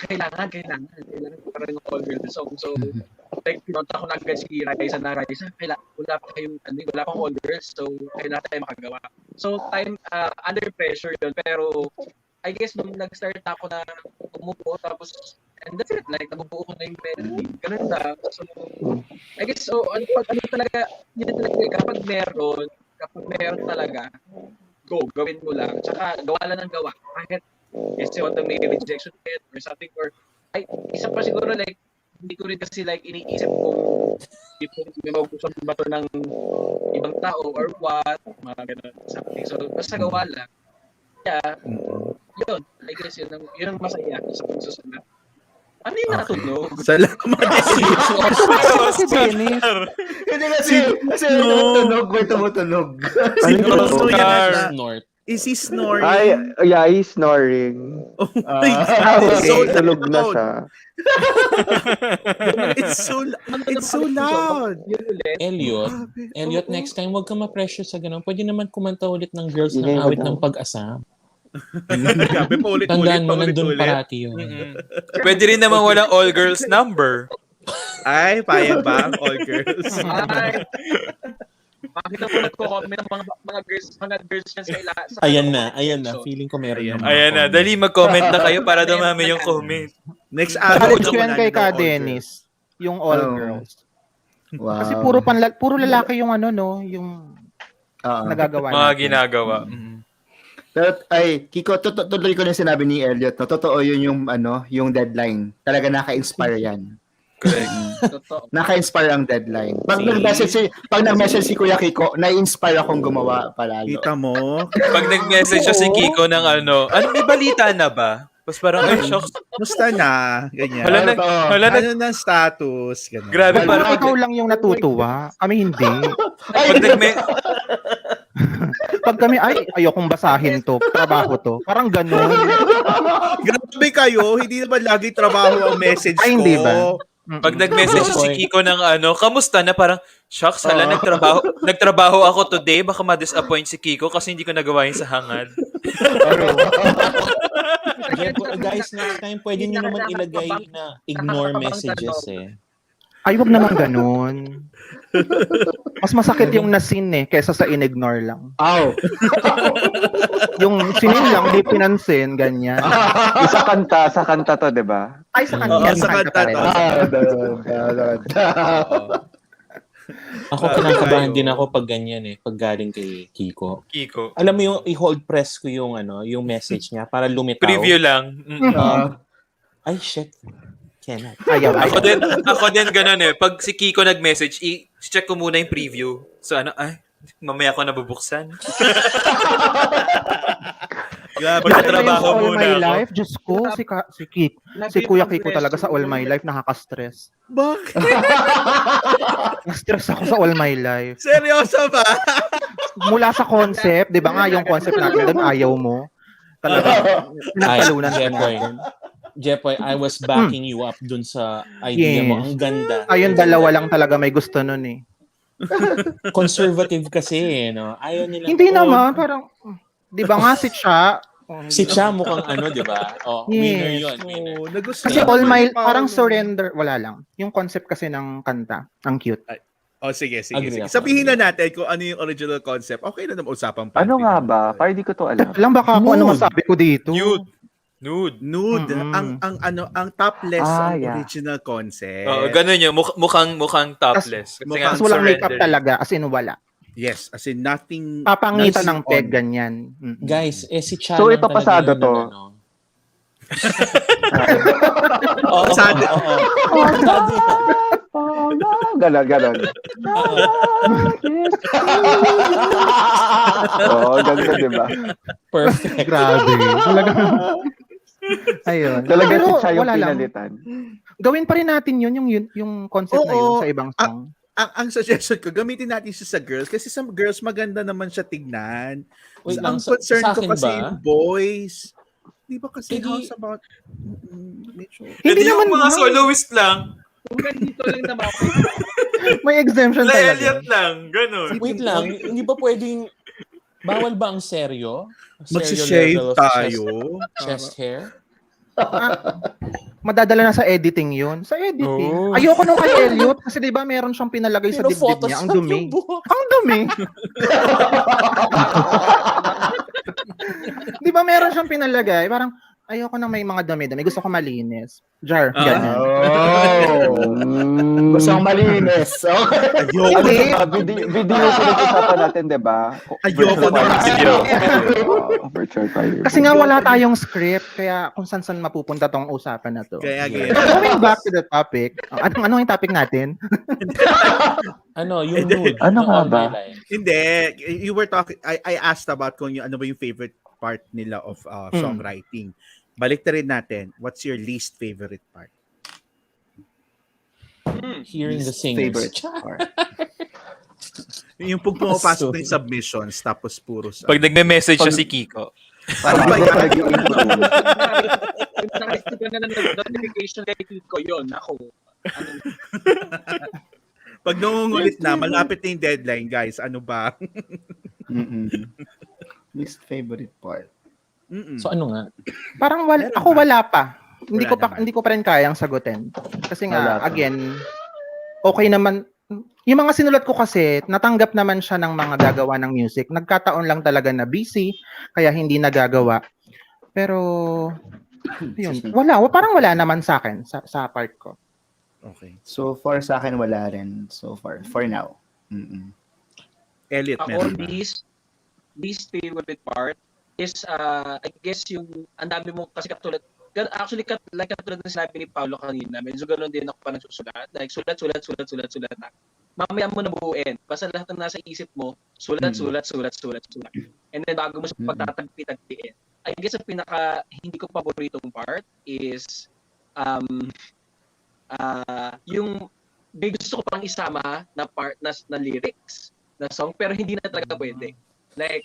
kailangan parang yung All Girls song. So pinunta ko na agad si Raisa wala pang All Girls. So kailangan tayo makagawa. So under pressure yun. Pero I guess nung nag-start ako na umupo, tapos and that's it, nabubuo ko na yung melody. Ganun na. So I guess kapag meron talaga, gawin mo lang. Tsaka gawa lang ng gawa. Kahit may rejection or something, or isa pa siguro hindi ko rin kasi iniisip kung may magugustuhan ba ito ng ibang tao or what, mga ganun, something. So basta gawa lang. Yeah, yun. I guess yun ang masaya sa pagsusulat. Ano yung natunog? Salamat. Si Dennis. Hindi kasi may tumutunog. Snort. Is he snoring? He's snoring. Oh my God. Tulog na siya. It's so loud. Elliot, next time wag ka ma-pressure sa ganun. Pwede naman kumanta ulit ng Girls ng Awit ng Pag-asa. Tandaan mo, nandun parati yun. Pwede rin naman walang all girls number. Ay, payag ba ang all girls? Bakit ako nagko-comment ng mga girls yan sa Ayan na. Feeling ko meron naman. Ayan na. Dali, mag-comment na kayo para dumami yung comment. Next Challenge ko yan kay Ka Dennis, yung all girls. Wow. Kasi puro lalaki yung yung nagagawa mga ginagawa. Pero Kiko, tuloy ko na sinabi ni Elliot, no? Totoo yun yung deadline. Talaga naka-inspire yan. Correct. Naka-inspire ang deadline. Pag nag-message si Kuya Kiko, na-inspire akong gumawa palalo. Kita mo? Pag nag-message siya si Kiko ng may balita na ba? Tapos parang, shocks. Musta na? Ganyan. Hala na ng status? Ganun. Grabe, parang ikaw lang yung natutuwa. Kami hindi. Pag kami, ayokong basahin to. Trabaho to. Parang ganun. Grabe kayo. Hindi naman lagi trabaho ang message ko. Hindi ba? Pag nag-message si Kiko ng kamusta na, parang, shocks, nagtrabaho ako today, baka ma-disappoint si Kiko kasi hindi ko nagawa yung sa hangad. Guys, next time, pwede nyo naman ilagay na ignore messages Ay, wag naman ganun. Mas masakit yung nasin kesa sa in-ignore lang. Yung sinin lang, di pinansin, ganyan. Sa kanta to, di ba? Ay, sa kanta. Sa kanta to. Ako, kinakabahan din ako pag ganyan pag galing kay Kiko. Alam mo yung i-hold press ko yung message niya para lumitaw. Preview lang. Ay, shit. Cannot. Ako din ganun Pag si Kiko nag-message, i-check ko muna yung preview. So mamaya ko nabubuksan. Pagkatrabaho muna All My ako. Life, Diyos ko, si Kuya Kiko talaga sa All My Life, nakaka-stress. Bakit? Na-stress ako sa All My Life. Seryoso ba? Mula sa concept, di ba nga yung concept natin doon, ayaw mo. Talaga, pinagtalunan natin. Jepoy, I was backing you up dun sa idea mo. Ang ganda. Ayun, dalawa lang talaga may gusto nun Conservative kasi no? Ayaw nila. Hindi naman, parang, di ba nga si Cha? Si Cha mukhang di ba? Winner yun. Winner. Kasi All My, parang surrender, wala lang. Yung concept kasi ng kanta, ang cute. Sige. Sabihin na natin kung ano yung original concept. Okay na naman usapang pantry. Ano nga ba? Parang di ko to alam. Alam baka ako ano masabi ko dito. Nude. Nude. Ang topless ang yeah. original concept. Ganun yun. Mukhang topless. Kasi Tapos walang makeup talaga, as in wala. Yes, as in nothing. Papangitan nothing ng peg, on. ganyan. Guys, si Cha So, lang ito talaga pasado yun to. ng ano. Pasado. Pasado yan. Ganon. Oo, ganda, di ba? Perfect. Grabe. Ayun. Talaga Pero si Cha yung wala lang. pinalitan. Gawin pa rin natin yun, yung concept na yun sa ibang song. Ang suggestion ko, gamitin natin siya sa girls kasi sa girls maganda naman siya tignan. Wait ang lang, concern sa ko akin kasi ba? yung boys. Di ba kasi Hindi- house about medyo... Hindi naman, yung mga ma'am. soloist lang. Kung ganito lang naman. May exemption Play talaga. Elliot lang. Ganun. Wait lang, hindi ba pwedeng bawal ba ang seryo? Magsi-shave level of tayo. Chest hair? Madadala na sa editing yun. Sa editing. Oh. Ayoko nung kay Elliot kasi di ba meron siyang pinalagay sa dibdib niya. Ang Photoshop dumi. yung buhok. Ang dumi. Di ba meron siyang pinalagay? Parang, ayoko na may mga dumi-dumi. Gusto ko malinis. Jar, ganyan. Gusto kong malinis. Ayoko Hindi. Video yung pinag-usapan natin, di ba? Ayoko na video. Virtual party. Kasi nga wala tayong script, kaya kung saan mapupunta tong usapan na to. Kaya Going back to the topic, ano yung topic natin? Yung nude. Ano nga All ba? my life. Hindi, you were talking, I asked about kung ano ba yung favorite part nila of songwriting. Balik na rin natin, what's your least favorite part? Hearing the singers. Favorite part. Yung pag pumapasok na yung submissions, tapos puro sa... Pag nagme-message siya si Kiko. Parang Oh my hindi God. nag-i-improve. Yung nakasip ka na ng notification kay Kiko, yun, ako. Pag nangungulit na, malapit na yung deadline, guys. Ano ba? Least favorite part. So ano nga? Parang Meron ako ba? wala pa. Hindi Wala naman. ko pa rin kayang sagutin. Kasi nga Wala pa. again, okay naman yung mga sinulat ko kasi natanggap naman siya ng mga gagawa ng music. Nagkataon lang talaga na busy kaya hindi nagagawa. Pero yun, parang wala naman sa akin sa part ko. Okay. So far sa akin wala rin. So far. For now. Elliot, Ako, meron ba? least favorite part is, I guess yung, ang dami mo kasi katulad ng sinabi ni Paolo kanina, medyo gano'n din ako pa nagsusulat. Like, sulat na. Mamaya mo nabuuin. Basta lahat ng nasa isip mo, sulat. And then bago mo siya pagtatagpi-tagpiin. I guess ang pinaka hindi ko paboritong part is yung may gusto ko pang isama na part na lyrics na song pero hindi na talaga pwede. Like,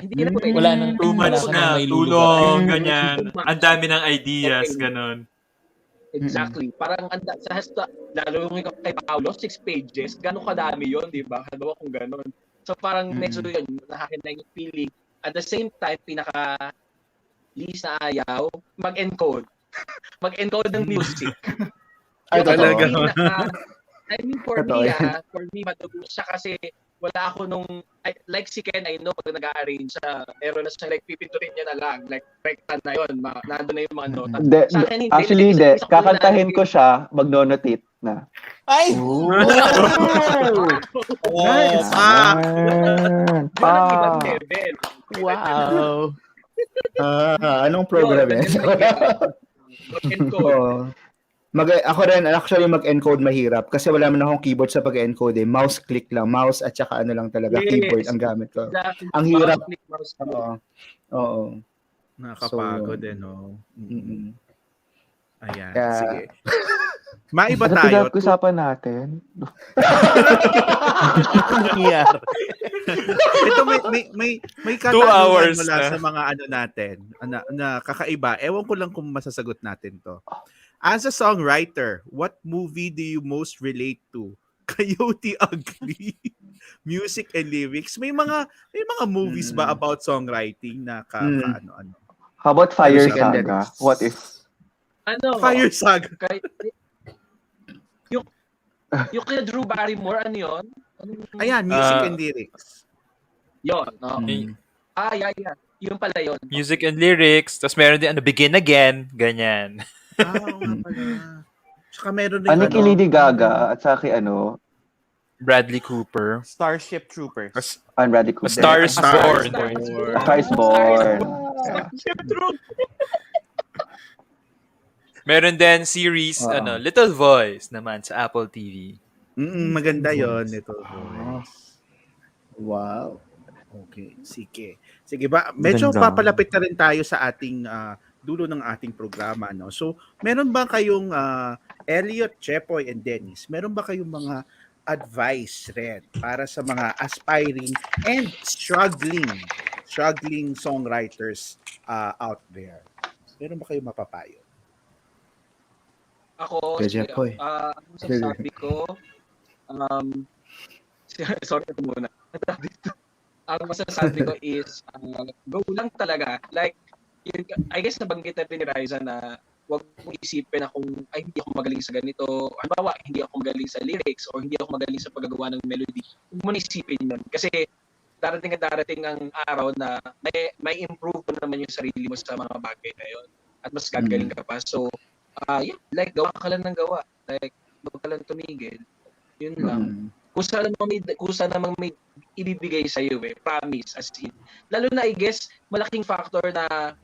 hindi na pwede. Wala nang Too much na, may tulong, ganyan. Ang dami ng ideas, Okay. ganon. Exactly. Parang lalo yung kay Paolo, 6 pages, gano'ng kadami yon, di ba? Halimbawa kung gano'n. So parang medyo yun, nakakin na yung feeling. At the same time, least na ayaw, mag-encode. Mag-encode ng music. Ay, talaga. For me, matugo siya kasi wala ako like si Ken, I know, pag nag-arrange siya, meron na siya, like, pipinturin niya na lang, like, rekta na yun, nandun na yung mga nota. Sa akin, hindi. Actually, Isa ko kakantahin na- ko siya, mag-notate na. Ay! Nice. Yun ang ibang level. Wow! Anong program yan? Mag-encode. Ako rin, actually mag-encode mahirap kasi wala man akong keyboard sa pag-encode eh. Mouse click lang, mouse at saka ano lang talaga, Yes. keyboard ang gamit ko. Exactly. Ang hirap. Mouse click. Oo. Nakakapagod no? Ayan, Kaya- sige. Maiba Ano tayo. pinag-usapan natin? Ito may 2 katanungan hours mula na. sa mga ano natin na kakaiba. Ewan ko lang kung masasagot natin to. As a songwriter, what movie do you most relate to? Coyote Ugly, music and lyrics. May mga movies ba about songwriting na ano? How about Fire Music and Saga? lyrics. What if? Fire Saga. Yung kay Drew Barrymore, ano yun? Ayan, music and lyrics. Yun. No? Mm. Yeah. Yun pala yun. Music and lyrics. Tapos meron din Begin Again. Ganyan. Oo nga pala. Tsaka meron rin Ano kay Lady meron Gaga rin- at sa kay Bradley Cooper. Starship Troopers. Bradley A Cooper. Star is Born. A Star is Born. Meron din series, Oo. Little Voice naman sa Apple TV. Maganda yon Little Voice. Wow. Okay, sige. Sige ba, medyo Ganda. papalapit na rin tayo sa ating dulo ng ating programa, no? So, meron ba kayong Elliot, Chepoy, and Dennis, meron ba kayong mga advice rin para sa mga aspiring and struggling songwriters out there? Meron ba kayong mapapayo? Ako, Kay Jepoy. ang masasabi ko, sorry ito muna. Ang masasabi ko is, go lang talaga. Like, I guess nabanggit na rin ni Riza na huwag mong isipin na kung ay hindi ako magaling sa ganito. Halimbawa, hindi ako magaling sa lyrics or hindi ako magaling sa paggagawa ng melody. Huwag mo na isipin yun. Kasi darating ang araw na may improve mo naman yung sarili mo sa mga bagay na yun. At mas gagaling ka pa. So, like, gawa ka lang ng gawa. Like, huwag ka lang tumigil. Yun lang. Kusa namang may ibibigay sa iyo promise as in. Lalo na I guess malaking factor na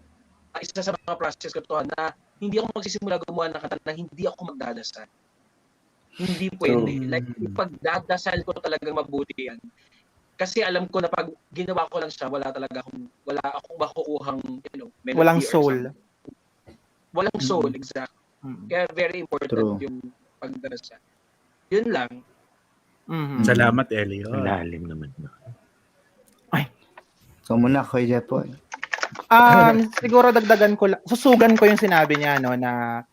isa sa mga process ko to na hindi ako magsisimula gumawa ng kanta na hindi ako magdadasal. Hindi pwede. Like pagdadasal ko talagang mabuti yan. Kasi alam ko na pag ginawa ko lang siya, wala akong makukuhang, melody Walang or soul. something. Walang soul, exact. Kaya very important yung pagdadasal. Yun lang. Salamat, Elliot. Malalim naman. So muna kay Jepoy. Siguro dagdagan ko lang. Susugan ko yung sinabi niya no na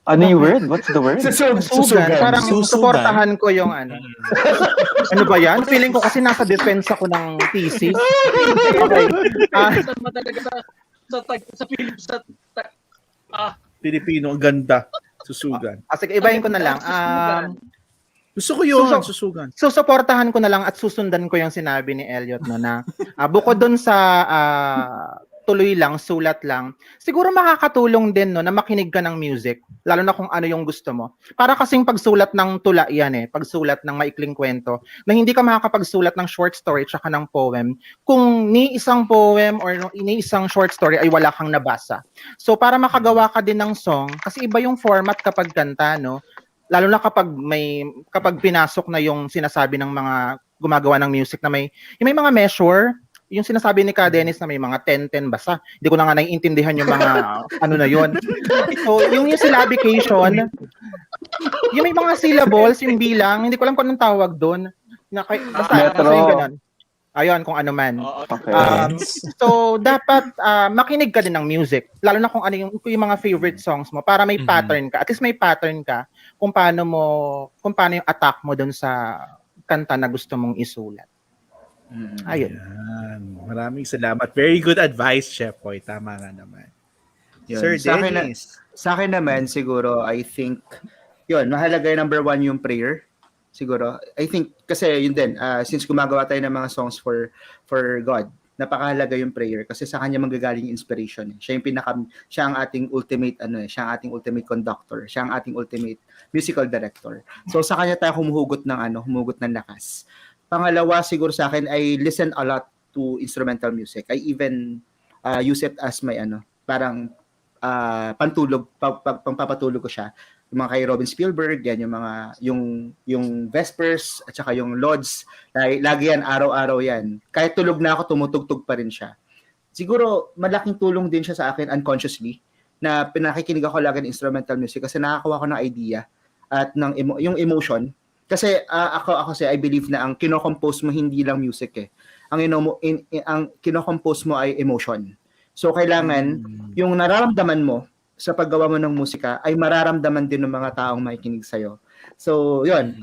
ano yung word? What's the word? Susugan. Parang suportahan ko yung ano. Ano ba yan? Feeling ko kasi nasa defense ako ng thesis. Okay. Pilipino, ang ganda. Susugan. Sige, ibahin ko na lang. Gusto ko yun, susugan. Susuportahan ko na lang at susundan ko yung sinabi ni Elliot no, na bukod dun sa tuloy lang, sulat lang, siguro makakatulong din no, na makinig ka ng music, lalo na kung ano yung gusto mo. Para kasing pagsulat ng tula yan pagsulat ng maikling kwento, na hindi ka makakapagsulat ng short story tsaka ng poem kung ni isang poem or ni isang short story ay wala kang nabasa. So para makagawa ka din ng song, kasi iba yung format kapag kanta, no? Lalo na kapag pinasok na yung sinasabi ng mga gumagawa ng music na may mga measure, yung sinasabi ni Ka Dennis na may mga 10-10 basta. Hindi ko na nga naiintindihan yung mga ano na yon. So, yung syllabication, yung may mga syllables, yung bilang, hindi ko alam kung anong tawag doon. Basta yung ganun. Ayun, kung ano man. Okay. So, dapat makinig ka din ng music. Lalo na kung ano yung mga favorite songs mo para may pattern ka. At least may pattern ka kung paano yung attack mo dun sa kanta na gusto mong isulat. Ayun. Yan. Maraming salamat. Very good advice, Chef Boy. Tama nga naman. Yun. Sir Dennis. Sa akin naman, siguro, I think, mahalaga yung number 1 yung prayer. Siguro. I think, kasi yun din, since gumagawa tayo ng mga songs for God, napakahalaga yung prayer kasi sa kanya manggagaling yung inspiration. Siya ang ating ultimate siya ang ating ultimate conductor, siya ang ating ultimate musical director. So sa kanya tayo humuhugot ng lakas. Pangalawa siguro sa akin ay listen a lot to instrumental music. I even use it as my parang pantulog, pagpapatulog ko siya. Yung mga kay Robin Spielberg, yan yung Vespers at saka yung Lauds, lagi yan, araw-araw yan. Kahit tulog na ako, tumutugtog pa rin siya. Siguro, malaking tulong din siya sa akin unconsciously na pinakikinig ako lagi ng instrumental music kasi nakakakuha ko ng idea at yung emotion. Kasi ako I believe na ang kino-compose mo hindi lang music ang kino-compose mo ay emotion. So, kailangan yung nararamdaman mo sa paggawa mo ng musika ay mararamdaman din ng mga taong makikinig sa'yo. So, yun.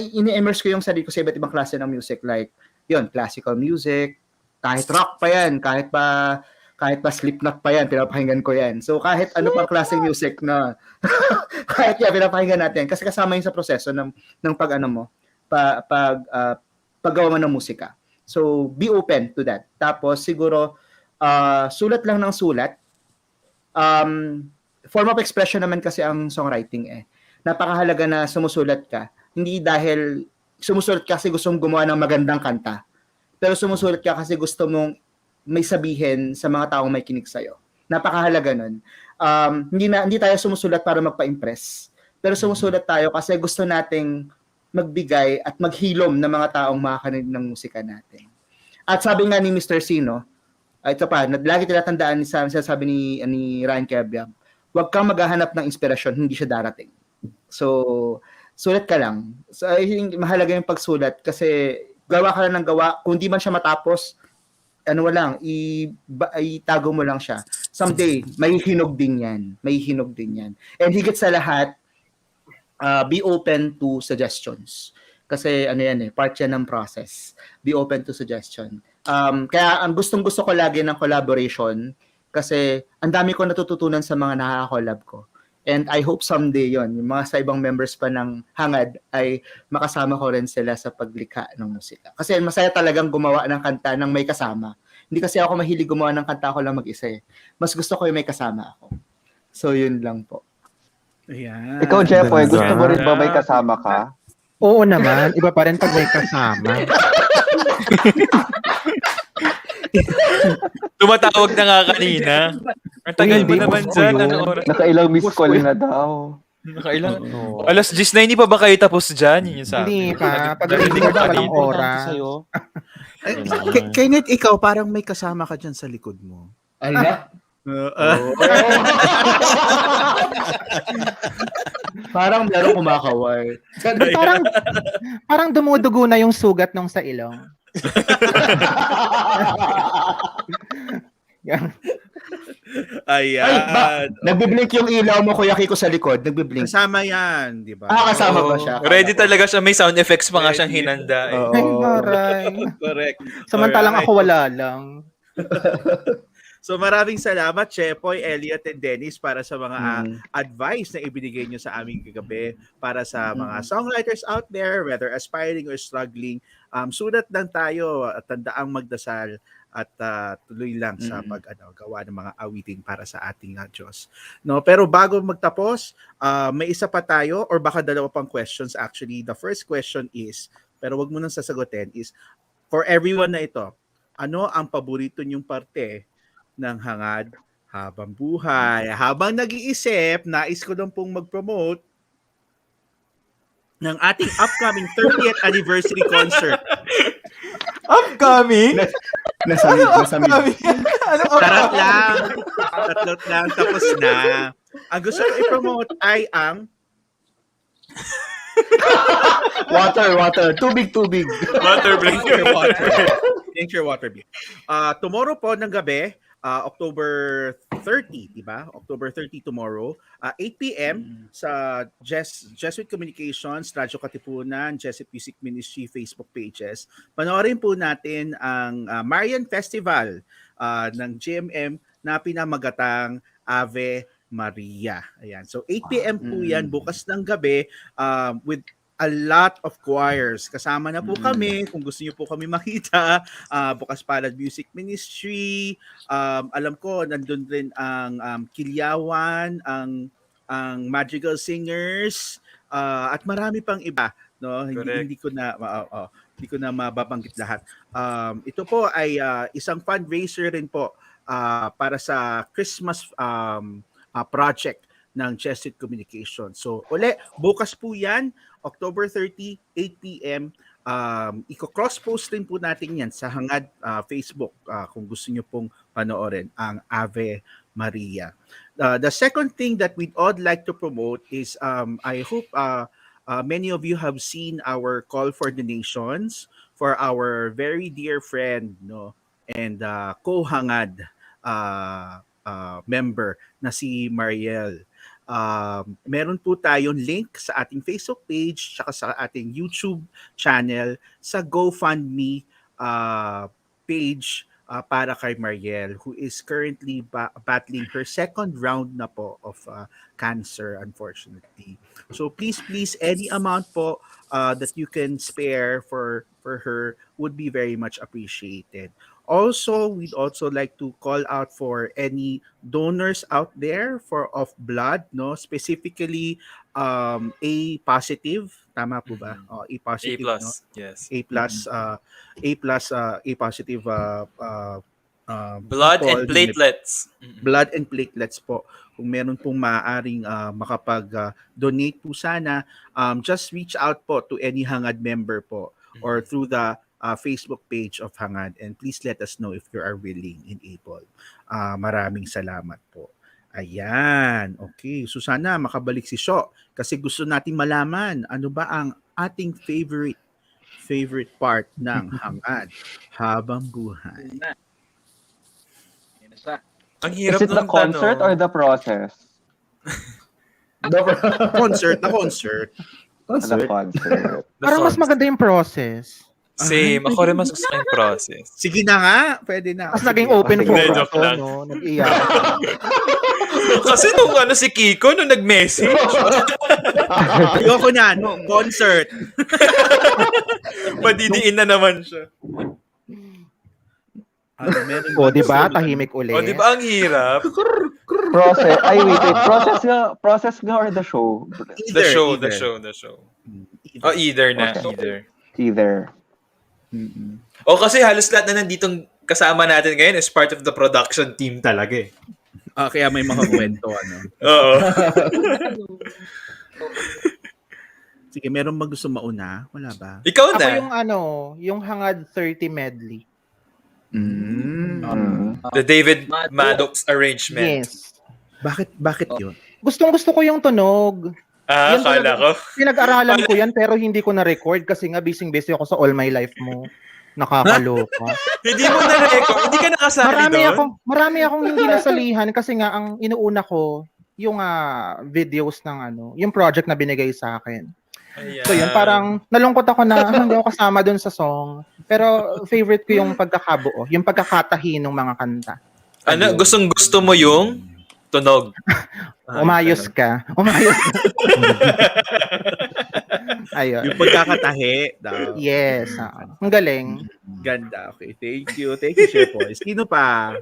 Ini-immerse ko yung sarili ko sa iba't ibang klase ng music. Like, yun, classical music, kahit rock pa yan, kahit pa Slipknot pa yan, pinapakinggan ko yan. So, kahit ano pang klaseng music na, kahit pinapakinggan natin. Kasi kasama yun sa proseso ng paggawa mo ng musika. So, be open to that. Tapos, siguro, sulat lang ng sulat. Form of expression naman kasi ang songwriting eh. Napakahalaga na sumusulat ka. Hindi dahil sumusulat ka kasi gusto mong gumawa ng magandang kanta. Pero sumusulat ka kasi gusto mong may sabihin sa mga taong may kinig sa'yo. Napakahalaga nun. Hindi tayo sumusulat para magpa-impress. Pero sumusulat tayo kasi gusto nating magbigay at maghilom ng mga taong makakarinig ng musika natin. At sabi nga ni Mr. Sino, ito pa, lagi tinatandaan sabi ni Ryan Kebyab, huwag kang maghahanap ng inspirasyon, hindi siya darating. So, sulat ka lang. So, I think mahalaga yung pagsulat kasi gawa ka lang ng gawa. Kung di man siya matapos, itago mo lang siya. Someday, may hinog din yan. And higit sa lahat, be open to suggestions. Kasi part yan ng process. Be open to suggestion. Kaya ang gustong-gusto ko lagi ng collaboration kasi ang dami ko natututunan sa mga nakaka-collab ko. And I hope someday yung mga sa ibang members pa ng Hangad ay makasama ko rin sila sa paglikha ng musika. Kasi masaya talagang gumawa ng kanta ng may kasama. Hindi kasi ako mahilig gumawa ng kanta ko lang mag-isa eh. Mas gusto ko yung may kasama ako. So yun lang po. Ayan. Ikaw, Jepoy, gusto mo rin ba may kasama ka? Oo naman, iba pa rin pag may kasama. Tumatawag na nga kanina. Ang tagal mo naman dyan. Anong oras? Nakailang miss call na daw. Nakailang? Alas 10 na, hindi pa ba kayo tapos dyan? Yun yung sabi. Hindi pa. Pag hindi ko pa walang oras. Kenneth, ikaw parang may kasama ka dyan sa likod mo. Ala? Parang meron kumakaway. Parang dumudugo na yung sugat nung sa ilong. Ayan. Nagbiblink yung ilaw mo, Kuya Kiko, sa likod. Nagbiblink. Kasama yan, di ba? Kasama ba siya? Ready talaga siya. May sound effects pa nga siyang hinanda. Eh. Ay, maray. Correct. Samantalang ako wala lang. So maraming salamat, Chepoy, Elliot, and Dennis para sa mga advice na ibinigay nyo sa aming kagabi para sa mga songwriters out there, whether aspiring or struggling. Sulat lang tayo at tandaang magdasal at tuloy lang sa paggawa ng mga awiting para sa ating Diyos. No, pero bago magtapos, may isa pa tayo or baka dalawa pang questions actually. The first question is, pero wag mo nang sasagutin, is for everyone na ito, ano ang paborito niyong parte ng Hangad Habang Buhay? Habang nag-iisip, nais ko lang pong mag-promote ng ating upcoming 30th anniversary concert. Upcoming? Nasamid. Tarat lang, tapos na. Ang gusto ko i-promote ay ang Water. Tubig. Water break. Drink your water. Tomorrow po ng gabi, October 30, di ba? October 30 tomorrow, 8 p.m. sa Jesuit Communications, Radyo Katipunan, Jesuit Music Ministry Facebook pages. Panoorin po natin ang Marian Festival ng GMM na pinamagatang Ave Maria. Ayan. So 8 p.m. po yan bukas ng gabi with a lot of choirs. Kasama na po kami kung gusto niyo po kami makita. Bukas Palad Music Ministry. Alam ko nandun rin ang Kilyawan, ang Magical Singers, at marami pang iba, no? Hindi ko na mababanggit lahat. Ito po ay isang fundraiser rin po para sa Christmas project ng Jesuit Communication. So, bukas po yan, October 30, 8 p.m. Iko-cross-post rin po natin yan sa Hangad Facebook kung gusto nyo pong panoorin ang Ave Maria. The second thing that we'd all like to promote is I hope many of you have seen our call for donations for our very dear friend, no, and co-Hangad member na si Mariel. Meron po tayong link sa ating Facebook page saka sa ating YouTube channel sa GoFundMe page para kay Mariel, who is currently battling her second round na po of cancer, unfortunately. So please, any amount po that you can spare for her would be very much appreciated. Also, we'd also like to call out for any donors out there for of blood, no, specifically A positive, tama po ba? A A positive, no, plus, yes. A plus, A positive Blood people and platelets. blood and platelets po. Kung meron pong maaaring makapag-donate po sana, just reach out po to any Hangad member po or through the Facebook page of Hangad, and please let us know if you are willing and able. Maraming salamat po. Ayan. Okay. So sana makabalik si Sho kasi gusto nating malaman ano ba ang ating favorite part ng Hangad habang buhay. Ang Is hirap it the nung concert or tanong. the process? concert. The Concert. concert. Parang mas maganda yung process. Same. Ako rin mas gusto ko yung process. Sige na nga. Pwede na. Mas naging Sige. open Sige, forum joke to, lang. no? Nag-iyak. Kasi nung si Kiko, nung nag-message, Ayoko na. No, concert. madidiin na naman siya. Meron O, ba di ba? gusto- Tahimik uli. O, di ba ang hirap? Process. Ay, wait. Process nga or the show? The show. Either. Either na. Okay. Either. Either. O, kasi halos lahat na nanditong kasama natin ngayon is part of the production team talaga eh. Kaya may mga kwento, ano. Oo. Sige, meron ba gusto mauna? Wala ba? Ikaw Ako na. yung Hangad 30 medley. The David Maddox arrangement. Yes. Bakit yun? Gustong-gusto ko yung tunog. Yan Akala talaga. ko. Pinag-aralan ko yan pero hindi ko na-record kasi nga busy ako sa All My Life mo. Nakakaloka. Hindi mo na-record. Hindi ka nakasali doon. Marami akong hindi nasalihan kasi nga ang inuuna ko yung videos ng yung project na binigay sa akin. Ayan. So yun, parang nalungkot ako na hindi ako kasama dun sa song. Pero favorite ko yung pagkakabuo, yung pagkakatahi ng mga kanta. Ano, gustong-gusto mo yung tunog? Umayos ka. Ayun. Yung pagkakatahi daw. Yes. Ang galing. Ganda. Okay. Thank you. Thank you, Chef Boy. Sino pa?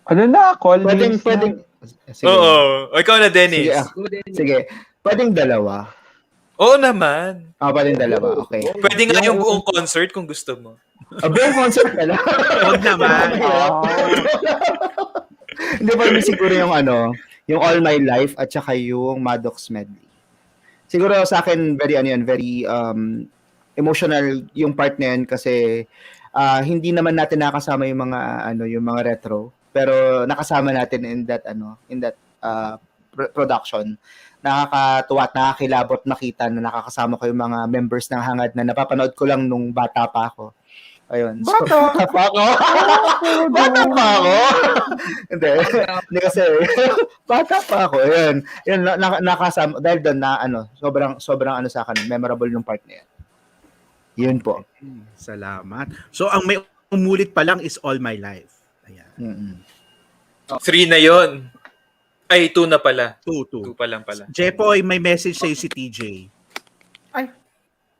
Ano na? Call Pwedeng. Sige. Oo. O, ikaw na, Dennis. Sige. Pwedeng dalawa. Oo naman. Pwedeng dalawa. Okay. Pwede nga yung buong concert kung gusto mo. Buong concert pala. Huwag naman. Hindi ba siguro yung yung All My Life at saka yung Maddox medley. Siguro sa akin very emotional yung part na yun kasi hindi naman natin nakasama yung mga retro, pero nakasama natin in that production. Nakakatuwa at nakakilabot makita na nakakasama ko yung mga members ng Hangad na napapanood ko lang nung bata pa ako. Ayun. Bata pa ako? Hindi kasi, bata pa ako. Ayun. Yun, nakasama, dahil doon sobrang sa akin, memorable yung part na yan. Yun po. Salamat. So, ang may umulit pa lang is All My Life. Ayan. 3 na yon. Ay, 2 na pala. 2 2. pa lang pala. Jepoy, may message sa'yo si TJ. Ay.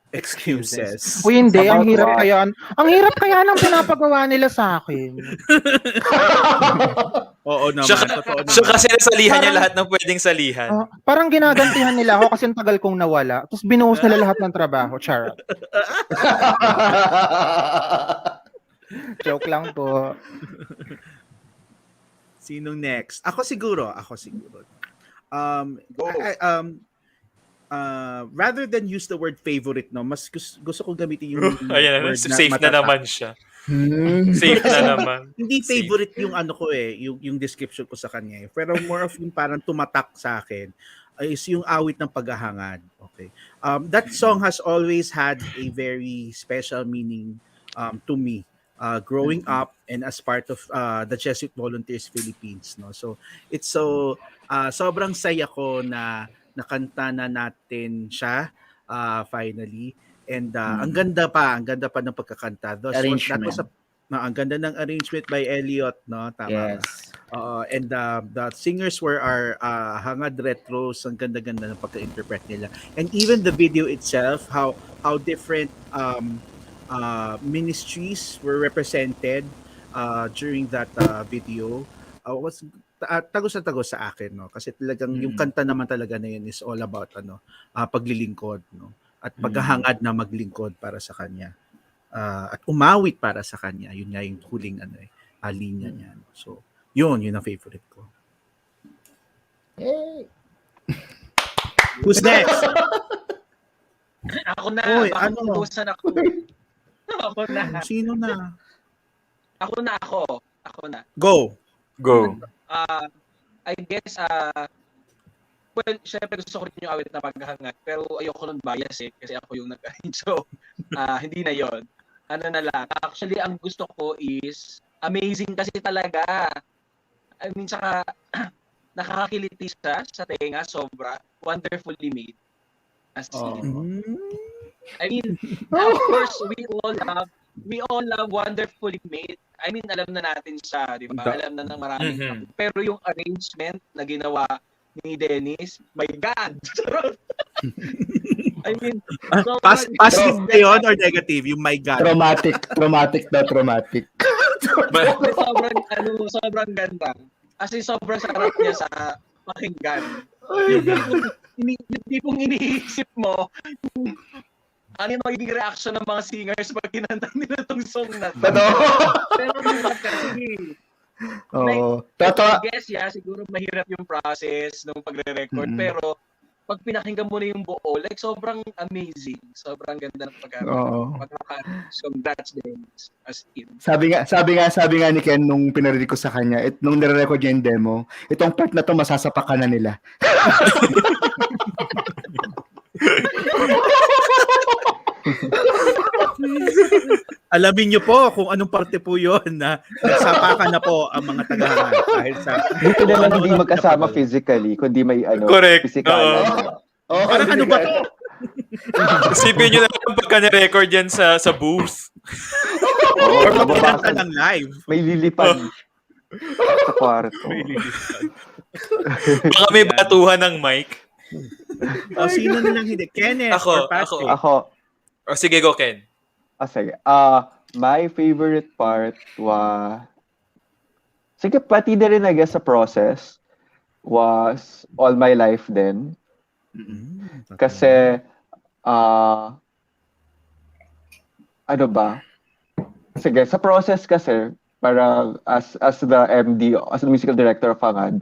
Excuses. Uy, hindi. Ang hirap kaya. Ang hirap kaya ng pinapagawa nila sa akin. Oo naman. Siya kasi nasalihan niya lahat ng pwedeng salihan. Parang ginagantihan nila ako kasi ang tagal kong nawala. Tapos binuhos nila lahat ng trabaho. Charot. Joke lang po. Sinong next? Ako siguro. Rather than use the word favorite, no, mas gusto ko gamitin yung Ayan, word safe na naman siya. Safe na naman. Hindi favorite yung yung description ko sa kanya. Pero more of yung parang tumatak sa akin is yung awit ng paghahangad. Okay. That song has always had a very special meaning to me. Growing up and as part of the Jesuit Volunteers Philippines, no. So it's sobrang saya ko na nakanta na natin siya finally, And ang ganda pa ng pagkakanta. Arrangement. Ang ganda ng arrangement by Elliot, no? Tama ba? Yes. And the singers were our Hangad Retros. Ang ganda-ganda ng pagka-interpret nila. And even the video itself, how different ministries were represented during that video. Was tagos na tagos sa akin, no? Kasi talagang yung kanta naman talaga na yun is all about paglilingkod, no? At paghahangad na maglingkod para sa kanya. At umawit para sa kanya. Yun nga yung huling linya niya. So, yun ang favorite ko. Yay! Who's next? Ako na. Oy, Baka ano? utusan ako. Ako na. Sino na? Ako na. Go. I guess, well, syempre gusto ko rin yung awit na paghahangad, pero ayoko nun bias kasi ako yung nag-arrange. So, hindi na yon. Ano na lang. Actually, ang gusto ko is amazing kasi talaga. I mean, saka nakakakiliti siya sa tenga, sobra. Wonderfully made. As in. I mean, of course, we all love Wonderfully Made. I mean, alam na natin siya, di ba? Alam na ng maraming tao. Pero yung arrangement na ginawa ni Dennis, my God! I mean, positive na yun or negative? Yung my God. Traumatic. sobrang ganda. Kasi sobrang sarap niya sa pakinggan. Yung tipong iniisip mo, ano yung magiging reaction ng mga singers pag kinanta nila tong song na to. Pero kasi, I guess, siguro mahirap yung process ng pagre-record, pero pag pinakinggan mo na yung buo, like sobrang amazing. Sobrang ganda ng pagkakaroon. Congrats din. As in. Sabi nga ni Ken nung pinarinig ko sa kanya, nung nire-record niya yung demo, itong part na to masasapakan na nila. Alamin niyo po kung anong parte po yun na nagsapakan na po ang mga tagahangad dahil sa dito naman hindi magkasama physically kundi may correct. physical. Parang ano ba to? Isipin nyo na lang pagka na-record yan sa booth. Or pagkakanta ng live. May lilipad sa kwarto. Baka may batuhan ng mic. Sino na lang hindi? Kenneth or Patrick? Ako. Sige, go Ken. Sige. My favorite part sige, pati na rin I guess sa process was All My Life din. Kasi ano ba? Sige, sa process kasi para as the MD, as the musical director of Hangad,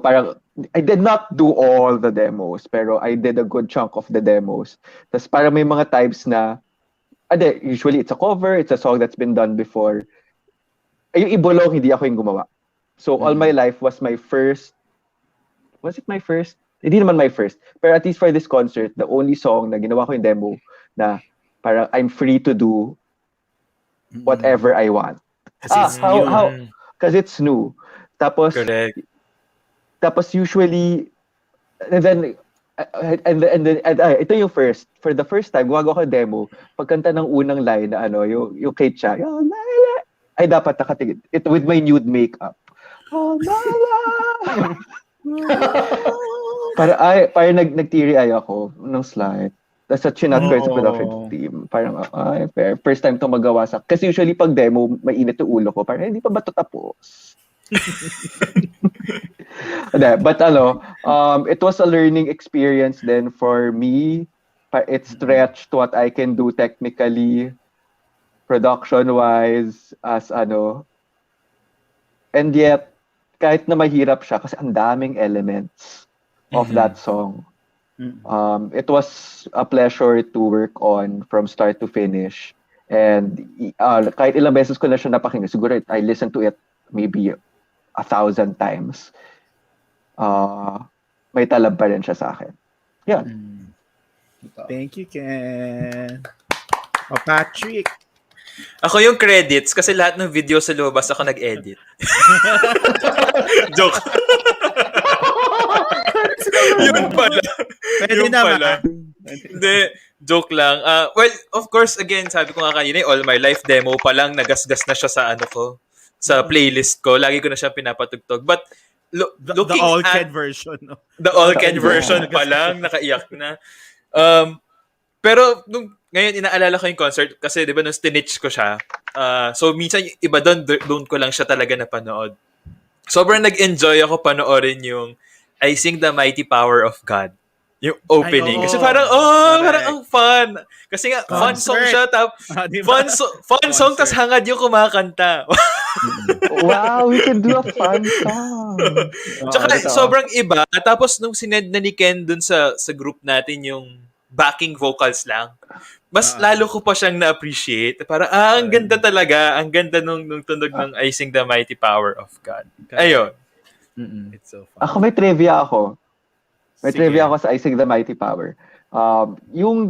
parang I did not do all the demos, pero I did a good chunk of the demos. Tapos parang may mga times na usually it's a cover, it's a song that's been done before. Yung Ibolong, hindi ako yung gumawa. So All My Life was my first. Was it my first? Hindi naman my first. Pero at least for this concert, the only song na ginawa ko yung demo na parang I'm free to do whatever I want. Because it's new. Tapos, correct. Tapos usually, and then ito yung first. For the first time, gumagawa ko demo. Pagkanta ng unang line na yung Kate siya, ay dapat nakatigil. With my nude makeup. Oh, Parang nag-teary-eye ako ng slide. Tapos sa chinat ko sa production team. Parang, first time itong magawa sa... Kasi usually pag demo, mainit yung ulo ko. Parang, hindi pa ba ito tapos? But it was a learning experience then for me. It stretched what I can do technically, production-wise, and yet, kahit na mahirap siya, kasi ang daming elements of that song. It was a pleasure to work on from start to finish. And kahit ilang beses ko na siya napakinggan, siguro I listened to it maybe 1,000 times. May talab pa rin siya sa akin. Yeah. Thank you, Ken. Patrick. Ako yung credits kasi lahat ng video sa lumabas ako nag-edit. Joke. Yun pala. Pwede naman. Hindi. Joke lang. Well, of course, again, sabi ko nga kanina, All My Life demo pa lang, nagasgas na siya sa ano ko, sa playlist ko. Lagi ko na siya pinapatugtog. But The looking all at Ken version. No? the All Ken version pa lang, nakaiyak na. Pero ngayon inaalala ko yung concert kasi 'di ba nung stinitch ko siya. So minsan yung iba doon ko lang siya talaga napanood. Sobrang nag-enjoy ako panoorin yung I Sing the Mighty Power of God. Yung opening. Kasi parang, parang ang fun. Kasi nga, fun song siya. Diba? Fun song, tas hangad yung kumakanta. Wow, we can do a fun song. Tsaka sobrang iba. Tapos nung sinend na ni Ken dun sa group natin yung backing vocals lang, mas lalo ko pa siyang na-appreciate. Parang, ang ganda talaga. Ang ganda nung tunog ng I Sing the Mighty Power of God. Ayun. It's so fun. Ako may trivia ako. May Sige. trivia ako sa I Sing the Mighty Power. Yung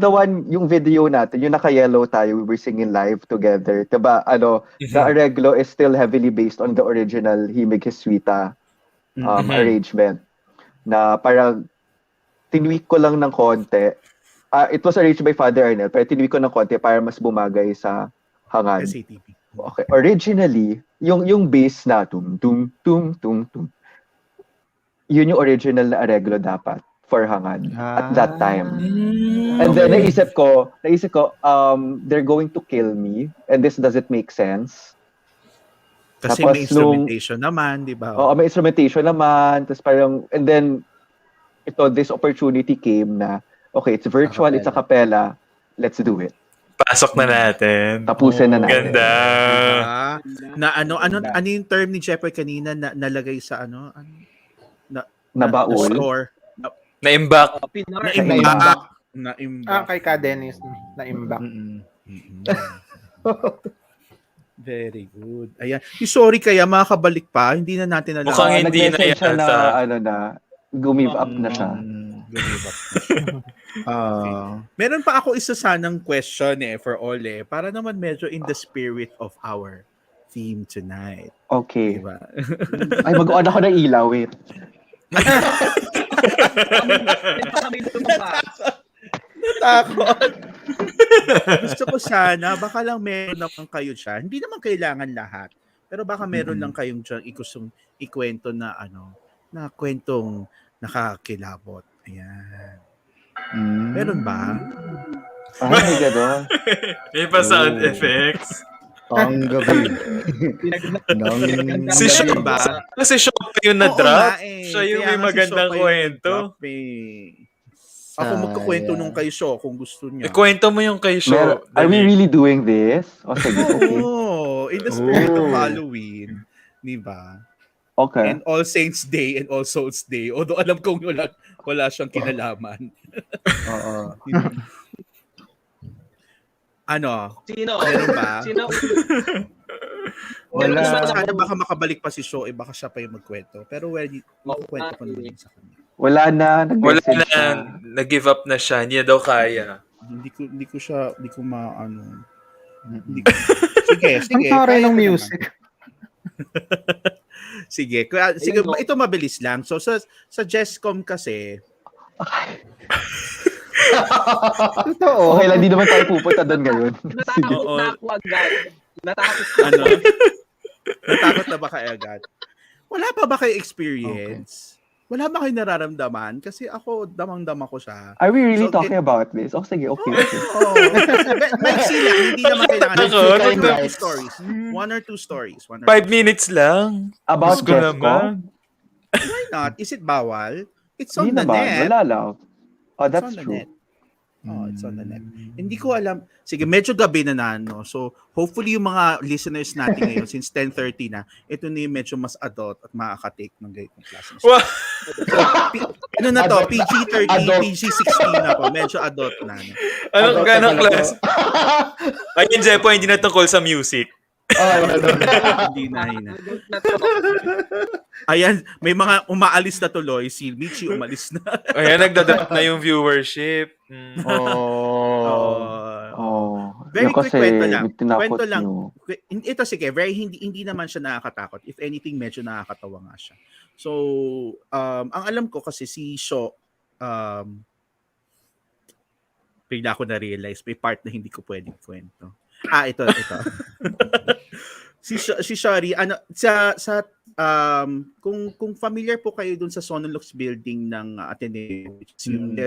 video natin, yung naka-yellow tayo, we were singing live together. Diba, the arreglo is still heavily based on the original Himig Jesuita arrangement. Na parang tinweak ko lang ng konti. It was arranged by Father Arnel, pero tinweak ko ng konti para mas bumagay sa hangad. SATP. Okay. Originally, yung bass na tum tum tum tum tum, yun yung original na arreglo dapat for hangad at that time. And then naisip ko, they're going to kill me and this doesn't make sense. Kasi Tapos may instrumentation naman, di ba? Oo, may instrumentation naman. Tapos parang, and then, this opportunity came na, okay, it's virtual, it's a cappella, let's do it. Pasok na natin. Tapusin na natin. Ganda. Na ano yung term ni Jeffoy kanina na nalagay sa Nabaul? store? Na-imbak. Na-imbak. Kay Ka Dennis, na-imbak. Very good. Ayan. Sorry kaya makakabalik pa. Hindi na natin alam. Mukhang hindi na Nag-message siya yata. give up na siya. Meron pa ako isa sanang question for all para naman medyo in the spirit of our theme tonight. Okay. Diba? Ay, mag-on ako ng ilaw, wait. Natakot. Gusto ko sana, baka lang meron naman kayo siya. Hindi naman kailangan lahat. Pero baka meron lang kayong dyan ikwento na na kwentong nakakilabot. Ayan. Meron ba? Ay, gano'n. May pa sound effects. Ang gabi. Si Sean ba? Kasi Sean pa yung na-drop. Siya yung may magandang kwento. Ako magkakwento nung kay Shaw kung gusto niya. Kwento mo yung kay Shaw. Are we really doing this? Sige, okay. In the spirit of Halloween. Diba? Okay. And All Saints Day and All Souls Day. Although alam kong wala siyang kinalaman. Oo. Sino? Meron ba? Sino? Wala. Sana baka makabalik pa si Shaw, baka siya pa yung magkwento. Pero makukwento ko naman sa kanya. Wala na. Wala na. Nag-give up na siya. Hindi na daw kaya. Hindi ko maano. Sige. Ang sorry ng music. Sige, ito mabilis lang. So sa Jescom kasi totoo. Okay lang, di naman tayo pupunta doon ngayon. Natakot na ako agad. Natakot na ba kayo agad? Wala pa ba kayo experience? Wala ba kayo nararamdaman? Kasi ako, damang-dama ko siya. Are we really talking about this? Sige, okay. Maiksi lang, hindi naman kailangan. One or two stories. 5 minutes lang. About Jesco? Why not? Is it bawal? It's on Hindi the naman. net. Wala lang. Oh, that's It's on the true. net. It's on the net. Hindi ko alam. Sige, medyo gabi na. So, hopefully yung mga listeners natin ngayon, since 10:30 na, ito na yung medyo mas adult at makaka-take ng ganitong klase. Wow. Ano na to? PG-13, PG-16 na po. Medyo adult na. Anong ganong class? Ayun, Jepo, hindi na tungkol sa music. Hindi na. Ayan, may mga umaalis na tuloy. Si Michi umalis na. Ayan, nagdadrop na yung viewership. Very quick kwento lang. Kwento lang. Ito sige, hindi naman siya nakakatakot. If anything, medyo nakakatawa nga siya. So, ang alam ko kasi si Shaw, bigla ko na-realize may part na hindi ko pwedeng kwento. Ito. si Shari, kung familiar po kayo dun sa Sonolux building ng Ateneo, which is yung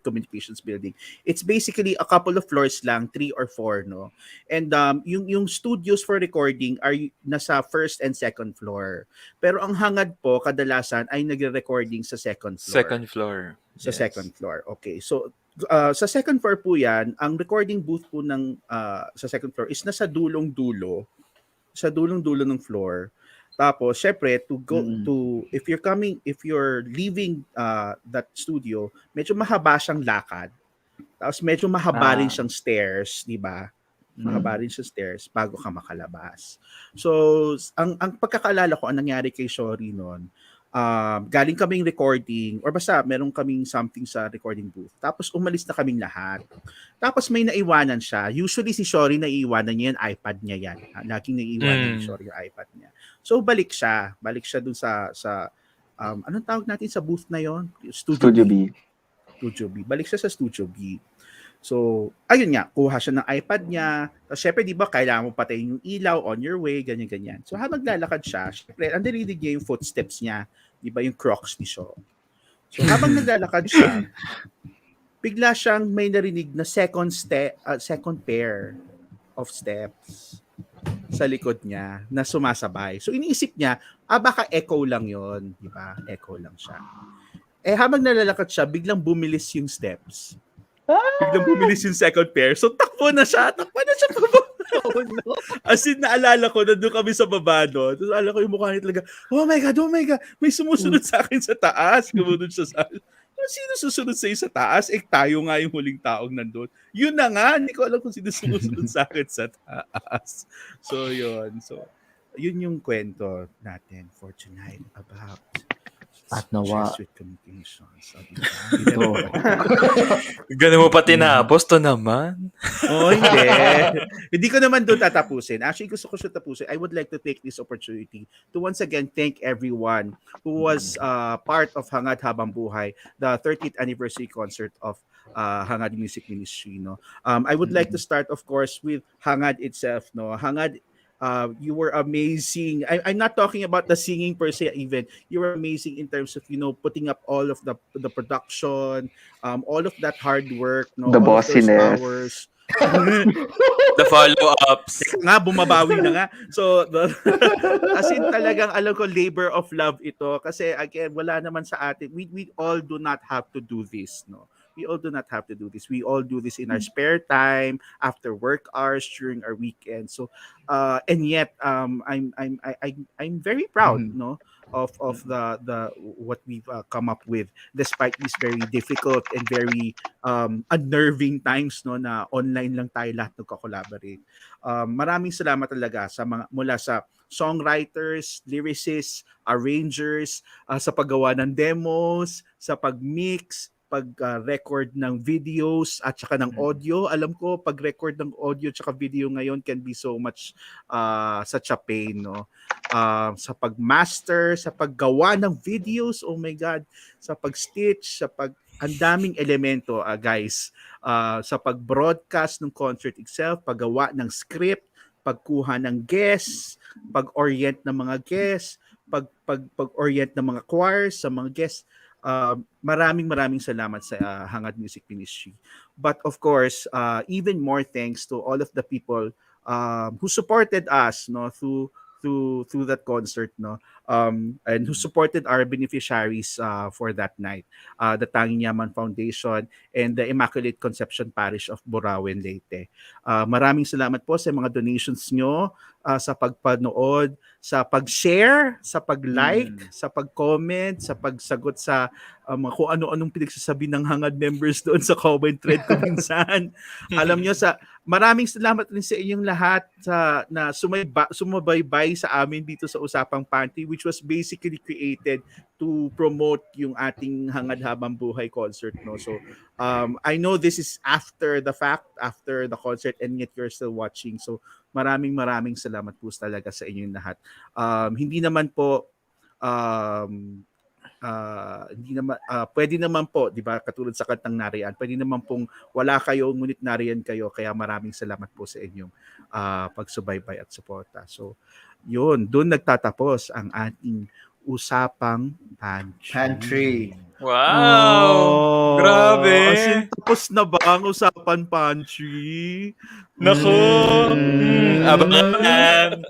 Communications building, it's basically a couple of floors lang, 3 or 4, no? And yung studios for recording are nasa first and second floor. Pero ang hangad po kadalasan ay nagre-recording sa second floor. Second floor. Sa second floor. Okay. So sa second floor po 'yan, ang recording booth po ng sa second floor is nasa dulong-dulo ng floor. Tapos syempre if you're leaving that studio, medyo mahaba siyang lakad. Tapos medyo mahaba rin siyang stairs, 'di ba? Mahaba rin siyang stairs bago ka makalabas. So ang pagkakaalala ko ang nangyari kay Shori noon, galing kaming recording or basta meron kaming something sa recording booth. Tapos umalis na kaming lahat. Tapos may naiwanan siya. Usually si Shori naiiwanan niya yan, iPad niya yan. Laging naiiwanan ni Shori yung iPad niya. So balik siya dun sa anong tawag natin sa booth na yon? Studio B. Studio B. Balik siya sa Studio B. So, ayun nga, kuha siya ng iPad niya. Tapos syempre, di ba, kailangan mo patayin yung ilaw on your way, ganyan-ganyan. So, habang naglalakad siya, syempre, ang narinig niya yung footsteps niya. Di ba, yung Crocs ni Shaw. So, habang naglalakad siya, bigla siyang may narinig na second pair of steps sa likod niya na sumasabay. So, iniisip niya, baka echo lang yon, di ba? Echo lang siya. Habang nalalakad siya, biglang bumilis yung steps. Biglang bumilis yung second pair. So, takbo na siya pa. Oh, no. As in, naalala ko, nandun kami sa baba, no? Tapos, alala ko yung mukha niya talaga, oh my God, may sumusunod sa akin sa taas. Gumunod siya sa akin. Sino susunod sa'yo sa taas? Tayo nga yung huling taong nandun. Yun na nga, hindi ko alam kung sino sumusunod sa akin sa taas. So, yun. So, yun yung kwento natin for tonight about at nawa with communications. Ganun mo pa tinapos to naman. Oh, hindi. Hindi ko naman doon tatapusin. Actually, gusto ko siya tapusin. I would like to take this opportunity to once again thank everyone who was part of Hangad Habambuhay, the 30th anniversary concert of Hangad Music Ministry. No, I would like to start, of course, with Hangad itself. No, Hangad. You were amazing. I'm not talking about the singing per se even. You were amazing in terms of, putting up all of the production, all of that hard work, no, the all bossiness, of those hours. The follow-ups. Nga, bumabawi na nga. So, as in talagang alam ko, labor of love ito. Kasi again, wala naman sa atin. We all do not have to do this, no? We all do not have to do this. We all do this in our spare time, after work hours, during our weekends. So, and yet, I'm very proud, no, of the what we've come up with, despite these very difficult and very unnerving times, no, na online lang tayo lahat nagko-collaborate. Maraming salamat talaga sa mula sa songwriters, lyricists, arrangers, sa paggawa ng demos, sa pag-mix, pag-record ng videos at saka ng audio. Alam ko, pag-record ng audio at saka video ngayon can be so much such a pain, no? Sa pag-master, sa paggawa ng videos, oh my God, sa pag-stitch, ang daming elemento, guys. Sa pag-broadcast ng concert itself, paggawa ng script, pagkuha ng guests, pag-orient ng mga guests, pag-orient ng mga choirs sa mga guests. Maraming salamat sa Hangad Music Ministry. But of course, even more thanks to all of the people who supported us, no, through that concert, no, and who supported our beneficiaries for that night, the Tanging Yaman Foundation and the Immaculate Conception Parish of Burauen, Leyte. Maraming salamat po sa mga donations nyo, sa pagpanood, sa pag-share, sa pag-like, sa pag-comment, sa pagsagot sa kung ano-anong pinagsasabi ng Hangad members doon sa comment thread ko minsan. Alam nyo, maraming salamat rin sa inyong lahat na sumabaybay sa amin dito sa Usapang Pantry, which was basically created to promote yung ating Hangad Habambuhay concert, no? So I know this is after the fact, after the concert, and yet you're still watching. So maraming salamat po talaga sa inyong lahat. Hindi naman po hindi naman pwede naman po, 'di ba, katulad sa kantang Nariyan, pwede naman pong wala kayo ngunit nariyan kayo, kaya maraming salamat po sa inyong pagsubaybay at suporta. So, 'yun, doon nagtatapos ang ating usapang pantry. Pantry. Wow! Grabe! As in, tapos na ba ang usapan pantry? Naku! Abangan!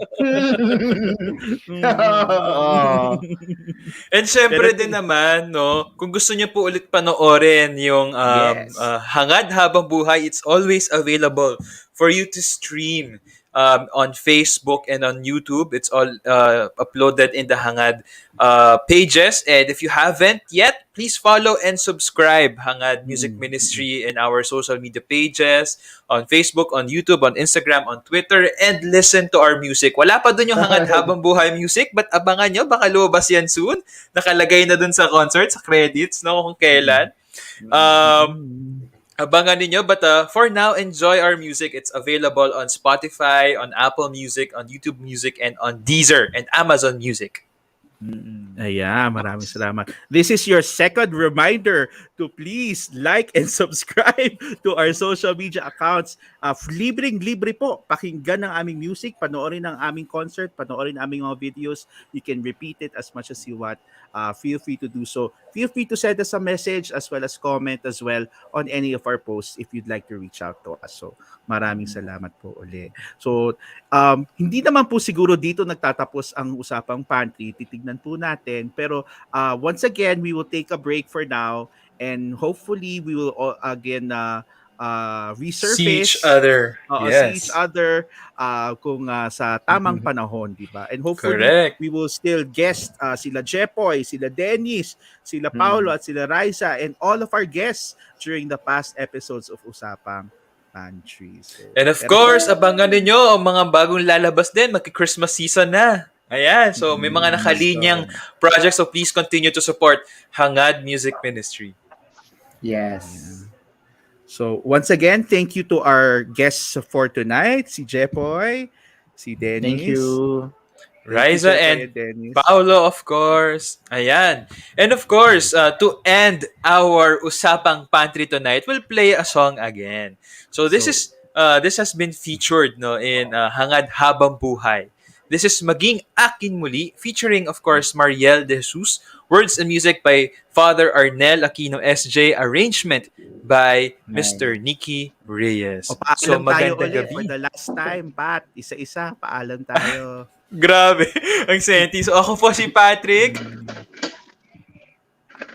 And syempre Pero- din naman, no, kung gusto niyo po ulit panoorin yung Yes. Hangad Habang Buhay, it's always available for you to stream on Facebook and on YouTube. It's all uploaded in the Hangad pages. And if you haven't yet, please follow and subscribe Hangad Music Ministry in our social media pages, on Facebook, on YouTube, on Instagram, on Twitter, and listen to our music. Wala pa dun yung Hangad Habang Buhay music, but abangan nyo, baka lumabas yan soon. Nakalagay na dun sa concert, sa credits, no, kung kailan. Abangan ninyo, but for now, enjoy our music. It's available on Spotify, on Apple Music, on YouTube Music, and on Deezer and Amazon Music. Ayan, maraming salamat. This is your second reminder to please like and subscribe to our social media accounts. Libreng-libre po. Pakinggan ng aming music, panoorin ng aming concert, panoorin ng aming mga videos. You can repeat it as much as you want. Feel free to do so. Feel free to send us a message as well as comment as well on any of our posts if you'd like to reach out to us. So, maraming salamat po uli. So, hindi naman po siguro dito nagtatapos ang usapang pantry. Titignan po natin. Pero once again, we will take a break for now and hopefully we will again resurface. See each other. See each other kung sa tamang panahon, di ba? And hopefully, Correct. we will still guest sila Jepoy, sila Dennis, sila Paulo, at sila Raisa, and all of our guests during the past episodes of Usapang Pantry. So, And of course, abangan ninyo ang mga bagong lalabas din. Magki-Christmas season na. Ayan. So, may mga nakalinyang projects. So, please continue to support Hangad Music Ministry. Yes. So, once again, thank you to our guests for tonight, si Jepoy, si Dennis. Thank you. Riza Jepoy and Dennis. Paolo, of course. Ayan. And of course, to end our Usapang Pantry tonight, we'll play a song again. So this has been featured in Hangad Habang Buhay. This is Maging Akin Muli, featuring, of course, Mariel De Jesus. Words and music by Father Arnel Aquino SJ. Arrangement by Mr. Nicky Reyes. O, paalam tayo ulit for the last time, Pat. Isa-isa, paalam tayo. Grabe, ang senti. So ako po si Patrick.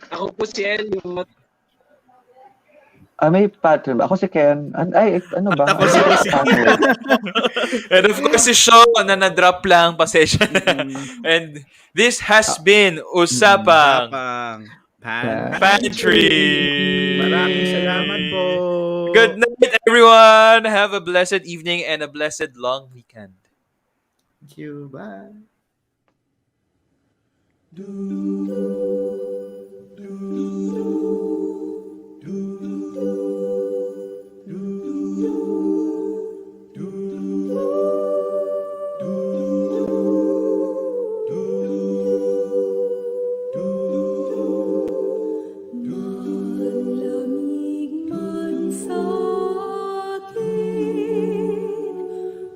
Ako po si Elliot. May pattern. Ako si Ken. Ay, ano ba? Ako si Pattern. And of course, si Sean na na-drop lang. Pasensya na. And this has been Usapang Pantry. Maraming salamat po. Good night, everyone. Have a blessed evening and a blessed long weekend. Thank you. Bye. Manlamig man sa akin,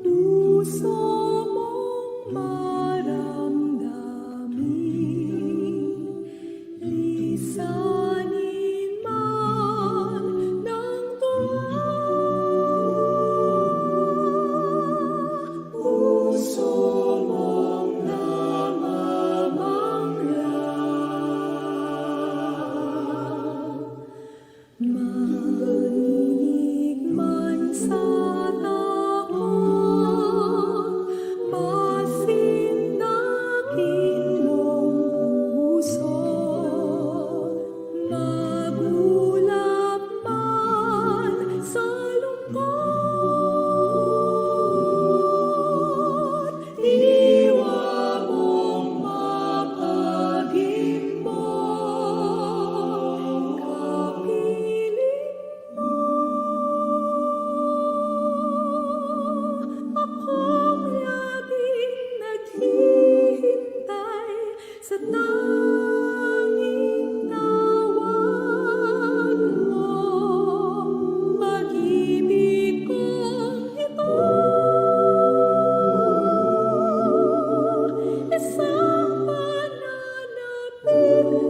dusa mong maramdamin.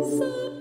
sa